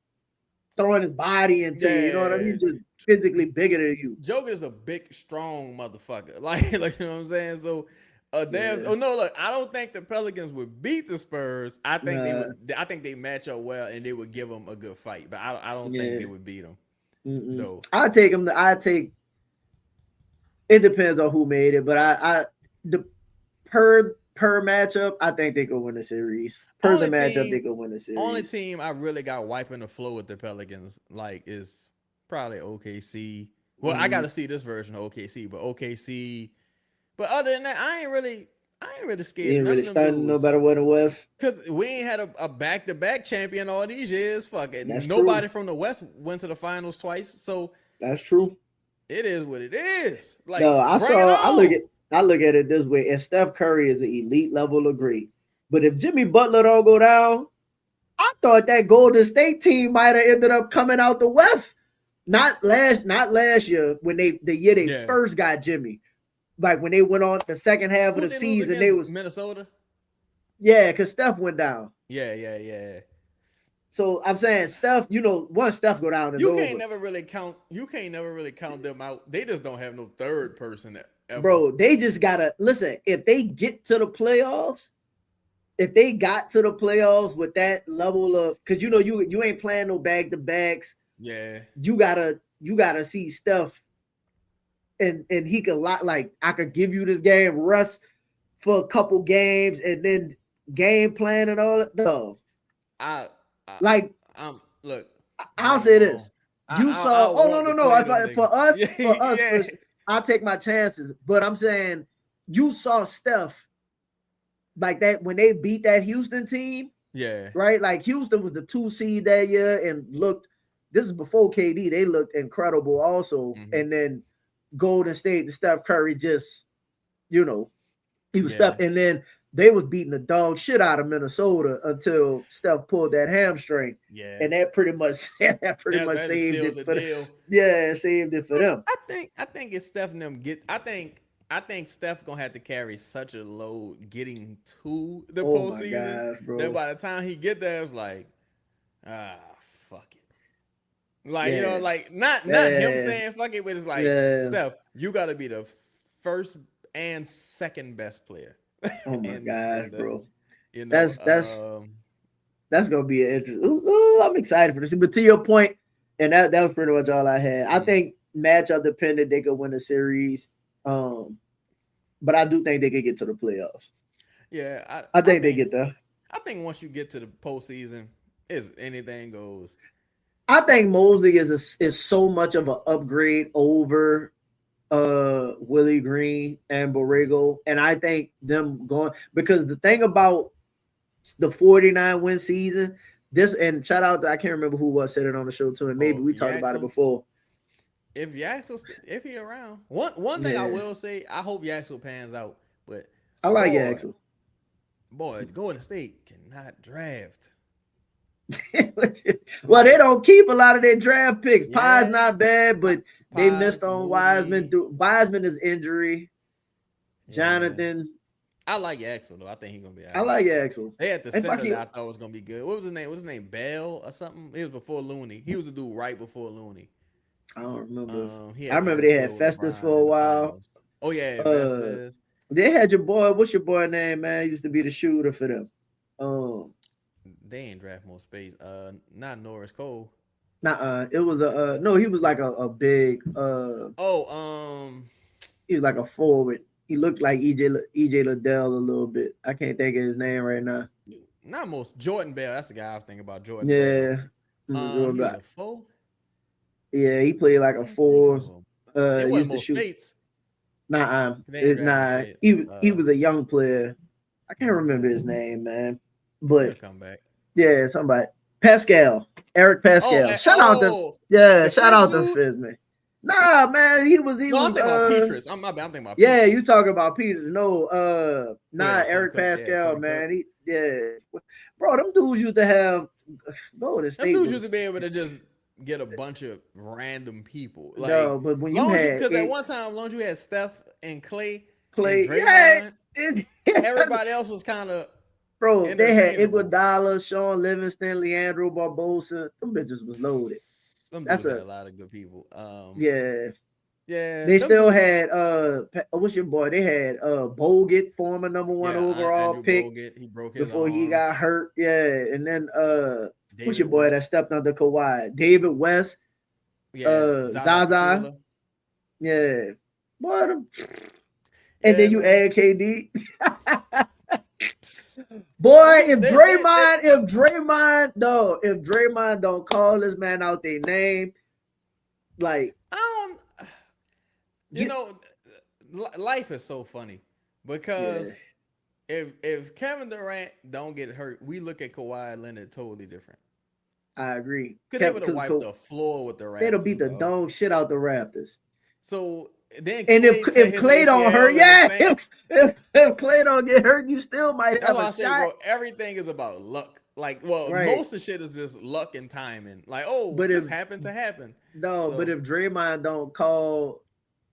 throwing his body into you. You know what I mean? Just physically bigger than you. Joker is a big, strong motherfucker. Like you know what I'm saying? So look, I don't think the Pelicans would beat the Spurs. I think they would. I think they match up well and they would give them a good fight. But I don't think they would beat them. No, I take them. It depends on who made it, but per matchup, I think they could win the series. Per the matchup, they could win the series. Only team I really got wiping the floor with the Pelicans is probably OKC. Well, I got to see this version of OKC, but OKC. But other than that, I ain't really scared. You ain't really stunned no better win the West because we ain't had a back-to-back champion all these years. Fuck it, that's nobody true. From the West went to the finals twice, so that's true. It is what it is. Like no, I look at it this way. And Steph Curry is an elite level of great. But if Jimmy Butler don't go down, I thought that Golden State team might have ended up coming out the West. Not last year when the year they first got Jimmy. Like when they went on the second half of the season, they was Minnesota. Yeah, because Steph went down. Yeah. So I'm saying Steph, once Steph go down, you can't never really count them out. They just don't have no third person ever. Bro, they just gotta listen. If they get to the playoffs, with that level of, because you ain't playing no back-to-backs. Yeah, you gotta see Steph, and he could I could give you this game rest for a couple games and then game plan and all that. No, look. I'll say this. For us, I'll take my chances. But I'm saying you saw Steph like that when they beat that Houston team. Yeah. Right? Like Houston was the 2 seed that year and this is before KD. They looked incredible also. Mm-hmm. And then Golden State and Steph Curry just, he was Steph. And then they was beating the dog shit out of Minnesota until Steph pulled that hamstring. Yeah. And that pretty much saved it for them. Yeah, it saved it for them. I think it's Steph and them I think Steph gonna have to carry such a load getting to the postseason that by the time he get there, it's like, fuck it. Like, not him saying fuck it, but it's like, Steph, you gotta be the first and second best player. Oh my gosh, bro. That's gonna be an interesting. I'm excited for this. But to your point, and that was pretty much all I had. I think matchup dependent, they could win the series. But I do think they could get to the playoffs. Yeah, I think they get there. I think once you get to the postseason, anything goes. I think Mosley is so much of an upgrade over Willie Green and Borrego, and I think them going, because the thing about the 49 win season, and shout out to, I can't remember who was said it on the show too, and maybe we talked about it before. If he around, one thing I will say, I hope Yaxel pans out, but I like Yaxel. Boy, Golden State cannot draft. Well, they don't keep a lot of their draft picks. Pie's not bad, but they missed on Wiseman. Wiseman is injury. Jonathan. I like Yaxel though. I think he's gonna be. I like Yaxel. They had the center that I thought was gonna be good. What was his name? Bell or something? It was before Looney. He was the dude right before Looney. I don't remember. He I had got remember they into it had with Festus LeBron for a in the while. finals. Oh yeah, Uh, Festus. They had your boy. What's your boy name, man? Used to be the shooter for them. They ain't draft more space. Not Norris Cole. It was a no. He was like a big. Oh, He was like a forward. He looked like EJ Liddell a little bit. I can't think of his name right now. not most Jordan Bell. That's the guy I was thinking about. Jordan Bell. Yeah, He was a four. yeah. He played like a Can't think four. of him. It wasn't Used to most shoot. Spates. Nah, They ain't draft nah. Spates. He was a young player. I can't remember his name, man. He'll But come back. yeah, somebody. Pascal. Eric Pascal. Shout out to the shout out to dude? Fizman. Nah, man, he was I'm thinking about Petrus. I'm thinking about yeah, Petrus. you talking about Peter. No, Eric Cody Cook, Pascal, Cody man. Cook. Bro, them dudes used to have Golden Them State. dudes used to be able to just get a bunch of random people. Like, no, but when you had because at one time, long as you had Steph and Clay, Clay, and Draymond, everybody else was kind of bro. They had interchangeable. Iguodala, Sean Livingston, Leandro Barbosa. Them bitches was loaded. Them That's dudes had a lot of good people. Yeah. Yeah. They still had what's your boy? They had Bogut, former number 1 overall Andrew pick. Bogut. He broke his before he arm. got hurt. Yeah. And then what's your David boy that West. stepped under Kawhi? David West. Yeah. Zaza. Yeah. What and then you add KD. Boy, if Draymond don't call this man out their name, like you know, life is so funny because if Kevin Durant don't get hurt, we look at Kawhi Leonard totally different. I agree. Because they would have wiped the floor with the Raptors. They'd have beat the dog shit out the Raptors. So then, if Clay don't hurt, if Clay don't get hurt, you still might have a shot. Bro, everything is about luck. Like, most of the shit is just luck and timing. Like, but this happened to happen. No, but if Draymond don't call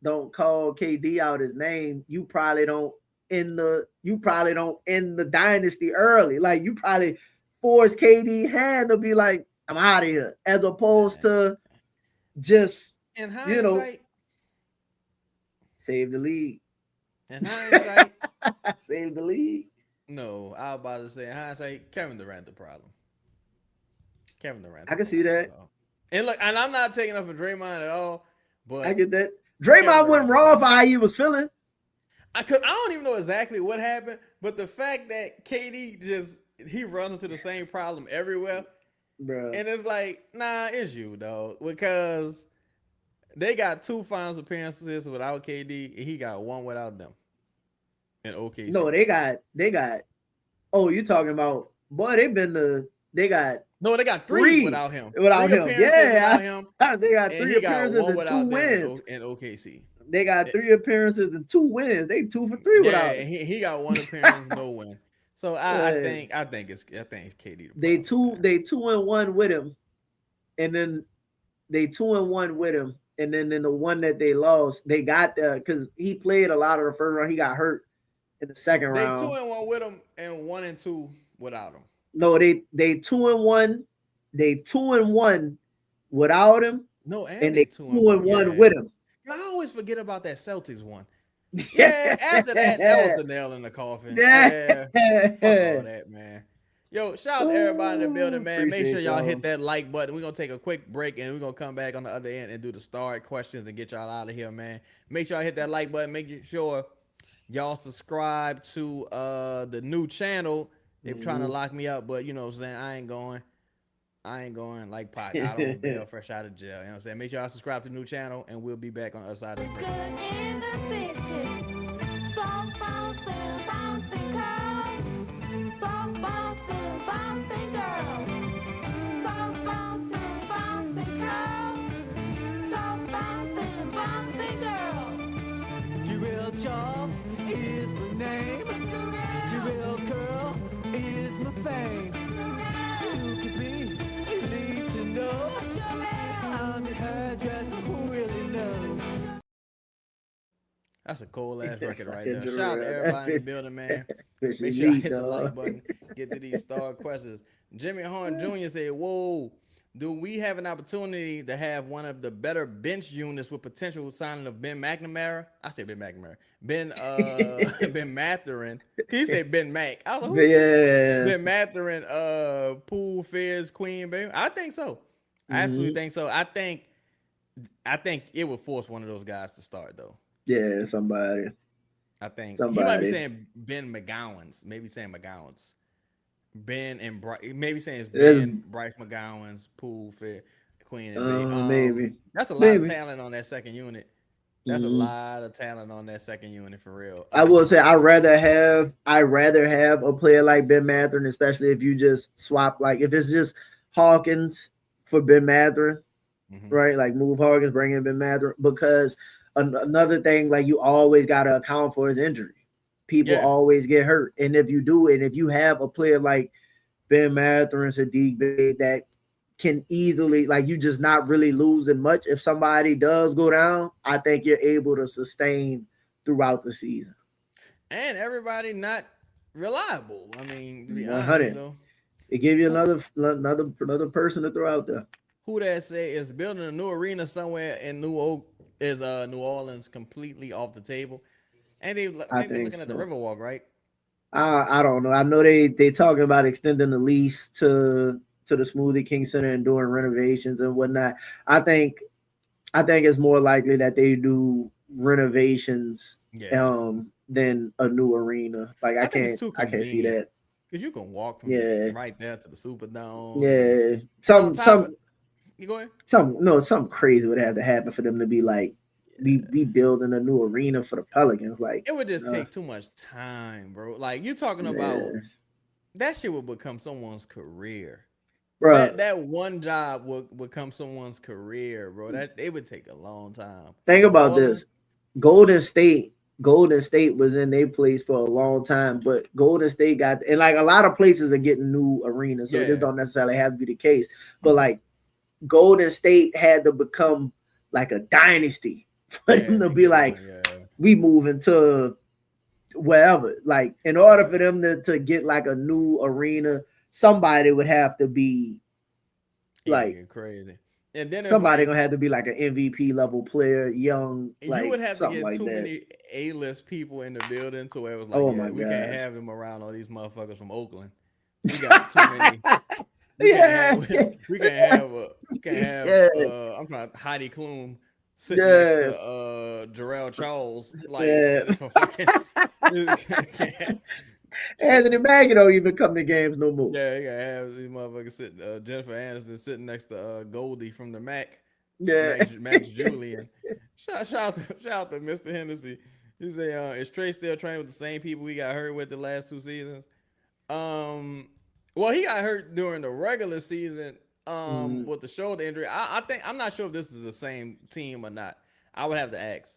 KD out his name, you probably don't end the dynasty early. Like, you probably force KD hand to be like, I'm out of here, as opposed to just in hindsight, save the league. In hindsight, save the league. No, I was about to say in hindsight, Kevin Durant the problem. Kevin Durant. I can see that. And look, and I'm not taking up for Draymond at all, but I get that. Draymond wasn't wrong for how he was feeling. I don't even know exactly what happened, but the fact that KD he runs into the same problem everywhere, bro. And it's like, nah, it's you, though, because they got 2 finals appearances without KD, and he got 1 without them. In OKC. No, they got. Oh, you talking about? Boy, they got 3 without him. Without him, yeah. Without him, they got 3 appearances and 2 wins in OKC. They got 3 appearances and 2 wins. They 2 for 3 without him. He got 1 appearance, no win. So I think it's KD. They 2-1 with him, and then they 2-1 with him, and then in the one that they lost, they got there because he played a lot of the first round. He got hurt in the second round. They 2-1 with him and 1-2 without him. No, they 2-1. They 2-1 without him. No, and they 2-1 with him. I always forget about that Celtics one. Yeah, after that was the nail in the coffin. Yeah, fuck all that, man. Yo, shout out to everybody in the building, man. Make sure y'all hit that like button. We're going to take a quick break, and we're going to come back on the other end and do the start questions and get y'all out of here, man. Make sure y'all hit that like button. Make sure y'all subscribe to the new channel. They're trying to lock me up, but you know what I'm saying? I ain't going like Pac. I don't bail fresh out of jail. You know what I'm saying? Make sure y'all subscribe to the new channel, and we'll be back on the other side of the break. Charles is my name. Jewel Curl is my fame. You could be, you need to know. I'm your hairdresser who really knows. That's a cold ass record right there. Shout out to everybody in the building, man. Make sure y'all hit the like button. Get to these star questions. Jimmy Horn Jr. said, "Whoa, do we have an opportunity to have one of the better bench units with potential signing of Ben McNamara? I say Ben McNamara. Ben Mathurin. He said Ben Mac. I was like, But yeah. Ben Mathurin, Poole, Fizz, Queen, baby. I think so. I absolutely think so. I think it would force one of those guys to start though. Yeah, somebody. I think he might be saying Ben McGowan's, maybe saying McGowan's. Ben and maybe saying it's Ben, Bryce McGowan's, Poole, Fair, Queen, and maybe. That's a lot of talent on that second unit. That's a lot of talent on that second unit for real. I will say I'd rather have a player like Ben Mathurin, especially if you just swap, like if it's just Hawkins for Ben Mathurin, right? Like move Hawkins, bring in Ben Mathurin, because another thing like you always got to account for is injury. People always get hurt, and if you have a player like Ben Mathurin, Sadiq Bey that can easily, like, you just not really losing much. If somebody does go down, I think you're able to sustain throughout the season. And everybody not reliable. I mean, to be 100. Honest, it give you another person to throw out there. Who that say is building a new arena somewhere in New Orleans completely off the table? And I think they're looking at the Riverwalk, right? I don't know. I know they talking about extending the lease to the Smoothie King Center and doing renovations and whatnot. I think it's more likely that they do renovations than a new arena. Like I can't see that. Because you can walk from right there to the Superdome. Yeah. You go ahead. Something crazy would have to happen for them to be like, we building a new arena for the Pelicans. Like it would just take too much time, bro. Like you're talking about that shit would become someone's career. Bro, that one job would become someone's career, bro. That it would take a long time. Think about this. Golden State was in their place for a long time, but Golden State got, and like a lot of places are getting new arenas, so this don't necessarily have to be the case. But like Golden State had to become like a dynasty for them to be like, we moving to wherever. Like in order for them to get like a new arena, somebody would have to be like crazy. And then somebody gonna have to be like an MVP level player, young. Like you would have to get like too that. Many A-list people in the building to where it was like, we can't have them around all these motherfuckers from Oakland. We got too many. We can have I'm trying Heidi Klum sitting next to Jarrell Charles. Like Anthony Maggie don't even come to games no more. Yeah, you gotta have these motherfuckers sitting. Jennifer Aniston sitting next to Goldie from the Mac. Yeah, Max Julian. Shout out to Mr. Hennessy. He say, is Trey still training with the same people we got hurt with the last 2 seasons? Well, he got hurt during the regular season with the shoulder injury. I think I'm not sure if this is the same team or not. I would have to ask.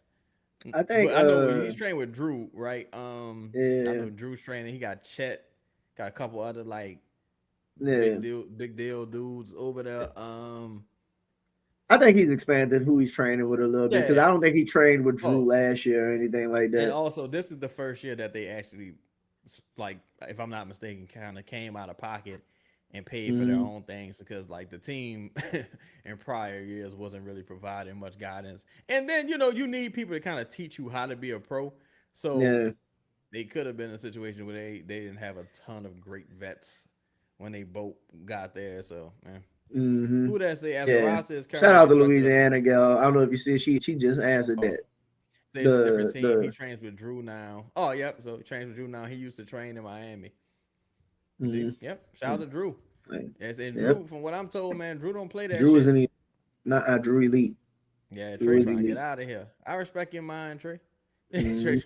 I think I know he's training with Drew, right? I know Drew's training. He got Chet, got a couple other like big deal dudes over there. I think he's expanded who he's training with a little bit, because I don't think he trained with Drew last year or anything like that. And also, this is the first year that they actually, like, if I'm not mistaken, kind of came out of pocket and paid for their own things, because like the team in prior years wasn't really providing much guidance. And then, you need people to kind of teach you how to be a pro. So they could have been in a situation where they didn't have a ton of great vets when they both got there. So, man. Who that say as the roster is shout out to Louisiana girl. I don't know if you see she just answered that. It's a different team. He trains with Drew now. Oh, yep. So he trains with Drew now. He used to train in Miami. Yep. Shout out to Drew. Yes, and Drew, from what I'm told, man, Drew don't play that. Drew is not Drew Elite. Yeah, Trey trying to get out of here. I respect your mind, Trey. Trey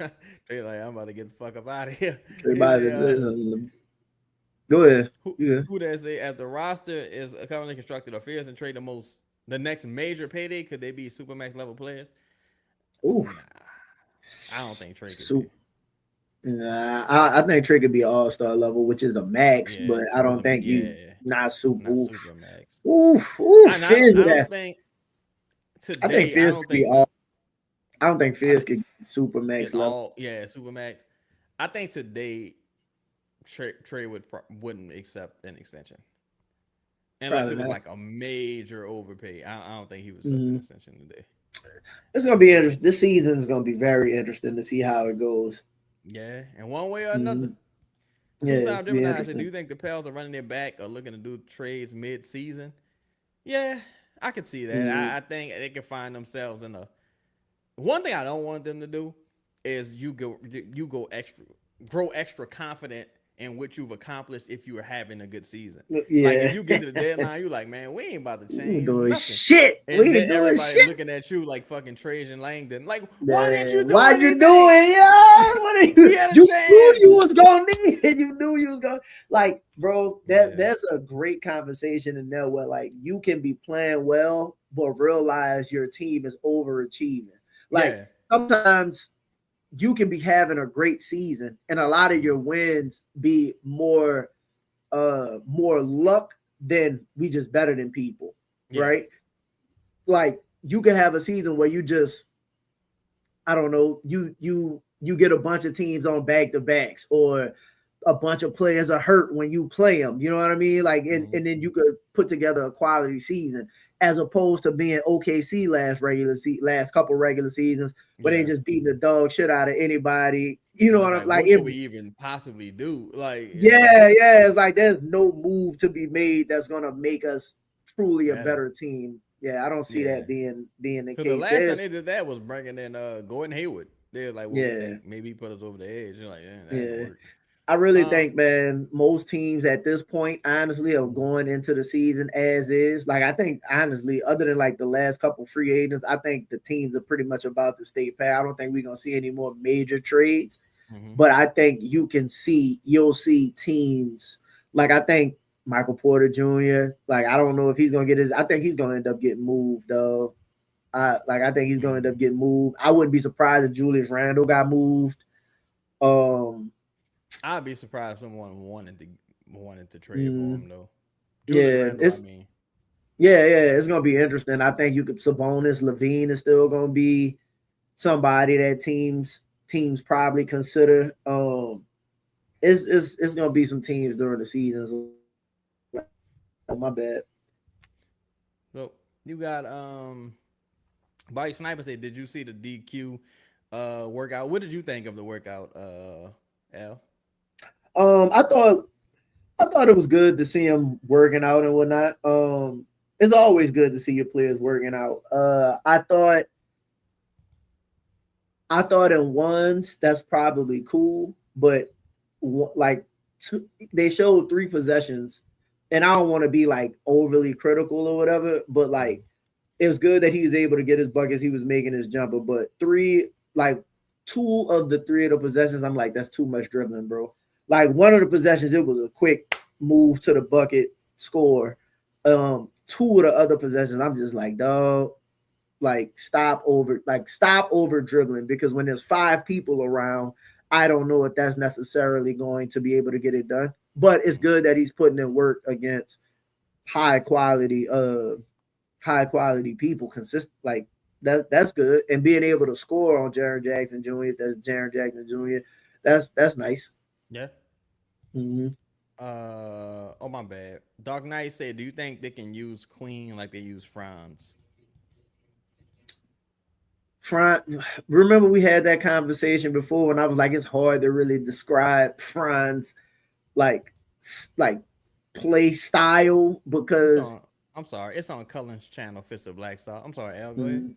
like, I'm about to get the fuck up out of here. Go ahead. Who that say as the roster is currently constructed or fears and trade the next major payday, could they be Supermax level players? Ooh, I don't think Trey could. I think Trey could be all-star level, which is a max, but I don't think not super max. Fizz would have. I think Fizz could be all. I don't think Fizz could super max level. Super max. I think today Trey wouldn't accept an extension. Unless Probably it was not. like a major overpay. I don't think he was something extension today. It's gonna be interesting. This season is gonna be very interesting to see how it goes. Yeah, and one way or another. Yeah, Two-time it'll be Gemini said, "Do interesting. you think the Pels are running their back or looking to do trades mid-season?" Yeah, I could see that. Mhm. I think they can find themselves in a. One thing I don't want them to do is you go extra, grow extra confident in what you've accomplished if you are having a good season. Like Yeah, if you get to the deadline, you like, man, we ain't about to we ain't change doing nothing. shit. And We then ain't doing everybody's shit. looking at you like fucking Trajan Langdon. Like, why didn't Yeah, you do why you anything? doing? Yeah, what are We you? had a You knew you chance. was gonna need it. You knew you was gonna like, bro. Yeah. That's a great conversation in there where like you can be playing well, but realize your team is overachieving. Like Yeah. sometimes you can be having a great season, and a lot of your wins be more luck than we just better than people, Yeah. right? Like you can have a season where you just I don't know, you get a bunch of teams on back to backs, or a bunch of players are hurt when you play them. You know what I mean? Like, and then you could put together a quality season, as opposed to being OKC last couple regular seasons where they Yeah. just beating the dog shit out of anybody. You know And it's what I'm like, like? what could we even possibly do? Like, Yeah. It's like there's no move to be made that's gonna make us truly a better. better team. Yeah, I don't see Yeah. that being the Because the case. last time There's they did that was bringing in Gordon Hayward. They're like, well, we yeah, think maybe he put us over the edge. You're like, yeah, that ain't gonna yeah. work. I really Um, think, man, most teams at this point, honestly, are going into the season as is. Like, I think, honestly, other than like the last couple free agents, I think the teams are pretty much about to stay pat. I don't think we're gonna see any more major trades, mhm. but I think you'll see teams like I think Michael Porter Jr. Like, I don't know if he's gonna get his. I think he's gonna end up getting moved, though. I think he's gonna end up getting moved. I wouldn't be surprised if Julius Randle got moved. Um, I'd be surprised if someone wanted to trade for him though. Julius yeah, Randle, I mean, it's gonna be interesting. I think you could Sabonis, Levine is still gonna be somebody that teams probably consider. It's gonna be some teams during the seasons. Oh, my bad. so you got Bike Sniper said, did you see the DQ workout? What did you think of the workout, Al? I thought it was good to see him working out and whatnot. It's always good to see your players working out. I thought in ones that's probably cool, but like they showed 3 possessions, and I don't want to be like overly critical or whatever, but like it was good that he was able to get his buckets. He was making his jumper, but two of the 3 of the possessions, I'm like, that's too much dribbling, bro. Like one of the possessions, it was a quick move to the bucket, score. 2 of the other possessions, I'm just like, dog, stop over dribbling, because when there's 5 people around, I don't know if that's necessarily going to be able to get it done. But it's good that he's putting in work against high quality people, consistent, like that's good. And being able to score on Jaren Jackson Jr., if that's Jaren Jackson Jr., that's nice. Yeah. Mm-hmm. Oh my bad. Dark Knight said, do you think they can use Queen like they use Franz? Remember we had that conversation before when I was like, it's hard to really describe Franz like play style, because I'm sorry, it's on Cullen's channel, Fist of Black Star. I'm sorry, Al, go ahead.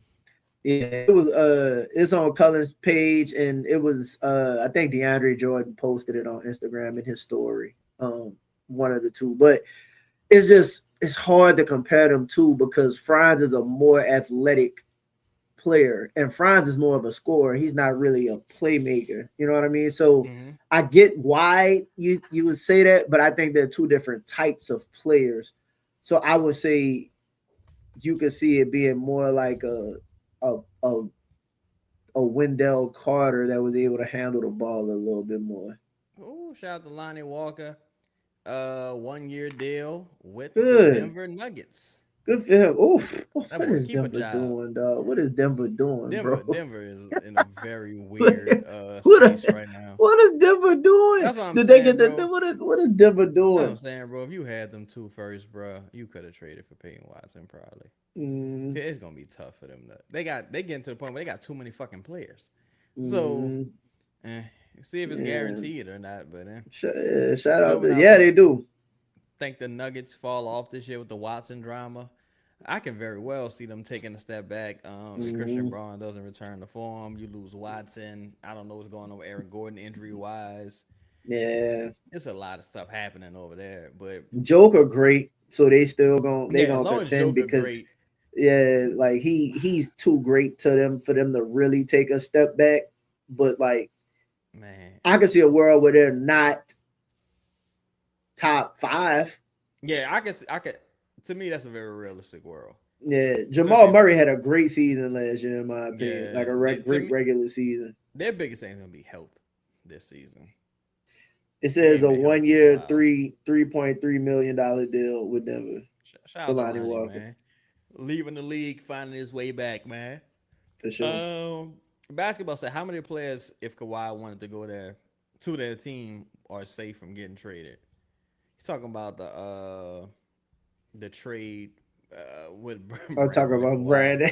Yeah, it was it's on Cullen's page, and it was I think DeAndre Jordan posted it on Instagram in his story. One of the two, but it's hard to compare them two, because Franz is a more athletic player and Franz is more of a scorer. He's not really a playmaker. You know what I mean? So I get why you would say that, but I think they're 2 different types of players. So I would say you could see it being more like a Wendell Carter that was able to handle the ball a little bit more. Oh, shout out to Lonnie Walker. 1-year deal with the Good. Denver Nuggets. Good for him. Oof. What That boy is keep a Denver job. doing, dog? What is Denver doing, bro? Denver is in a very weird What, space right now. what is Denver doing? That's what I'm Did they saying, get the bro. what is Denver That's what doing? I'm saying, bro. If you had them two first, bro, you could have traded for Peyton Watson probably. Mm, It's gonna be tough for them. They getting to the point where they got too many fucking players. So, mm, eh, see if it's yeah. guaranteed or not. But Shout out coming to out yeah, from they do. think the Nuggets fall off this year with the Watson drama. I can very well see them taking a step back. If Christian Mm, Braun doesn't return to form, you lose Watson. I don't know what's going on with Aaron Gordon injury wise. yeah, It's a lot of stuff happening over there. But Joker great, so they yeah, as gonna long as contend Joker because great, yeah, like he's too great to them for them to really take a step back. But like man. I can see a world where they're not top 5. Yeah, I could. To me, that's a very realistic world. Yeah, Jamal Especially, Murray had a great season last year, in my opinion. Like yeah, a to great me, regular season. their biggest thing is gonna be health this season. It They says ain't a been healthy 1 in a year, while. $3.3 million deal with Denver. Shout out to Delanie Lonnie, Walker, man. Leaving the league, finding his way back, man. for sure. Basketball said how many players, if Kawhi wanted to go there to their team, are safe from getting traded? He's talking about the trade with I'll talk Brandon and about Kawhi. Brandon.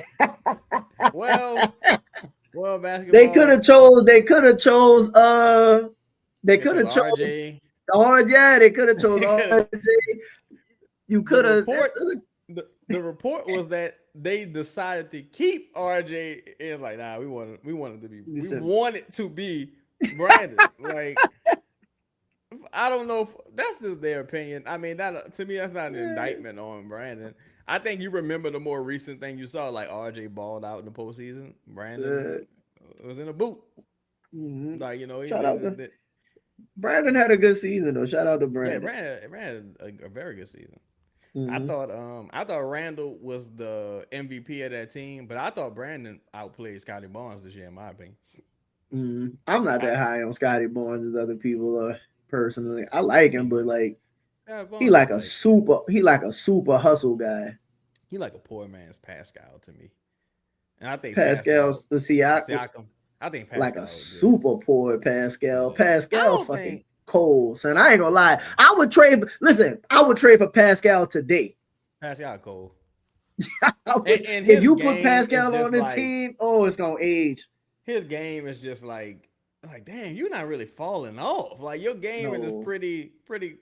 Well, They could have basketball. chose. They could have chose. They They could chose have chose. RJ. Oh yeah, they could have chose They coulda- RJ. You the could have. report the report was that they decided to keep RJ and like, nah, we wanted to be Brandon. Like, I don't know if that's just their opinion. I mean, that to me, that's not an indictment on Brandon. I think you remember the more recent thing you saw, like RJ balled out in the postseason. Brandon was in a boot. Mm-hmm. Like, Shout out to Brandon had a good season though. Shout out to yeah, Brandon. Brandon had a very good season. Mm-hmm. I thought Randall was the MVP of that team, but I thought Brandon outplayed Scotty Barnes this year, in my opinion. Mm-hmm. I'm not that I, high on Scotty Barnes as other people are personally. I like him, but like Scotty he Barnes like is a super hustle guy. he like a poor man's Pascal to me, and I think Pascal's the Siakam. I think like a Pascal is just super poor Pascal. yeah. I Pascal don't fucking think cold, son. I ain't gonna lie. I would trade for Pascal today. Pascal cold. And If his you put game is Pascal on just this like team, oh, it's gonna age. his game is just like damn, you're not really falling off. Like your game is just No. pretty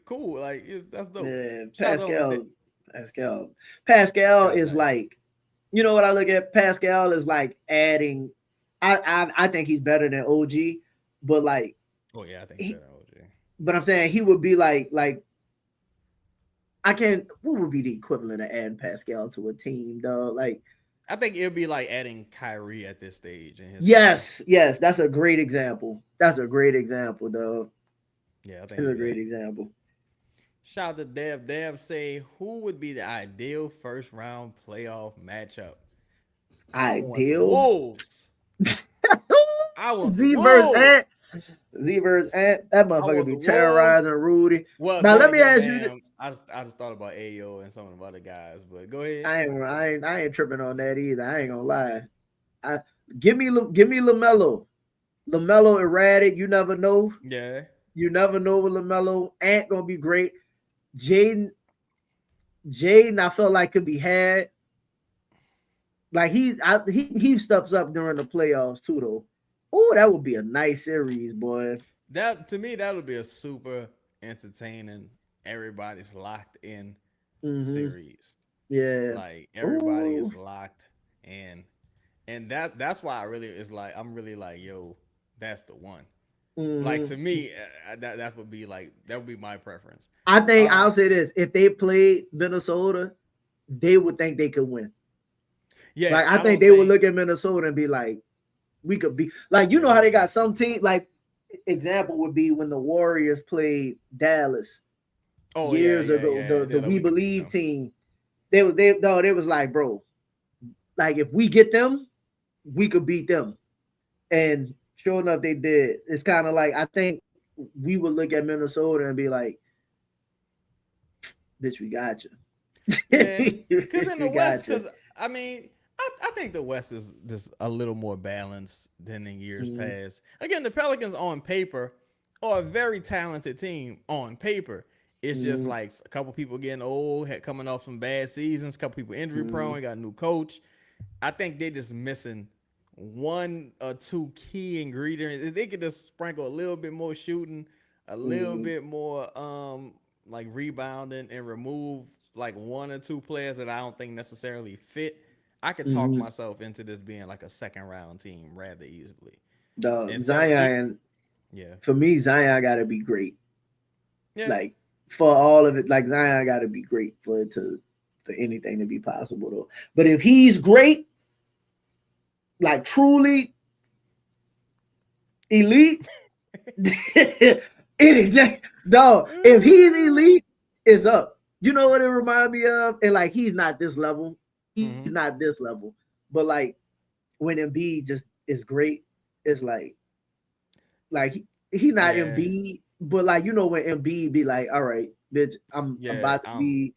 cool. Like that's dope. Yeah, Shout out Pascal to is that. like, you know what I look at? Pascal is like adding. I think he's better than OG, but like, Oh yeah, I think he's better than OJ. but I'm saying he would be like I can't. What would be the equivalent of adding Pascal to a team, dog? Like, I think it'll be like adding Kyrie at this stage in his yes, that's a great example. That's a great example, dog. Yeah, I think That's a great example. Shout out to Dev. Dev say who would be the ideal first round playoff matchup? I want the Ideal. Wolves. I want Z the versus Wolves. Ant. Z versus Ant. That motherfucker be terrorizing Rudy. Well, now let me again, ask you this. I just thought about Ayo and some of the other guys, but go ahead. I ain't tripping on that either. I ain't gonna lie. Give me LaMelo. LaMelo erratic. You never know. Yeah. You never know with LaMelo. Ant gonna be great. Jaden, I felt like could be had. Like he steps up during the playoffs too, though. Oh, that would be a nice series, boy. That to me, that would be a super entertaining. Everybody's locked in series. Yeah, like everybody is locked in, and that's why I'm really like, yo, that's the one. Like to me, that would be my preference. I think I'll say this: if they played Minnesota, they would think they could win. Yeah, like I think they would look at Minnesota and be like, we could be like, you know how they got some team. Like example would be when the Warriors played Dallas years ago. The We Believe team. They was like, bro, like if we get them, we could beat them. And sure enough, they did. It's kind of like I think we would look at Minnesota and be like, bitch, we got you. Yeah, because in the West, Gotcha. because I mean, I think the West is just a little more balanced than in years Mhm. past. Again, the Pelicans on paper are a very talented team on paper. It's just Mhm. like a couple people getting old, coming off some bad seasons, a couple people injury Mhm. prone, got a new coach. I think they're just missing one or two key ingredients. If they could just sprinkle a little bit more shooting, a little Mhm. bit more like rebounding and remove like one or two players that I don't think necessarily fit, I could talk Mhm. myself into this being like a second round team rather easily. The Instead of Zion, yeah. for me, Zion got to be great. Yeah. Like for all of it, like Zion got to be great for it to for anything to be possible though. But if he's great, like truly elite, anything, dog. If he's elite, it's up. You know what it remind me of? And like he's not this level. He's Mm-hmm. not this level. But like when Embiid just is great, it's like he not Yeah. Embiid, but like you know when Embiid be like, all right, bitch, I'm Yeah. about to be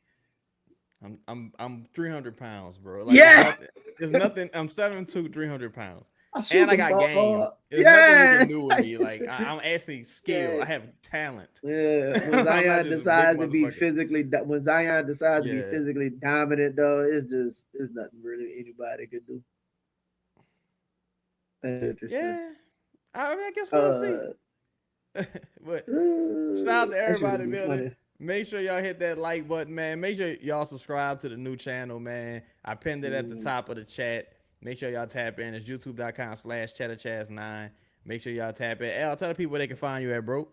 I'm 300 pounds, bro. Like it's yeah. nothing. It's nothing. I'm 7'2", 300 pounds, I shoot and I the got game. ball. There's nothing you Yeah. can do with me. Like I'm actually skilled. Yeah. I have talent. Yeah, when I'm not Zion just a big decides to be motherfucker. physically, when Zion decides to be Yeah. physically dominant, though, it's nothing really anybody could do. Interesting. Yeah. I mean, I guess we'll see. Uh, But shout out to that should everybody be building. funny. Make sure y'all hit that like button, man. Make sure y'all subscribe to the new channel, man. I pinned it at the Mm. top of the chat. Make sure y'all tap in. It's youtube.com/chatterchaz9. Make sure y'all tap in. Al, tell the people where they can find you at, bro.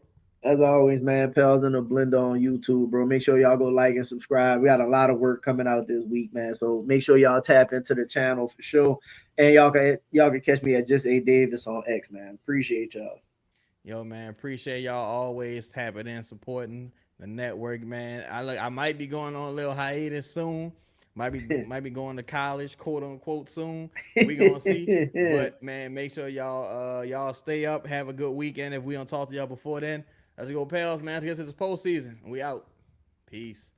As always, man, Pals in the Blender on YouTube, bro. Make sure y'all go like and subscribe. We got a lot of work coming out this week, man. So make sure y'all tap into the channel for sure. And y'all can catch me at Just A Davis on X, man. Appreciate y'all. Yo, man, appreciate y'all always tapping in, supporting the network, man. I might be going on a little hiatus soon. Might be going to college, quote unquote, soon. We gonna see. But man, make sure y'all stay up. Have a good weekend. If we don't talk to y'all before then, let's go, pals, man. Let's get to this postseason. We out. Peace.